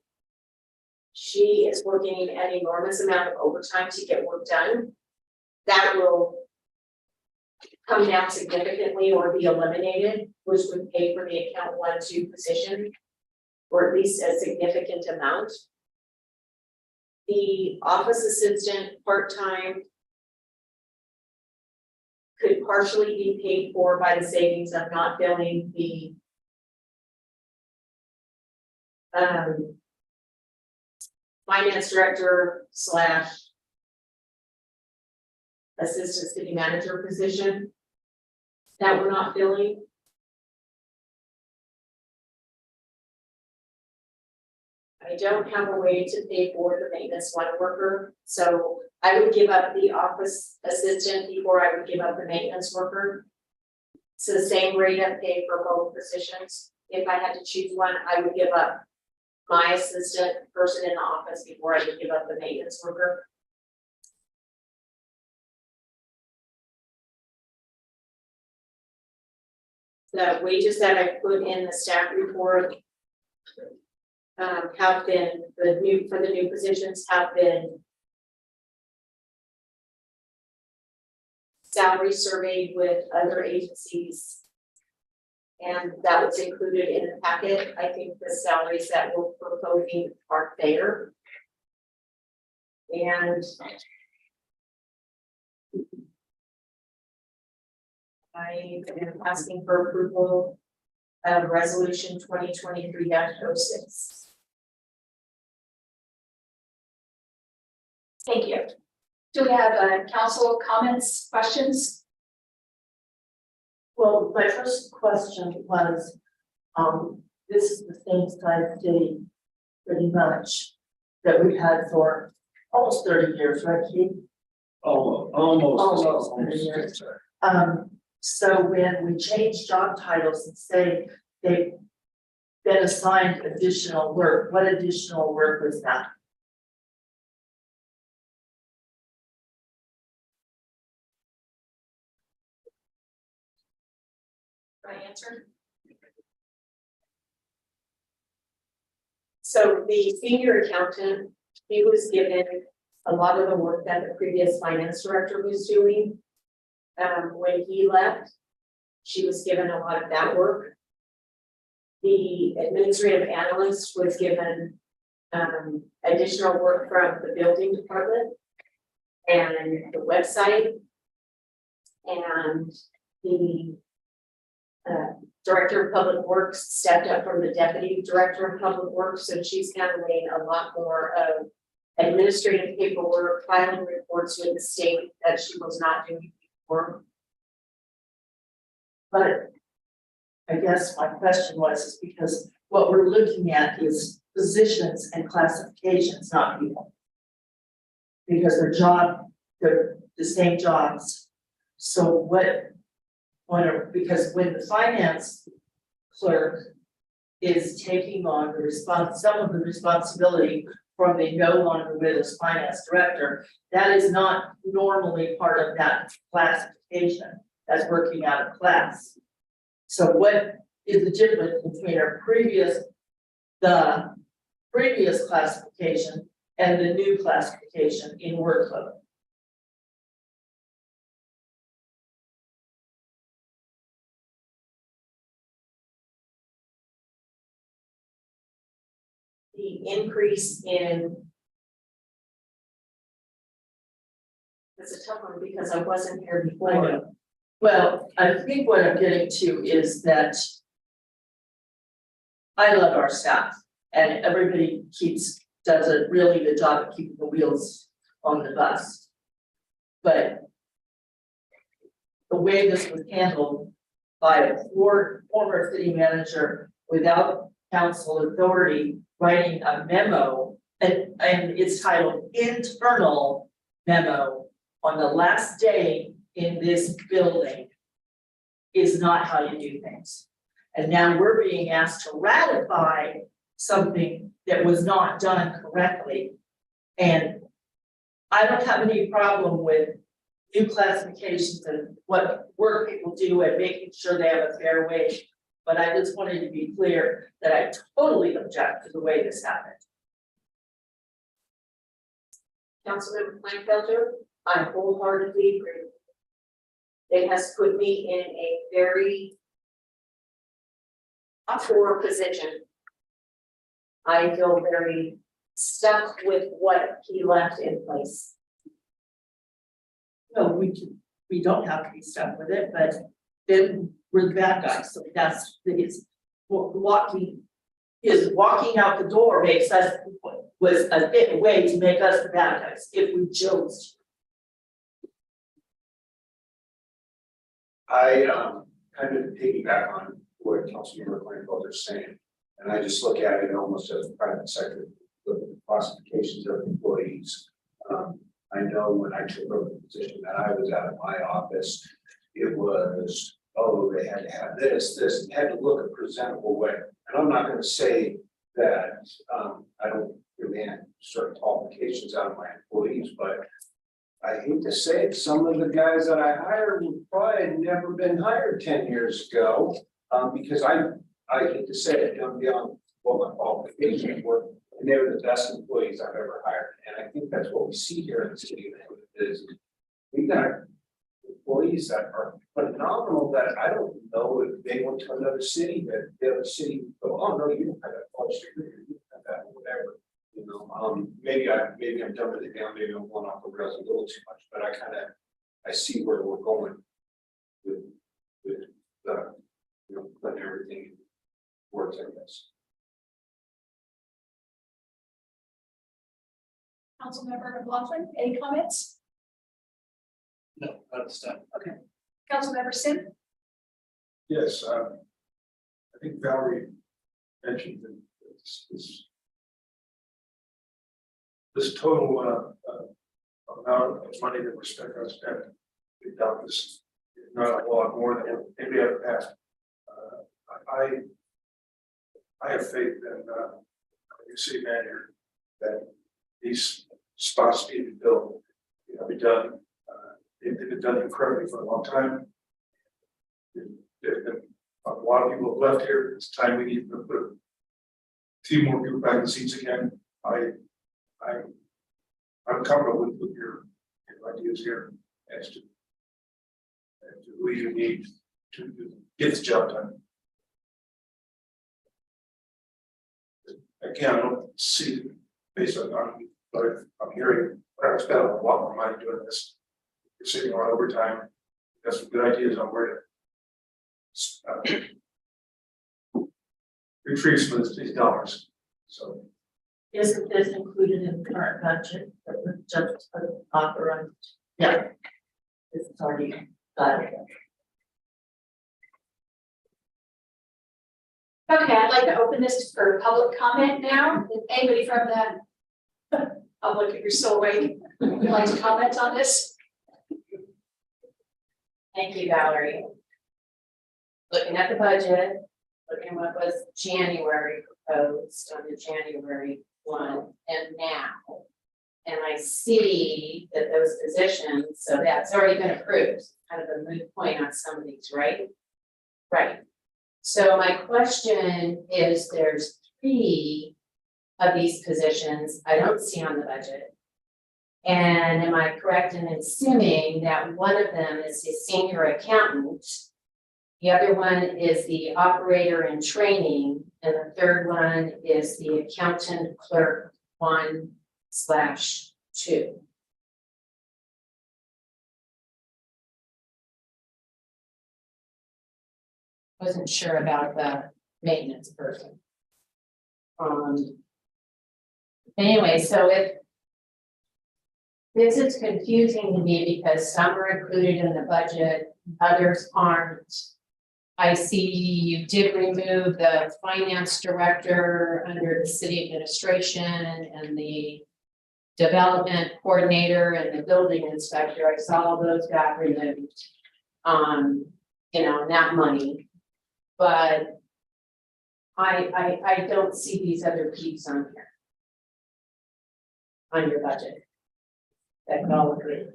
Speaker 2: She is working an enormous amount of overtime to get work done. That will come down significantly or be eliminated, which would pay for the account 1-2 position, or at least a significant amount. The office assistant part-time could partially be paid for by the savings of not billing the finance director / assistant city manager position that we're not filling. I don't have a way to pay for the maintenance 1 worker, so I would give up the office assistant before I would give up the maintenance worker. It's the same rate of pay for both positions. If I had to choose one, I would give up my assistant person in the office before I would give up the maintenance worker. The wages that I put in the staff report have been for the new positions have been salary surveyed with other agencies. And that was included in the packet. I think the salaries that we're proposing are fair. And I am asking for approval of resolution 2023-06.
Speaker 1: Thank you. Do we have council comments, questions?
Speaker 4: Well, my first question was, this is the same size city pretty much that we've had for almost 30 years, right, Keith?
Speaker 13: Almost
Speaker 4: 30 years. So when we change job titles and say they been assigned additional work. What additional work was that?
Speaker 1: Right answer?
Speaker 2: So the senior accountant, he was given a lot of the work that the previous finance director was doing. When he left, she was given a lot of that work. The administrative analyst was given additional work from the building department and the website. And the director of public works stepped up from the deputy director of public works, so she's handling a lot more of administrative paperwork, filing reports with the state that she was not doing before.
Speaker 4: But I guess my question was, is because what we're looking at is positions and classifications, not people. Because they're the same jobs. So because when the finance clerk is taking on some of the responsibility from the no longer with us finance director, that is not normally part of that classification. That's working out of class. So what is the difference between the previous classification and the new classification in workload?
Speaker 2: The increase in. It's a tough one because I wasn't here
Speaker 4: I
Speaker 2: before.
Speaker 4: know. Well, I think what I'm getting to is that I love our staff and everybody does a really good job of keeping the wheels on the bus. But the way this was handled by a former city manager without council authority writing a memo, and it's titled internal memo on the last day in this building, is not how you do things. And now we're being asked to ratify something that was not done correctly. And I don't have any problem with new classifications and what work people do and making sure they have a fair wage. But I just wanted to be clear that I totally object to the way this happened.
Speaker 2: Councilmember Plankfelder, I wholeheartedly agree. It has put me in a very poor position. I feel very stuck with what he left in place.
Speaker 4: No, we don't have to be stuck with it, but then we're the bad guys, so that's walking out the door was a way to make us the bad guys if we chose.
Speaker 16: I kind of piggyback on what Councilmember Kleinfelder is saying, and I just look at it almost as a private sector, look at the classifications of employees. I know when I took over the position that I was at in my office, it was, oh, they had to have this, it had to look a presentable way. And I'm not gonna say that I don't demand certain qualifications out of my employees, but I hate to say it, some of the guys that I hired would probably had never been hired 10 years ago. Because I hate to say it, beyond what my qualifications were, and they were the best employees I've ever hired. And I think that's what we see here in the city of Plymouth is we got employees that are phenomenal that I don't know if they went to another city, that the other city would go, oh no, you don't have that college degree, you don't have that, whatever. You know, maybe I'm dumbing it down, maybe I'm going off the rails a little too much, but I see where we're going with the, you know, putting everything works, I guess.
Speaker 1: Councilmember McLaughlin, any comments?
Speaker 5: No, not this time.
Speaker 1: Okay. Councilmember Sim?
Speaker 13: Yes, I think Valerie mentioned that this total amount of money that we're spending on spend, we doubt this is not a lot more than maybe I've passed. I have faith in, your city manager, that these spots need to be built, be done. They've been done incredibly for a long time. There's been a lot of people have left here. It's time we need to put a few more people back in the seats again. I'm comfortable with your ideas here as to who you need to get this job done. Again, I don't see, based on what I'm hearing, but I spent a lot more money doing this. You're saving on overtime. Got some good ideas on where to retrieve some of these dollars. So
Speaker 4: Isn't this included in the current budget that was just authorized? Yeah. This is already got it.
Speaker 1: Okay, I'd like to open this for public comment now. If anybody from the public, if you're still awake, would like to comment on this?
Speaker 15: Thank you, Valerie. Looking at the budget, looking at what was January proposed under January 1 and now. And I see that those positions, so that's already been approved, kind of a moot point on some of these, right? Right. So my question is, there's 3 of these positions I don't see on the budget. And am I correct in assuming that one of them is the senior accountant? The other one is the operator in training, and the third one is the accountant clerk 1/2. Wasn't sure about the maintenance person. Anyway, so if this is confusing to me because some are included in the budget, others aren't. I see you did remove the finance director under the city administration and the development coordinator and the building inspector. I saw all those got removed. That money. But I don't see these other peaks on here. On your budget. That can all agree.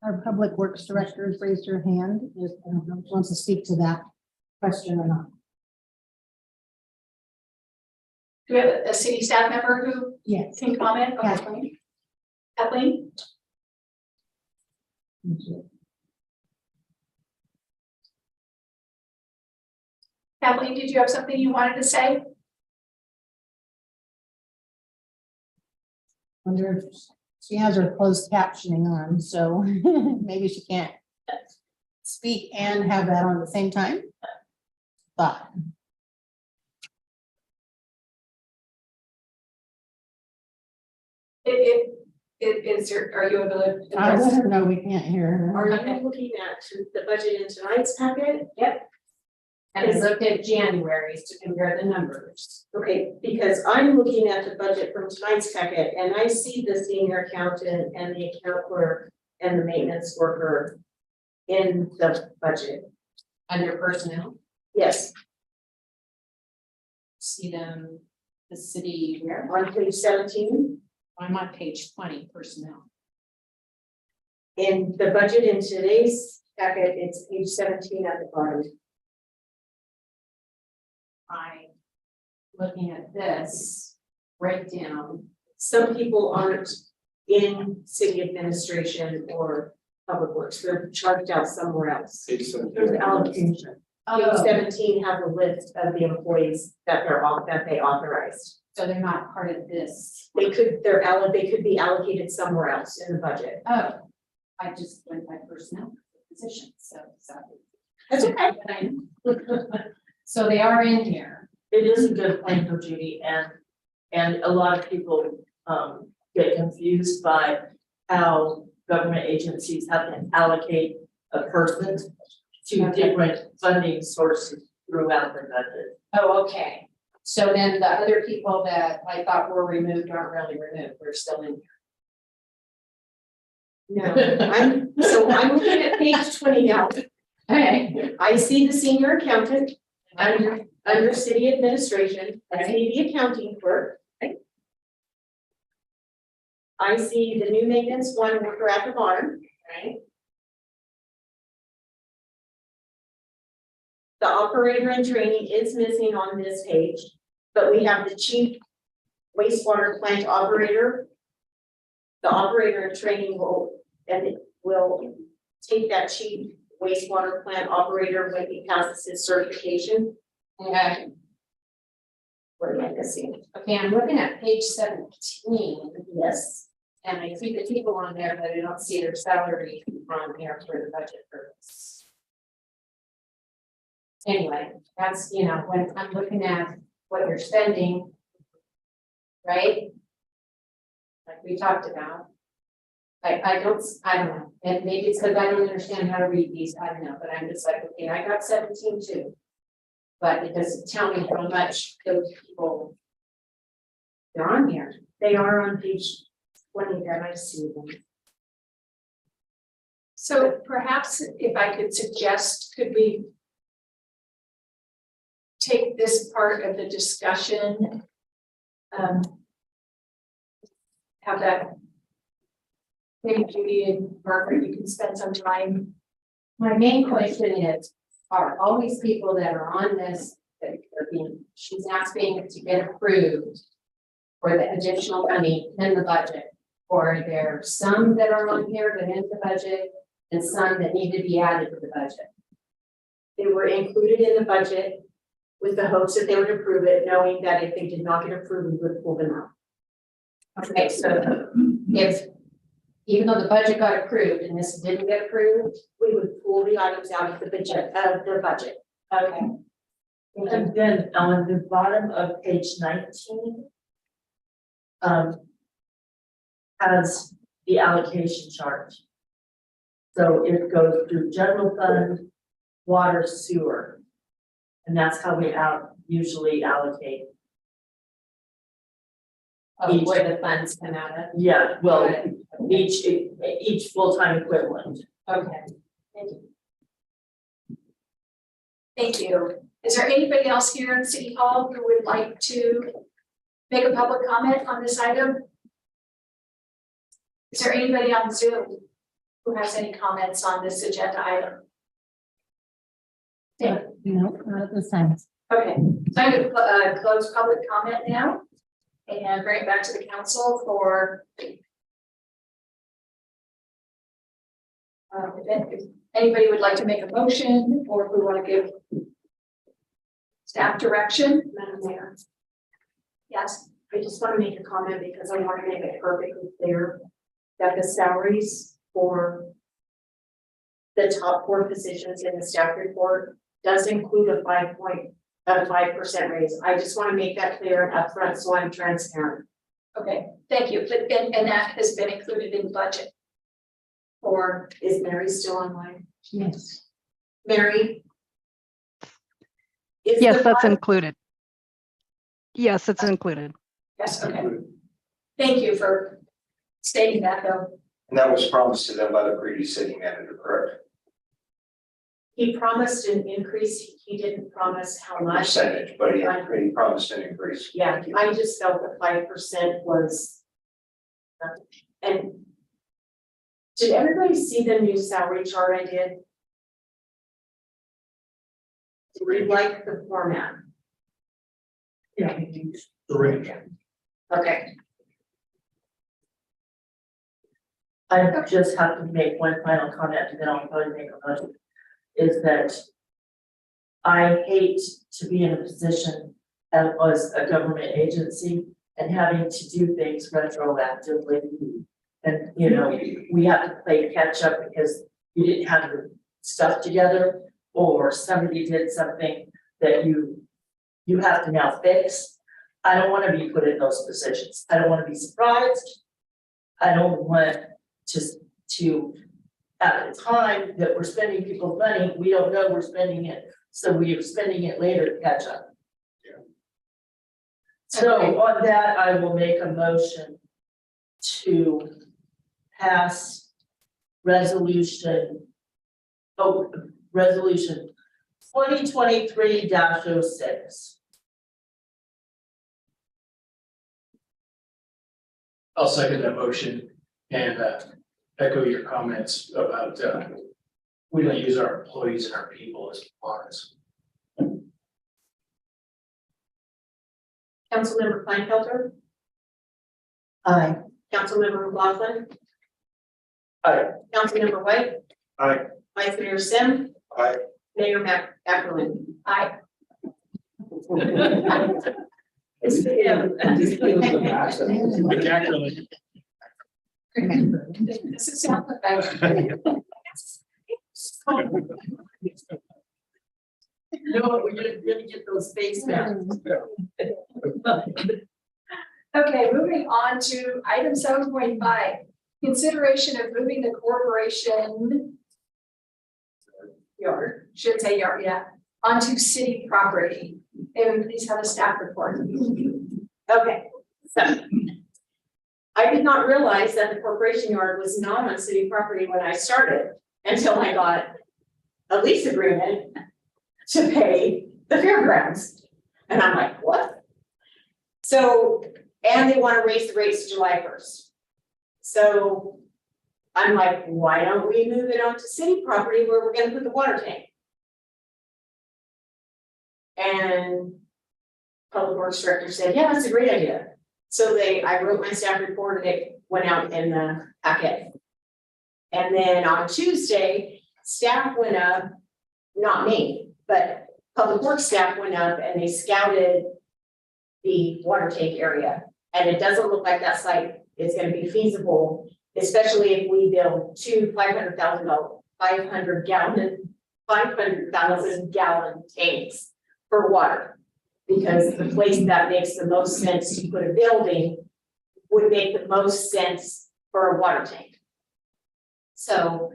Speaker 10: Our public works director has raised her hand. I don't know if she wants to speak to that question or not.
Speaker 1: Do we have a city staff member who
Speaker 10: Yes.
Speaker 1: can comment? Okay.
Speaker 10: Kathleen?
Speaker 1: Kathleen? Kathleen, did you have something you wanted to say?
Speaker 10: Wonder if she has her closed captioning on, so maybe she can't speak and have that on the same time. But
Speaker 1: Are you able to?
Speaker 10: I let her know we can't hear her.
Speaker 2: Are you looking at the budget in tonight's packet?
Speaker 15: Yep. And I looked at January's to compare the numbers.
Speaker 2: Okay, because I'm looking at the budget from tonight's packet and I see the senior accountant and the account clerk and the maintenance worker in the budget.
Speaker 15: Under personnel,
Speaker 2: Yes,
Speaker 15: see them, the city, where?
Speaker 2: on page 17.
Speaker 15: I'm on page 20, personnel.
Speaker 2: In the budget in today's packet, it's page 17 at the bottom.
Speaker 15: Looking at this breakdown,
Speaker 2: Some people aren't in city administration or public works, they're charged out somewhere else. There's allocation. Page
Speaker 15: Oh.
Speaker 2: 17 has a list of the employees that they authorized.
Speaker 15: so they're not part of this.
Speaker 2: They could be allocated somewhere else in the budget.
Speaker 15: Oh, I just went by personnel position, so.
Speaker 2: That's okay.
Speaker 15: So they are in here.
Speaker 4: It is a good plan for Judy, and a lot of people get confused by how government agencies have to allocate a person to different funding sources throughout the budget.
Speaker 15: Oh, okay. So then the other people that I thought were removed aren't really removed, we're still in here.
Speaker 2: No, I'm looking at page 20 now.
Speaker 20: Okay.
Speaker 2: I see the senior accountant under city administration. I see the accounting clerk. I see the new maintenance one worker at the bottom.
Speaker 20: Right.
Speaker 2: The operator in training is missing on this page, but we have the chief wastewater plant operator. The operator in training will take that chief wastewater plant operator when he passes his certification.
Speaker 20: Okay.
Speaker 2: What am I missing?
Speaker 20: Okay, I'm looking at page 17.
Speaker 2: Yes.
Speaker 20: And I see the people on there, but I don't see their salary on there for the budget purpose. Anyway, that's, you know, when I'm looking at what you're spending. Right? Like we talked about. I don't know, and maybe it's because I don't understand how to read these, I don't know, but I'm just like, okay, I got 17 too. But it doesn't tell me how much those people. They're on here.
Speaker 2: They are on page 20 there, I see them.
Speaker 1: So perhaps if I could suggest, could we take this part of the discussion? Have that. Maybe Judy and Margaret, you can spend some time.
Speaker 20: My main question is, are all these people that are on this, that are being, she's asking to get approved for the additional money in the budget? Or are there some that are on here but in the budget and some that need to be added to the budget?
Speaker 2: They were included in the budget with the hopes that they would approve it, knowing that if they did not get approved, we would pull them out.
Speaker 20: Okay, so if, even though the budget got approved and this didn't get approved,
Speaker 2: We would pull the items out of the budget,
Speaker 20: okay.
Speaker 4: And then on the bottom of page 19. Has the allocation chart. So it goes through general fund, water, sewer. And that's how we usually allocate.
Speaker 20: Of where the funds come out of.
Speaker 4: Yeah, well, each full-time equivalent.
Speaker 20: Okay, thank you.
Speaker 1: Thank you. Is there anybody else here in City Hall who would like to make a public comment on this item? Is there anybody on Zoom who has any comments on this agenda item? Yeah.
Speaker 10: No, not at this time.
Speaker 1: Okay, so I'm going to close public comment now and bring it back to the council for if anybody would like to make a motion or if we want to give staff direction.
Speaker 2: Madam Mayor,
Speaker 1: Yes.
Speaker 2: I just want to make a comment because I want to make it perfectly clear that the salaries for the top 4 positions in the staff report does include a 5% raise. I just want to make that clear and upfront so I'm transparent.
Speaker 1: Okay, thank you. But and that has been included in the budget. Or
Speaker 2: Is Mary still online?
Speaker 10: Yes.
Speaker 2: Mary? Is
Speaker 19: Yes,
Speaker 2: the
Speaker 19: that's
Speaker 2: five-
Speaker 19: included. Yes, it's included.
Speaker 1: yes, okay. Thank you for stating that though.
Speaker 6: And that was promised to them by the previous city manager, correct?
Speaker 2: He promised an increase. He didn't promise how much.
Speaker 6: Percentage, but he promised an increase.
Speaker 2: Yeah, I just felt that 5% was. And did everybody see the new salary chart I did? Did you like the format?
Speaker 4: Yeah.
Speaker 5: The range.
Speaker 2: Okay.
Speaker 4: I just have to make one final comment and then I'll probably make a motion. Is that I hate to be in a position as a government agency and having to do things retroactively. And, you know, we have to play catch up because you didn't have the stuff together or somebody did something that you have to now fix. I don't want to be put in those positions. I don't want to be surprised. I don't want to at the time that we're spending people's money, we don't know we're spending it, so we are spending it later to catch up.
Speaker 6: Yeah.
Speaker 4: So on that, I will make a motion to pass resolution 2023-06.
Speaker 5: I'll second that motion and echo your comments about we don't use our employees and our people as parts.
Speaker 2: Councilmember Kleinfelter,
Speaker 4: Aye.
Speaker 2: Councilmember McLaughlin.
Speaker 5: Aye.
Speaker 2: Councilmember White.
Speaker 13: Aye.
Speaker 2: Vice Mayor Sim.
Speaker 13: Aye.
Speaker 2: Mayor Ackerman.
Speaker 1: Aye.
Speaker 4: It's him.
Speaker 1: This is sound effect.
Speaker 4: No, we're gonna get those face masks.
Speaker 1: Okay, moving on to item 7.5, consideration of moving the corporation yard, should say yard, yeah, onto city property. And please have a staff report.
Speaker 2: Okay, so. I did not realize that the corporation yard was not on city property when I started, until I got a lease agreement to pay the fairgrounds. And I'm like, what? So, and they want to raise the rates July 1st. So I'm like, why don't we move it onto city property where we're gonna put the water tank? And Public Works Director said, yeah, that's a great idea. So I wrote my staff report and it went out in the packet. And then on Tuesday, staff went up, not me, but Public Works staff went up and they scouted the water tank area. And it doesn't look like that site is gonna be feasible, especially if we build two $500,000 500,000 gallon tanks for water. Because the place that makes the most sense to put a building would make the most sense for a water tank. So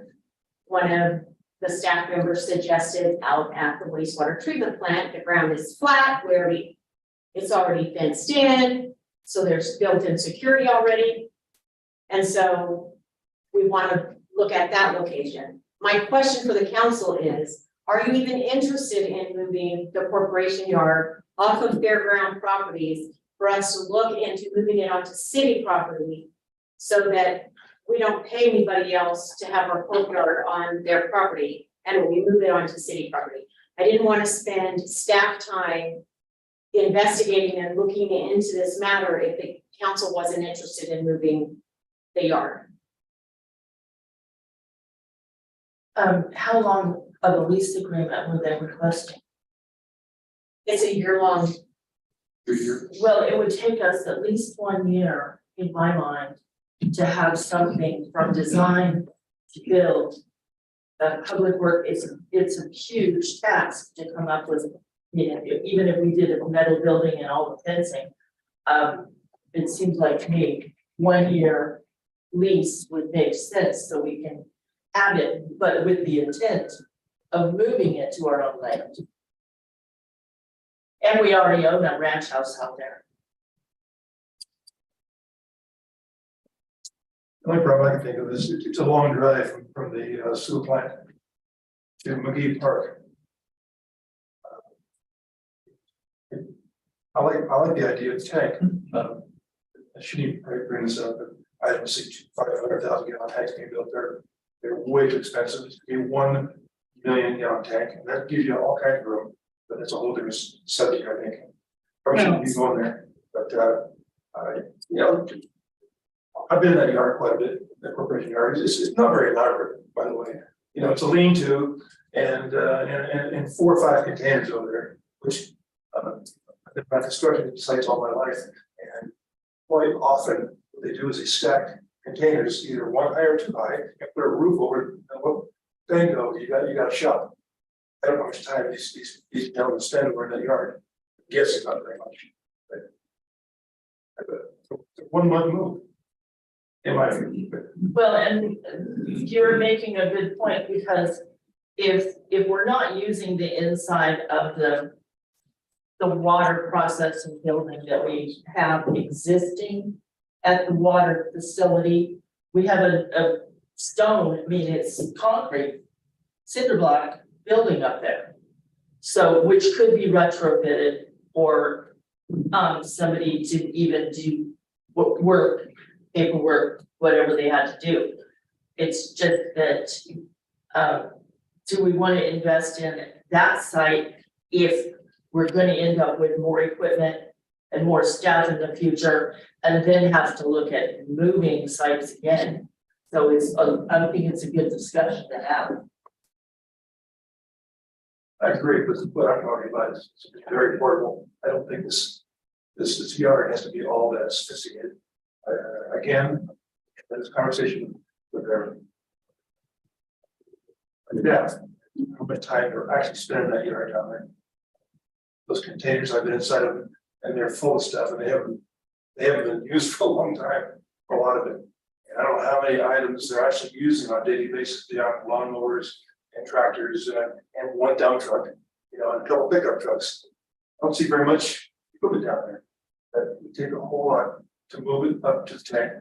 Speaker 2: one of the staff members suggested out at the wastewater treatment plant, the ground is flat, it's already fenced in, so there's built-in security already. And so we want to look at that location. My question for the council is, are you even interested in moving the corporation yard off of fairground properties for us to look into moving it onto city property so that we don't pay anybody else to have our courtyard on their property and we move it onto city property? I didn't want to spend staff time investigating and looking into this matter if the council wasn't interested in moving the yard.
Speaker 4: How long of a lease agreement were they requesting?
Speaker 2: It's a year-long.
Speaker 4: Well, it would take us at least 1 year, in my mind, to have something from design to build. Public work it's a huge task to come up with, even if we did a metal building and all the fencing. It seems like to me, 1 year lease would make sense so we can have it, but with the intent of moving it to our own land. And we already own that ranch house out there.
Speaker 13: The only problem I can think of is it's a long drive from the sewer plant to McGee Park. I like the idea of the tank. I shouldn't even probably bring this up, but I don't see 500,000 gallon tanks being built there. They're way too expensive. It's gonna be 1 million gallon tank, and that gives you all kinds of room. But it's a whole different subject, I think. Probably shouldn't be going there, but I've been in that yard quite a bit, that corporation yard. It's not very elaborate, by the way. It's a lean-to and 4 or 5 containers over there, which I've been constructing sites all my life. And quite often, what they do is they stack containers, either 1 high or 2 high, and put a roof over it. And what thing goes, you got a shop. I don't know how much time these gentlemen spend over in that yard. Guess it's not very much. But 1 month move. In my opinion.
Speaker 4: Well, and you're making a good point, because if we're not using the inside of the water processing building that we have existing at the water facility, we have stone, I mean, it's concrete, cinder block building up there. So, which could be retrofitted or, somebody to even do work, paperwork, whatever they had to do. It's just that, do we want to invest in that site if we're gonna end up with more equipment and more staff in the future, and then have to look at moving sites again? So it's, I think it's a good discussion to have.
Speaker 13: I agree with what I'm talking about, it's very portable, I don't think this yard has to be all that sophisticated. Again, this conversation with their staff, how much time they're actually spending that yard down there. Those containers, I've been inside of them, and they're full of stuff, and they haven't been used for a long time, a lot of it. And I don't know how many items they're actually using on a daily basis, beyond lawnmowers and tractors and one dump truck, you know, and a couple pickup trucks. I don't see very much equipment down there. That would take a whole lot to move it up to the tank.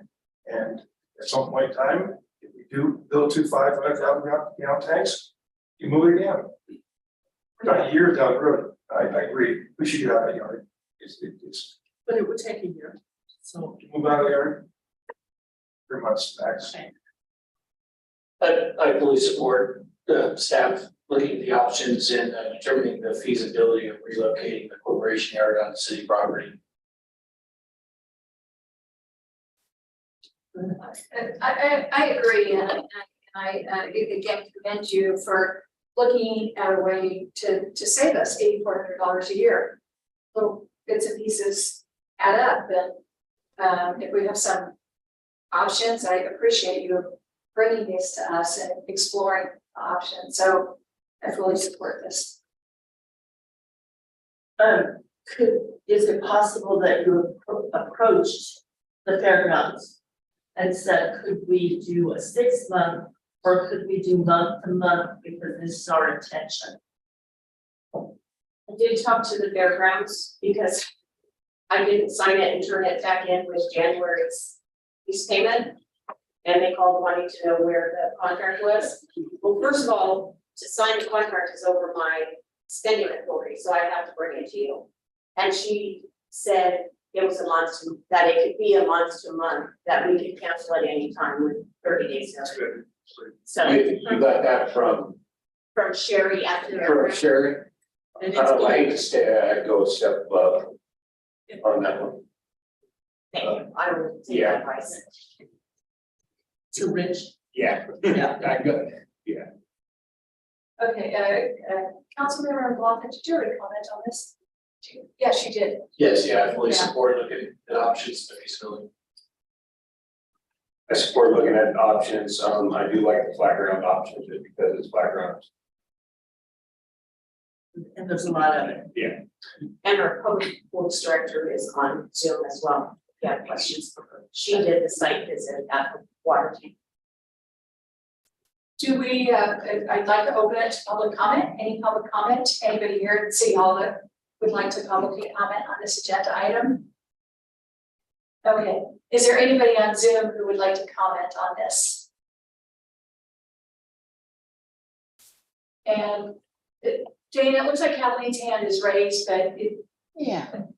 Speaker 13: And at some point in time, if we do build 500,000 gallon tanks, you move it again. Not a year down the road. I agree. We should get out of that yard. It's
Speaker 4: But it would take a year, so.
Speaker 13: move out of the yard. 3 months max.
Speaker 5: I fully support the staff looking at the options and determining the feasibility of relocating the corporation yard on city property.
Speaker 1: I agree, and I again commend you for looking at a way to save us $8,400 a year. Little bits and pieces add up, and if we have some options, I appreciate you bringing this to us and exploring options, so I fully support this.
Speaker 4: Is it possible that you approached the fairgrounds and said, could we do a 6-month or could we do month to month, because this is our intention?
Speaker 2: I did talk to the fairgrounds because I didn't sign it and turn it back in with January's lease payment. And they called wanting to know where the contract was. Well, first of all, to sign the contract is over my spending authority, so I have to bring it to you. And she said it was a month to, that it could be a month to month, that we could cancel at any time with 30 days notice.
Speaker 13: good.
Speaker 2: So
Speaker 3: You got that from
Speaker 2: Sherry at the fairgrounds.
Speaker 3: Sherry?
Speaker 2: And
Speaker 3: I
Speaker 2: it's
Speaker 3: don't like
Speaker 2: good.
Speaker 3: to stay, I'd go a step above on that one.
Speaker 2: Thank you. I will take
Speaker 3: Yeah.
Speaker 2: that advice.
Speaker 4: To Rich?
Speaker 3: Yeah.
Speaker 4: Yeah.
Speaker 3: I got it.
Speaker 1: Okay, Councilmember Blanca, did you already comment on this? Yes, you did.
Speaker 5: Yes, yeah, I fully
Speaker 1: Yeah.
Speaker 5: support looking at options to feasibility.
Speaker 6: I support looking at options. I do like the flat ground option just because it's flat ground.
Speaker 4: And there's a lot of it.
Speaker 6: Yeah.
Speaker 2: And our public works director is on Zoom as well. If you have questions for her. She did the site visit at the water tank.
Speaker 1: Do we, I'd like to open it to public comment. Any public comment? Anybody here at City Hall that would like to publicly comment on this agenda item? Okay, is there anybody on Zoom who would like to comment on this? And Jane, it looks like Kathleen's hand is raised, but
Speaker 10: Yeah. Can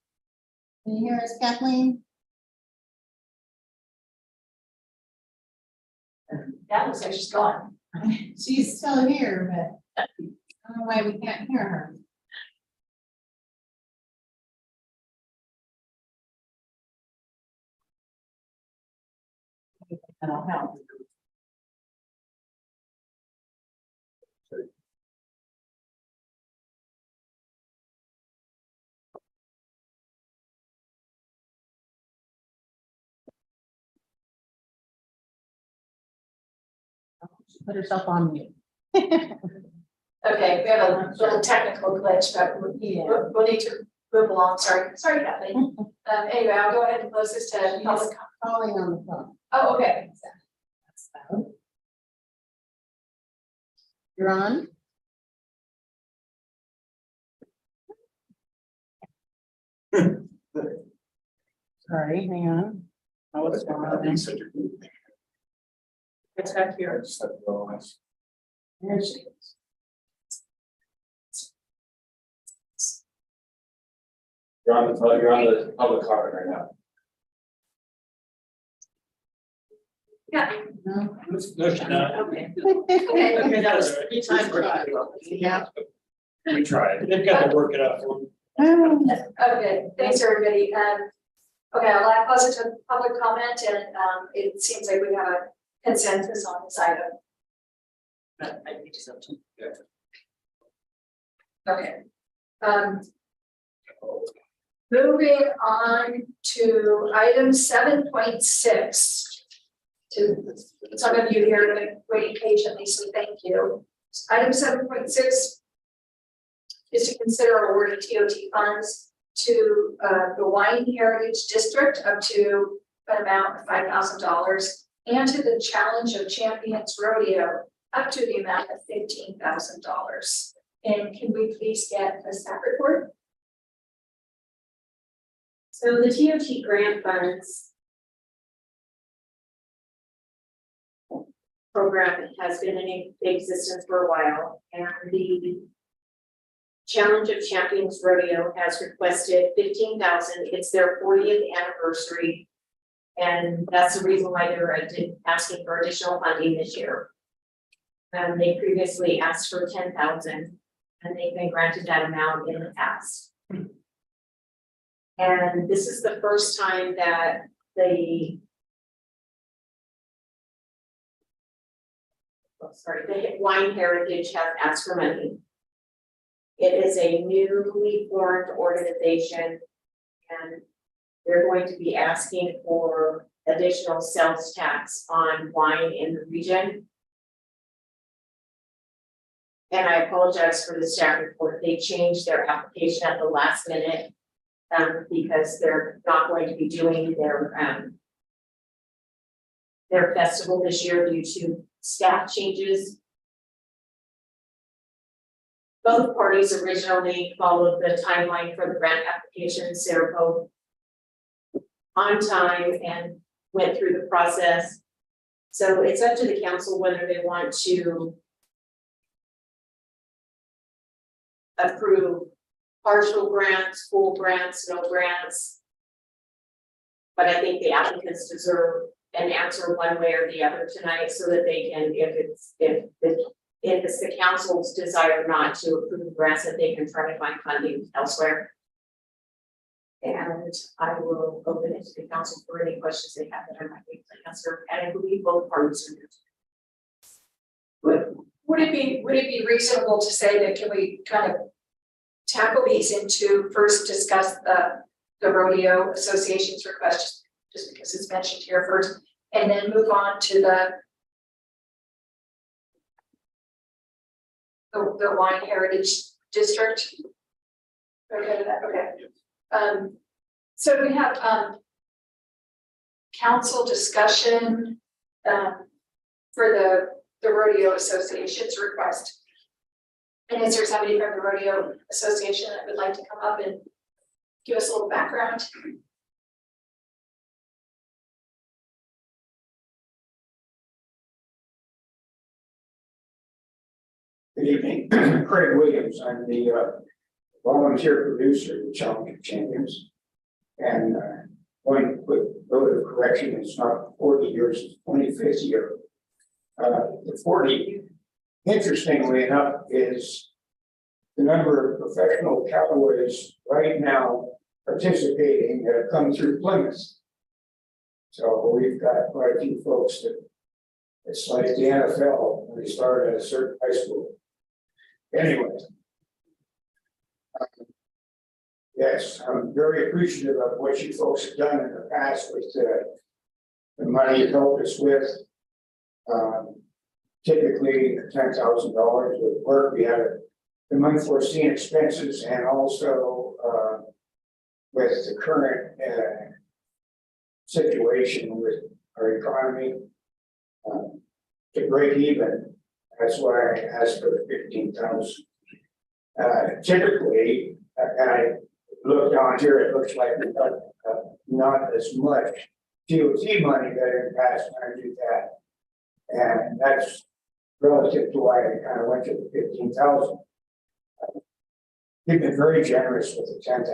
Speaker 10: you hear us, Kathleen?
Speaker 1: that looks like she's gone.
Speaker 10: She's still here, but I don't know why we can't hear her. That'll help. Put herself on mute.
Speaker 1: Okay, we have a little technical glitch, but we'll need to move along. Sorry, Kathleen. Anyway, I'll go ahead and close this to public comment.
Speaker 10: Calling on the phone.
Speaker 1: Oh, okay.
Speaker 10: You're on? Sorry, hang on. Oh, what's going on?
Speaker 2: It's back here.
Speaker 8: Just have to go on.
Speaker 2: There she is.
Speaker 8: You're on the public comment right now.
Speaker 1: Yeah.
Speaker 5: No, she's not.
Speaker 2: Okay.
Speaker 1: Okay.
Speaker 4: Okay, that was 3 times right.
Speaker 10: Yeah.
Speaker 5: We tried. They've got to work it out for them.
Speaker 1: Okay, thanks, everybody. Okay, I'll pause it to public comment, and it seems like we have a consensus on this item.
Speaker 4: I think so too.
Speaker 1: Okay. Moving on to item 7.6. To some of you here have been waiting patiently, so thank you. Item 7.6 is to consider awarding TOT funds to the Wine Heritage District up to an amount of $5,000 and to the Challenge of Champions Rodeo up to the amount of $15,000. And can we please get a staff report?
Speaker 2: So the TOT grant funds program has been in existence for a while, and the Challenge of Champions Rodeo has requested $15,000. It's their 40th anniversary, and that's the reason why they're asking for additional funding this year. They previously asked for $10,000, and they've been granted that amount in the past. And this is the first time that the Wine Heritage has asked for money. It is a newly formed organization, and they're going to be asking for additional sales tax on wine in the region. And I apologize for the staff report. They changed their application at the last minute because they're not going to be doing their festival this year due to staff changes. Both parties originally followed the timeline for the grant applications. They were both on time and went through the process. So it's up to the council whether they want to approve partial grants, full grants, no grants. But I think the applicants deserve an answer one way or the other tonight so that they can, if it's the council's desire not to approve the grants, that they can try to find funding elsewhere. And I will open it to the council for any questions they have that I might be able to answer. And I believe both parties are here.
Speaker 1: Would it be reasonable to say that can we kind of tackle these into first discuss the rodeo association's request, just because it's mentioned here first, and then move on to the Wine Heritage District? Okay, okay. So we have council discussion for the rodeo association's request. And is there somebody from the rodeo association that would like to come up and give us a little background?
Speaker 21: Good evening, Craig Williams. I'm the volunteer producer of the Challenge of Champions. And one quick vote of correction, it's not 40 years, it's 25th year. The 40, interestingly enough, is the number of professional cowboys right now participating that have come through Plymouth. So we've got quite a few folks that it's like the NFL when they start at a certain high school. Anyway, yes, I'm very appreciative of what you folks have done in the past with the money you helped us with. Typically $10,000 would work. We had the unforeseen expenses, and also with the current situation with our economy to break even. That's why I asked for the 15,000. Typically, and I looked on here, it looks like we've got not as much TOT money that in the past when I do that. And that's relative to why I kind of went to the 15,000. You've been very generous with the $10,000.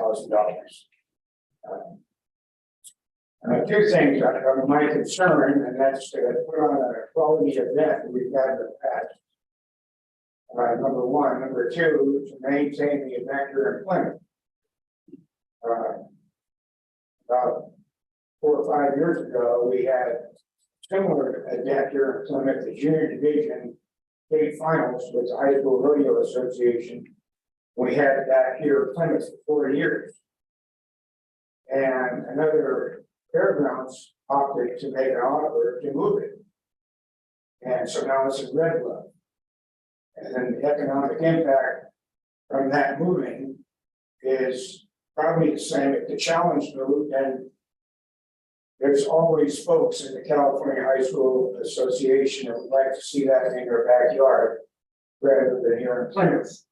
Speaker 21: Two things are my concern, and that's to put on a quality event that we've had in the past. Number one. Number two, to maintain the event here in Plymouth. About 4 or 5 years ago, we had similar event here in Plymouth, the junior division state finals with the High School Rodeo Association. We had that here in Plymouth for 4 years. And another fairgrounds opted to make an offer to move it. And so now it's in Red Bluff. And then the economic impact from that moving is probably the same if the challenge moved, and there's always folks in the California High School Association that would like to see that in their backyard rather than here in Plymouth.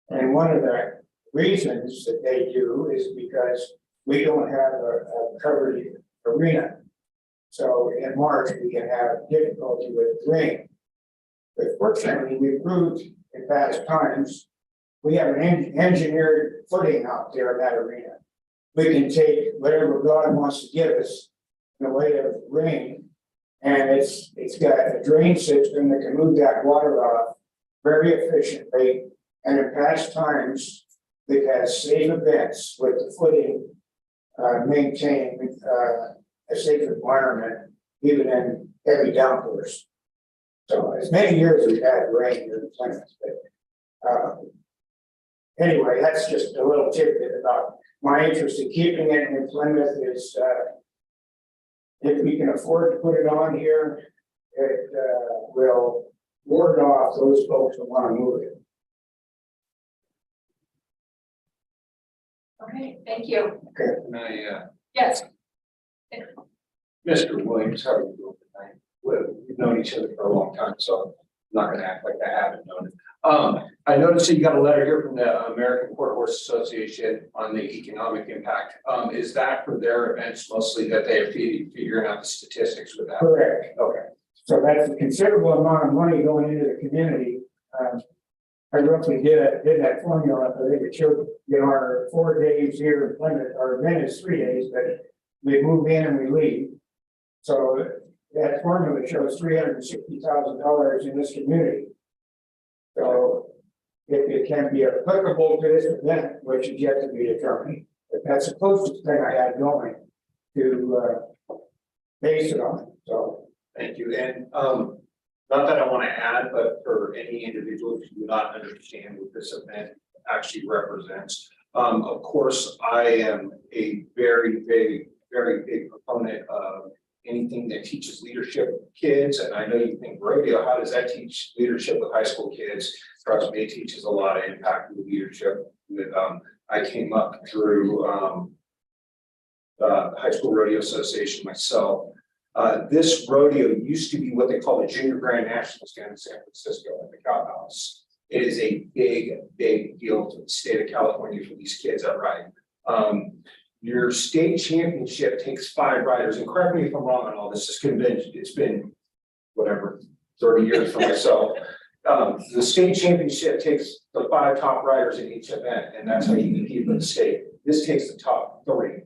Speaker 21: And one of the reasons that they do is because we don't have a covered arena. So in March, we can have difficulty with rain. But fortunately, we've proved in past times, we have an engineered footing out there in that arena. We can take whatever God wants to give us in the way of rain, and it's got a drain system that can move that water off very efficiently. And in past times, we've had safe events with the footing maintaining a safe environment, even in heavy downpours. So as many years we've had rain here in Plymouth, but anyway, that's just a little tidbit about my interest in keeping it in Plymouth is if we can afford to put it on here, it will ward off those folks who want to move it.
Speaker 1: Okay, thank you.
Speaker 21: Okay.
Speaker 16: And I,
Speaker 1: Yes.
Speaker 16: Mr. Williams, how are you doing tonight? We've known each other for a long time, so I'm not gonna act like I haven't known it. I noticed that you got a letter here from the American Quarter Horse Association on the economic impact. Is that for their events mostly that they are figuring out the statistics with that?
Speaker 21: Correct.
Speaker 16: Okay.
Speaker 21: So that's a considerable amount of money going into the community. I roughly did that formula. I think it showed, our 4 days here in Plymouth, our event is 3 days, but we move in and we leave. So that formula shows $360,000 in this community. So if it can be applicable to this event, which is yet to be determined, but that's the closest thing I had going to base it on. So
Speaker 16: Thank you. And not that I want to add, but for any individuals who do not understand what this event actually represents, of course, I am a very big proponent of anything that teaches leadership with kids. And I know you think rodeo, how does that teach leadership with high school kids? Trust me, it teaches a lot of impact with leadership. With I came up through High School Rodeo Association myself. This rodeo used to be what they call the Junior Grand Nationals down in San Francisco at the Cow Palace. It is a big deal to the state of California for these kids that ride. Your state championship takes 5 riders, and correct me if I'm wrong on all this, it's been whatever, 30 years for myself. The state championship takes the 5 top riders in each event, and that's how you compete for the state. This takes the top 3.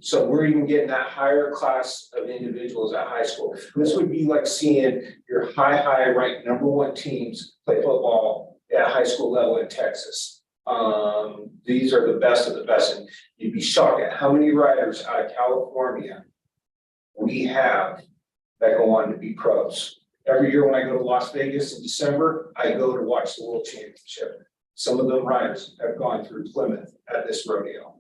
Speaker 16: So we're even getting that higher class of individuals at high school. This would be like seeing your high ranked #1 teams play football at high school level in Texas. These are the best of the best, and you'd be shocked at how many riders out of California we have that go on to be pros. Every year when I go to Las Vegas in December, I go to watch the World Championship. Some of them riders have gone through Plymouth at this rodeo.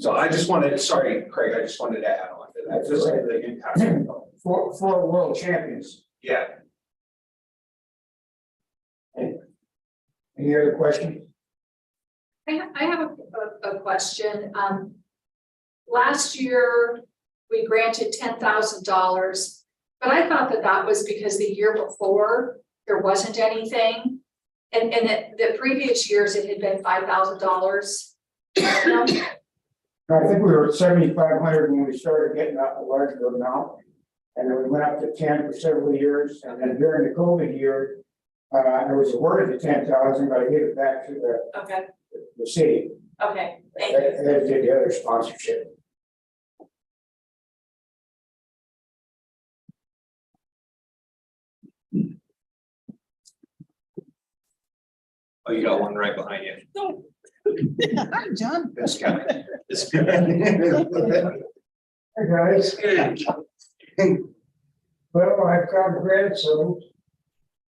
Speaker 16: So I just wanted to, sorry, Craig, I just wanted to add on to that, just like the impact.
Speaker 21: 4 world champions.
Speaker 16: Yeah.
Speaker 21: Any other questions?
Speaker 1: I have a question. Last year, we granted $10,000, but I thought that was because the year before, there wasn't anything. And the previous years, it had been $5,000.
Speaker 21: I think we were at 7,500 when we started getting up a larger amount. And then we went up to 10 for several years, and then during the COVID year, I was awarded the 10,000, but I gave it back to
Speaker 2: Okay,
Speaker 21: the city.
Speaker 2: okay, thank you.
Speaker 21: And then did the other sponsorship.
Speaker 16: Oh, you got one right behind you.
Speaker 10: Hi, John.
Speaker 16: This guy. This
Speaker 21: Hey, guys. Well, I've got a grandson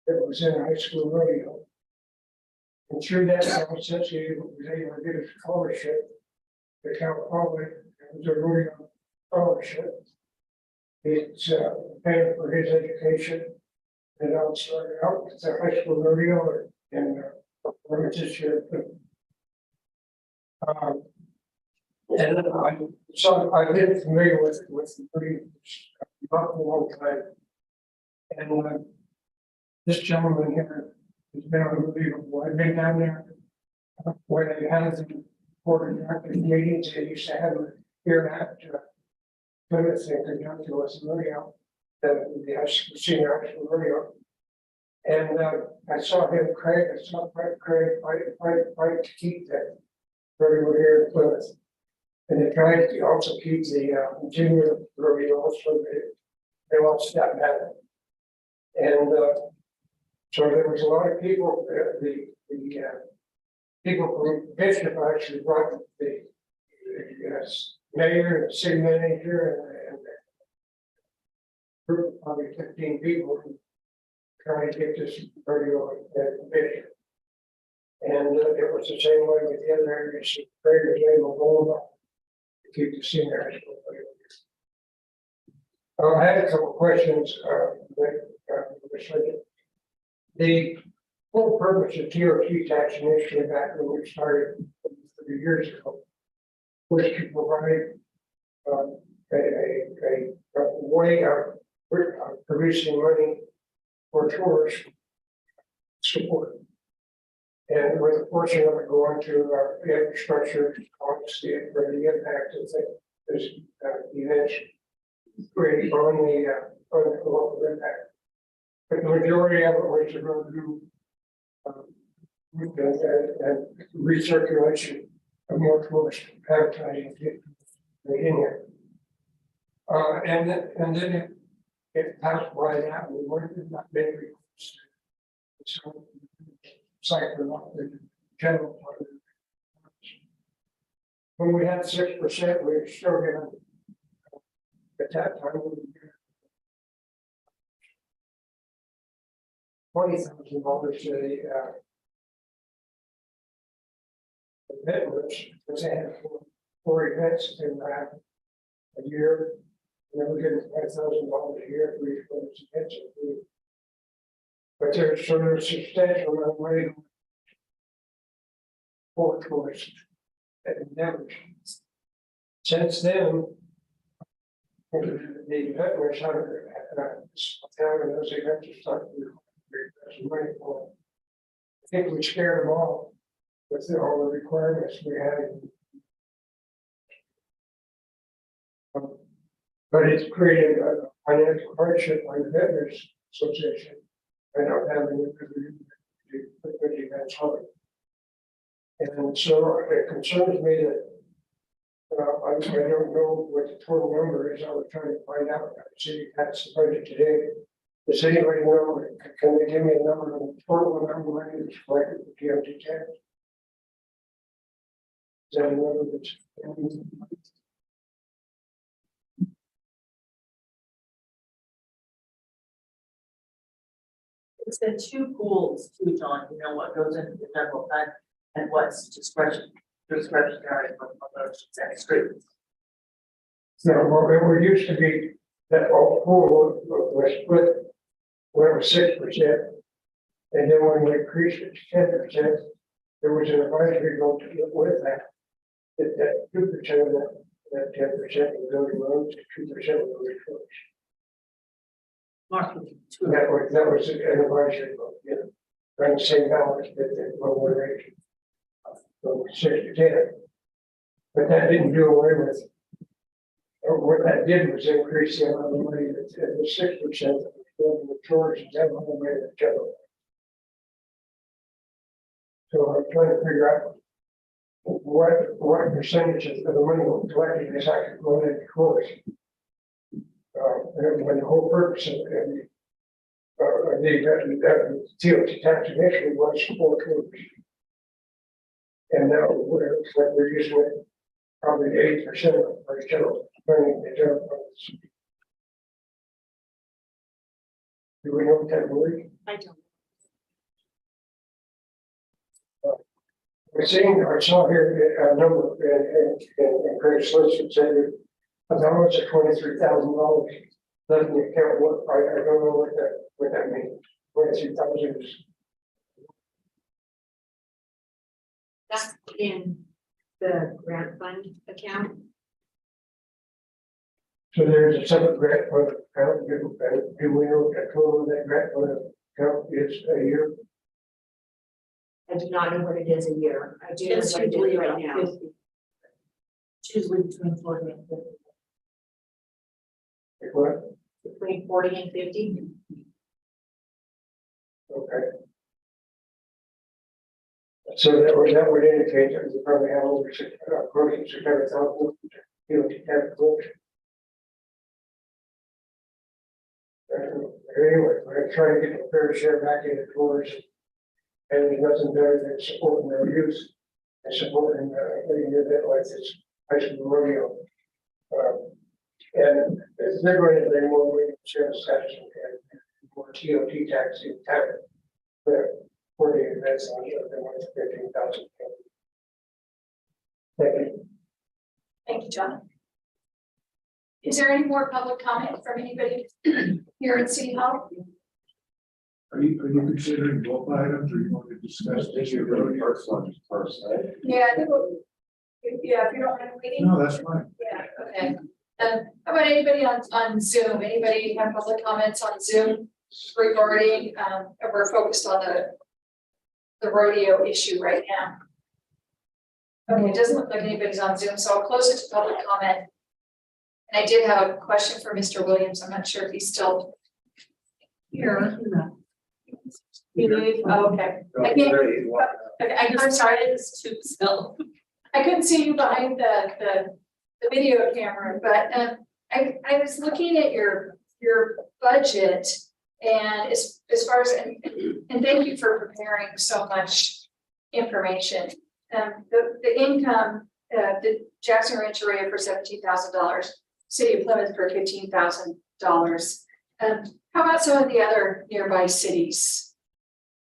Speaker 21: that was in high school rodeo. And through that process, he was able to get a scholarship to California. It was a rodeo scholarship. It's paying for his education. And I'll start out with the high school rodeo and this year. And I've been familiar with the breed not for a long time. And this gentleman here has been unbelievable. I've been down there where they had the board of directors meetings. They used to have them here at Plymouth in conjunction with the rodeo, the senior high school rodeo. And I saw him, Craig, Craig fight to keep that rodeo here in Plymouth. And they tried to also keep the junior rodeo also, they all stepped back. And so there was a lot of people, the people from Bishop actually brought the mayor and city manager and group of probably 15 people trying to get this rodeo at Bishop. And it was the same way with the other areas. Craig was able to go up to keep the senior high school rodeo. I had a couple of questions. The whole purpose of TOT tax initially back when we started 30 years ago was to provide a way of producing money for tourist support. And with a portion of it going to infrastructure, obviously, for the impact of this events create on the local impact. But the majority of it was to go through and recirculation of more tourist advertising in here. And then it passed by that, we weren't not big requests. So cycle off the general part of it. When we had 6%, we were still given at that time. $20,000 to the veterans, because they had four events that they would have a year. And they were getting $5,000 a year for each one of those events. But there's sort of a substantial amount of money for tourists that endeavors. Since then, the veterans having those events are starting to money for. I think we scared them all with all the requirements we had. But it's created a financial hardship on the Veterans Association. I don't have any to put the events on. And so it concerns me that I don't know what the total number is. I was trying to find out. I see that's the budget today. Does anybody know, can they give me a number of the total number of money that's collected for TOT tax? Is that a number that's?
Speaker 4: It's the two pools too, John, you know, what goes into the general fund and what's discretionary from those extra.
Speaker 21: No, well, it used to be that all pool was split, where it was 6%. And then when we increased it to 10%, there was an advisory vote to get with that. That 2% of that 10% would go to roads, 2% would go to roads. That was an advisory vote, yeah. Trying the same balance that the lower rate from 6 to 10. But that didn't do away with what that did was increase the amount of money that the 6% going to towards and then only made it general. So I'm trying to figure out what percentage of the money we're collecting is actually going into towards. And when the whole purpose of the TOT tax initially was for tours. And now it looks like we're using it probably 80% of our general funding, the general funds. Do we know what that means?
Speaker 2: I don't.
Speaker 21: We're seeing, I saw here a number in Craig's list that said that a balance of $23,000 left in the account. I don't know what that means. 23,000 is.
Speaker 2: That's in the grant fund account.
Speaker 21: So there's a separate grant fund account. Do we know what the total of that grant fund account is a year?
Speaker 2: I do not know what it is a year. I do know
Speaker 4: It's
Speaker 2: what it
Speaker 4: usually
Speaker 2: is right
Speaker 4: about
Speaker 2: now.
Speaker 4: 50. It's usually between 40 and 50.
Speaker 21: What?
Speaker 2: Between 40 and 50.
Speaker 21: Okay. So that would indicate that we probably have over approaching 600,000 tax collection. Anyway, we're trying to get the fair share back into tours. And there's nothing better than supporting their youth and supporting an event like this high school rodeo. And if they're going to bring more weight share tax and more TOT tax in town. For the events on here, they want 15,000. Thank you.
Speaker 1: Thank you, John. Is there any more public comment from anybody here at City Hall?
Speaker 13: Are you considering both items, or you want to discuss this? You're really first one first, right?
Speaker 1: Yeah, I think if you don't mind waiting.
Speaker 13: No, that's fine.
Speaker 1: Yeah, okay. How about anybody on Zoom? Anybody have public comments on Zoom regarding, we're focused on the rodeo issue right now. Okay, it doesn't look like anybody's on Zoom, so I'll close it to public comment. And I did have a question for Mr. Williams. I'm not sure if he's still here. He did? Oh, okay. I can't, okay, I'm sorry, it's too still. I couldn't see you behind the video camera, but I was looking at your budget, and as far as and thank you for preparing so much information. The income, the Jackson Ranch area for $17,000, City of Plymouth for $15,000. How about some of the other nearby cities?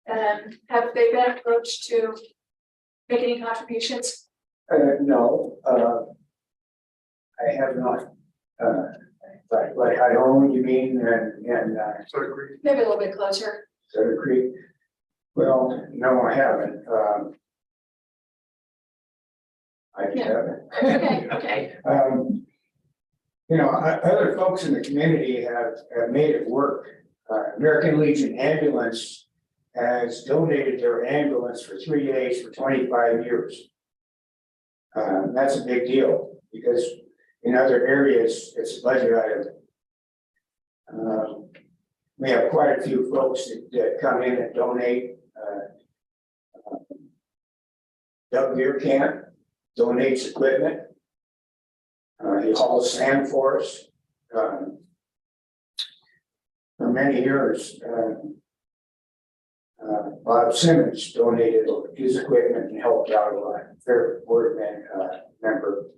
Speaker 1: Have they been approached to make any contributions?
Speaker 21: No, I have not. Like I own, you mean, and Soda Creek?
Speaker 1: Maybe a little bit closer.
Speaker 21: Soda Creek? Well, no, I haven't. I haven't.
Speaker 1: Okay, okay.
Speaker 21: You know, other folks in the community have made it work. American Legion Ambulance has donated their ambulance for 3 days for 25 years. That's a big deal because in other areas, it's a budget item. We have quite a few folks that come in and donate. Doug Camp donates equipment. He hauls sand for us. For many years, Bob Simmons donated his equipment and helped out a lot. Fair board member.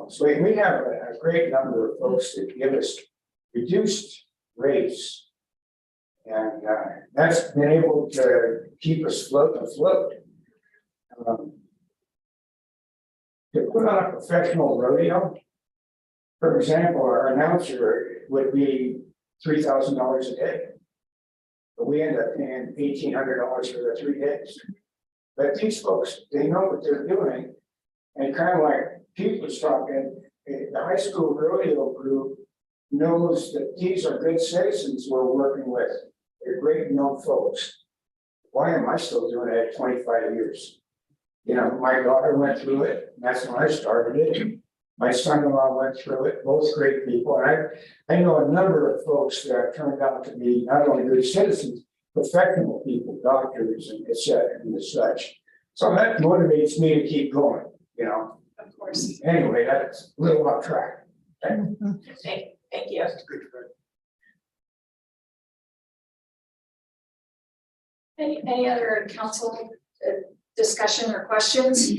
Speaker 21: So we have a great number of folks that give us reduced rates. And that's been able to keep us afloat. To put on a professional rodeo, for example, our announcer would be $3,000 a day. But we end up paying $1,800 for the 3 days. But these folks, they know what they're doing. And kind of like Pete was talking, the high school rodeo group knows that these are good citizens we're working with. They're great known folks. Why am I still doing it at 25 years? You know, my daughter went through it, and that's when I started it. My son-in-law went through it, both great people, and I know a number of folks that turned out to be not only good citizens, professional people, doctors and et cetera and such. So that motivates me to keep going, you know.
Speaker 1: Of course.
Speaker 21: Anyway, that's a little off track.
Speaker 1: Thank you. Any other council discussion or questions?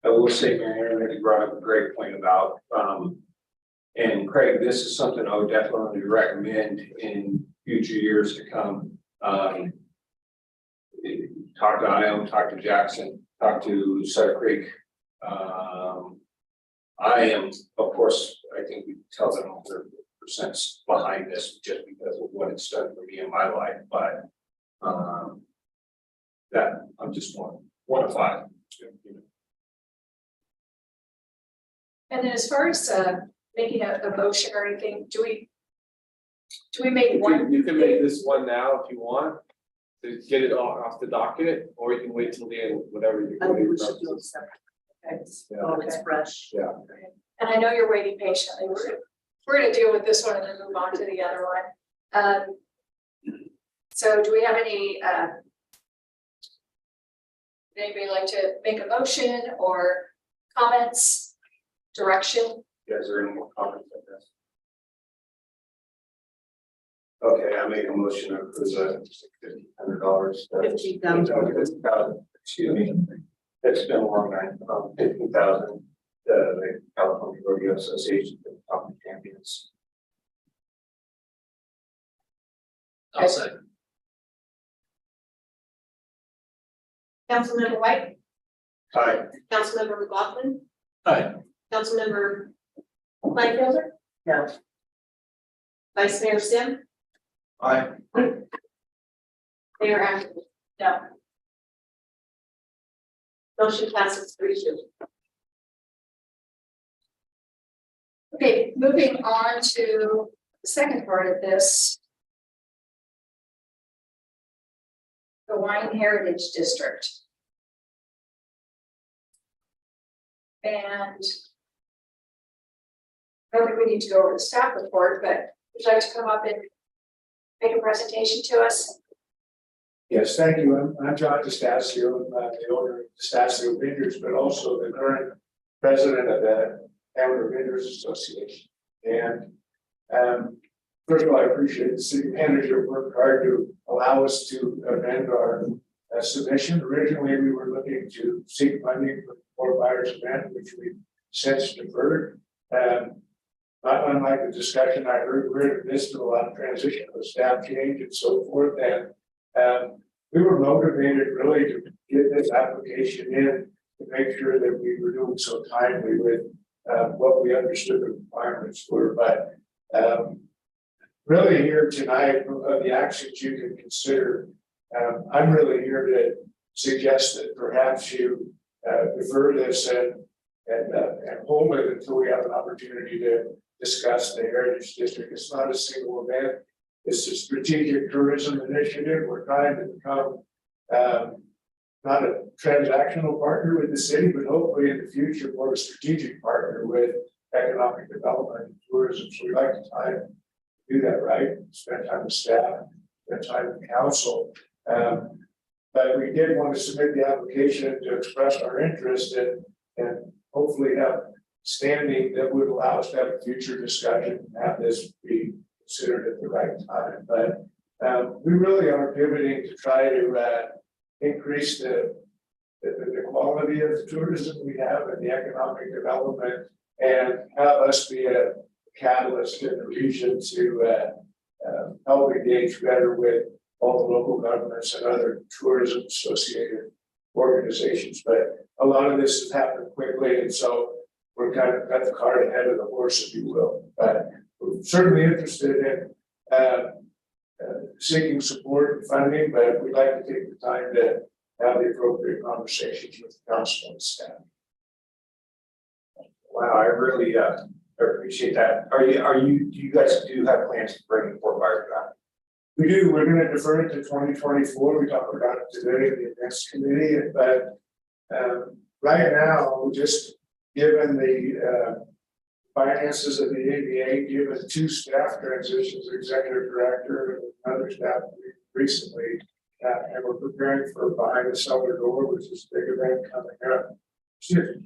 Speaker 16: I will say, Mary, that you brought up a great point about, and Craig, this is something I would definitely recommend in future years to come. Talk to Ione, talk to Jackson, talk to Sutter Creek. I am, of course, I think we tell them 100% behind this just because of what it's done for me in my life, but that I'm just one of five.
Speaker 1: And then as far as making a motion or anything, do we make one?
Speaker 3: You can make this one now if you want, to get it off the docket, or you can wait till the end, whatever you.
Speaker 4: I think we should do it separate. Okay,
Speaker 3: Yeah.
Speaker 4: it's fresh.
Speaker 3: Yeah.
Speaker 1: And I know you're waiting patiently. We're gonna deal with this one and then move on to the other one. So do we have any, anybody like to make a motion or comments, direction?
Speaker 16: You guys are any more comments on this? Okay, I make a motion to approve the $1,500. $15,000. Excuse me. It's been a long night. $15,000. The California Rodeo Association for the Top Champions.
Speaker 5: I'll second.
Speaker 2: Councilmember White,
Speaker 16: Aye.
Speaker 2: Councilmember McLaughlin,
Speaker 5: Aye.
Speaker 2: Councilmember Kleinfelder,
Speaker 4: No.
Speaker 2: Vice Mayor Sim,
Speaker 16: Aye.
Speaker 2: Mayor Ashton.
Speaker 1: No.
Speaker 2: Motion passes 3-2.
Speaker 1: Okay, moving on to the second part of this. The Wine Heritage District. And I don't think we need to go over the staff report, but would you like to come up and make a presentation to us?
Speaker 21: Yes, thank you. I'm John DeStasio, the owner of DeStasio Vineyards, but also the current president of the Amateur Vineyards Association. And first of all, I appreciate the city manager worked hard to allow us to amend our submission. Originally, we were looking to seek funding for the Fort Myers event, which we since deferred. Not unlike the discussion I heard, we're in the midst of a lot of transition with staff change and so forth. And we were motivated really to get this application in to make sure that we were doing so timely with what we understood the requirements were. But really here tonight, of the actions you can consider, I'm really here to suggest that perhaps you defer this and hold it until we have an opportunity to discuss the Heritage District. It's not a single event. It's a strategic tourism initiative. We're trying to become not a transactional partner with the city, but hopefully in the future, more a strategic partner with economic development and tourism. So we like to try to do that right, spend time with staff, spend time with council. But we did want to submit the application to express our interest and hopefully have standing that would allow us to have a future discussion and have this be considered at the right time. But we really are pivoting to try to increase the quality of the tourism we have and the economic development, and have us be a catalyst in the region to help engage better with all the local governments and other tourism associated organizations. But a lot of this has happened quickly, and so we're kind of got the cart ahead of the horse, if you will. But we're certainly interested in seeking support and funding, but we'd like to take the time to have the appropriate conversations with the council and staff.
Speaker 16: Wow, I really appreciate that. Do you guys do have plans to bring Fort Myers back?
Speaker 21: We do. We're going to defer it to 2024. We talked about it today in the events committee, but right now, just given the finances of the AVA, given 2 staff transitions, executive director and another staff recently, and we're preparing for Behind the Cellar Door, which is a big event coming up. Just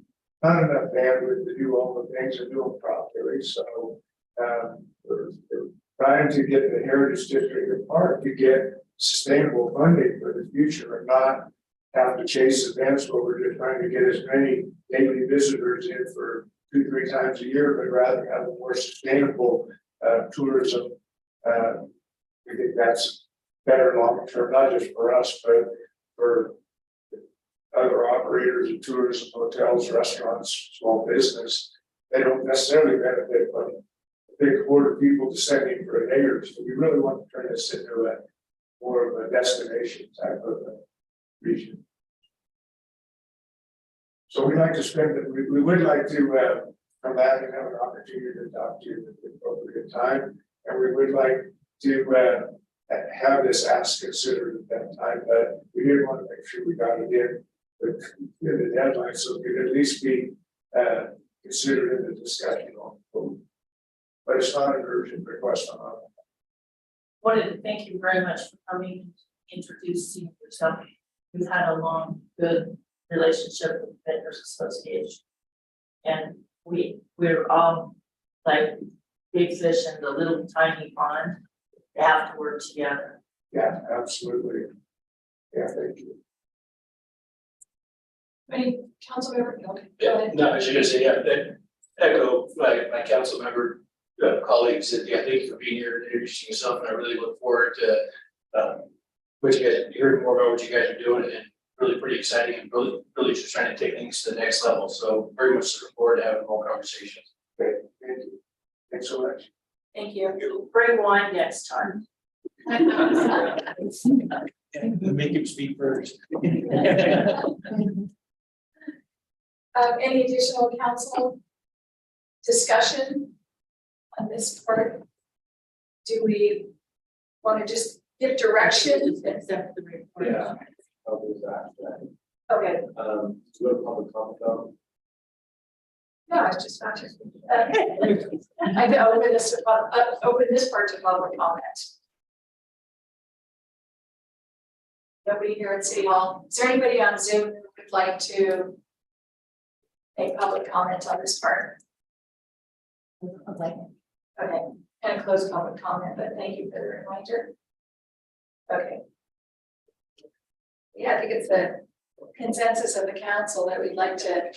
Speaker 21: not enough bandwidth to do all the things and do them properly, so we're trying to get the Heritage District apart to get sustainable funding for the future and not have to chase events where we're just trying to get as many daily visitors in for 2-3 times a year, but rather have a more sustainable tourism. We think that's better long term, not just for us, but for other operators of tourism, hotels, restaurants, small business. They don't necessarily benefit from a big horde of people descending for a day or two. We really want to turn this into a more of a destination type of a region. So we'd like to spend it, we would like to come back and have an opportunity to talk to you at the appropriate time. And we would like to have this ask considered at that time, but we did want to make sure we got it in with the deadline, so it could at least be considered in the discussion on food. But it's not an urgent request on our.
Speaker 4: Wanted to thank you very much for coming, introducing yourself. We've had a long, good relationship with the Vendors Association. And we're all like big fish in the little tiny pond. They have to work together.
Speaker 21: Yeah, absolutely. Yeah, thank you.
Speaker 1: Any council member? Okay, go
Speaker 5: Yeah,
Speaker 1: ahead.
Speaker 5: no, I was gonna say, yeah, that echo my council member colleagues, that, yeah, thank you for being here and introducing yourself, and I really look forward to what you guys, hearing more about what you guys are doing, and really pretty exciting, and really just trying to take things to the next level, so very much looking forward to having more conversations.
Speaker 21: Great, thank you. Thanks so much.
Speaker 1: Thank you.
Speaker 4: Bring wine next time.
Speaker 5: Make him speak first.
Speaker 1: Any additional council discussion on this part? Do we want to just give direction?
Speaker 4: Accept the report.
Speaker 8: Yeah. I'll do that.
Speaker 1: Okay,
Speaker 8: Do you have a public comment though?
Speaker 1: no, I was just not just. I can open this part to public comment. Nobody here at City Hall. Is there anybody on Zoom who would like to make public comment on this part? Okay, and close public comment, but thank you for the reminder. Okay. Yeah, I think it's the consensus of the council that we'd like to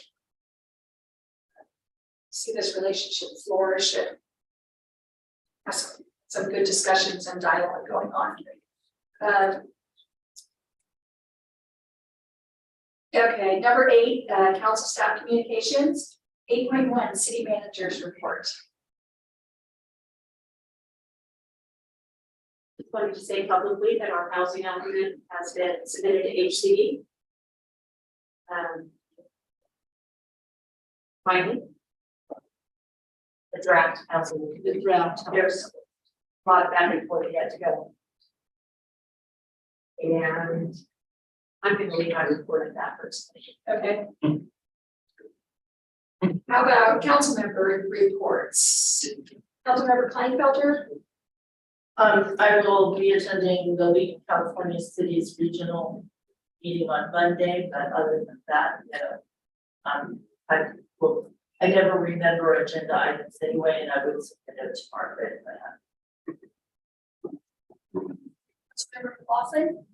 Speaker 1: see this relationship flourish and have some good discussions and dialogue going on. Okay, number 8, council staff communications. 8.1, city managers report.
Speaker 2: Just wanted to say publicly that our housing element has been submitted to HCD. Finally. The draft housing, there's a lot of back and forth yet to go. And I'm going to leave my report at that first.
Speaker 1: Okay. How about council member reports? Councilmember Kleinfelder?
Speaker 4: I will be attending the League of California Cities Regional meeting on Monday, but other than that, I never remember agenda items anyway, and I would submit it to Margaret.
Speaker 1: Councilmember Lawson?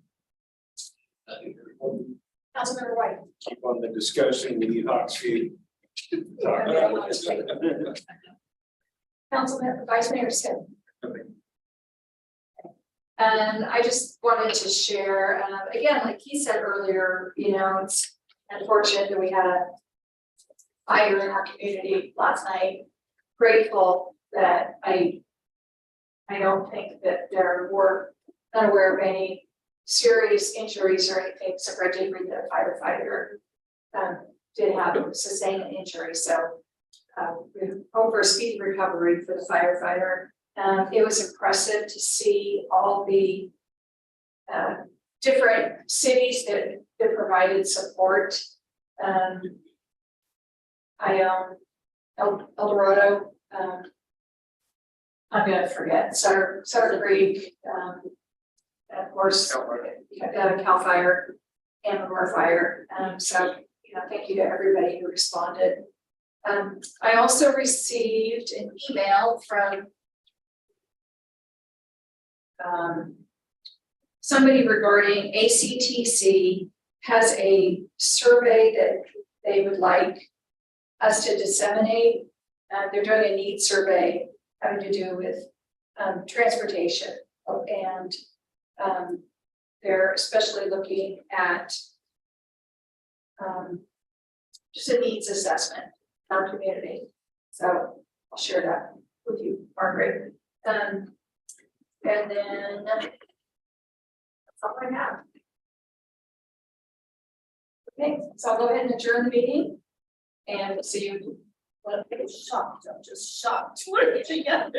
Speaker 1: Councilmember White?
Speaker 13: Keep on the discussion, we need Hawksview.
Speaker 1: Councilmember Vice Mayor Smith? And I just wanted to share, again, like he said earlier, you know, it's unfortunate that we had a fire in our community last night. Grateful that I don't think that there were, not aware of any serious injuries or anything, except I did read that a firefighter did have sustained an injury. So we hope for a speedy recovery for the firefighter. It was impressive to see all the different cities that provided support I own El Dorado, I'm gonna forget, Sutter Creek, and of course, Cal Fire and Memorial Fire. So, thank you to everybody who responded. I also received an email from somebody regarding ACTC has a survey that they would like us to disseminate. They're doing a needs survey having to do with transportation, and they're especially looking at just a needs assessment in our community. So I'll share that with you, Margaret. And then that's all I have. Okay, so I'll go ahead and adjourn the meeting and we'll see you. Well, I'm shocked, I'm just shocked. What did you get?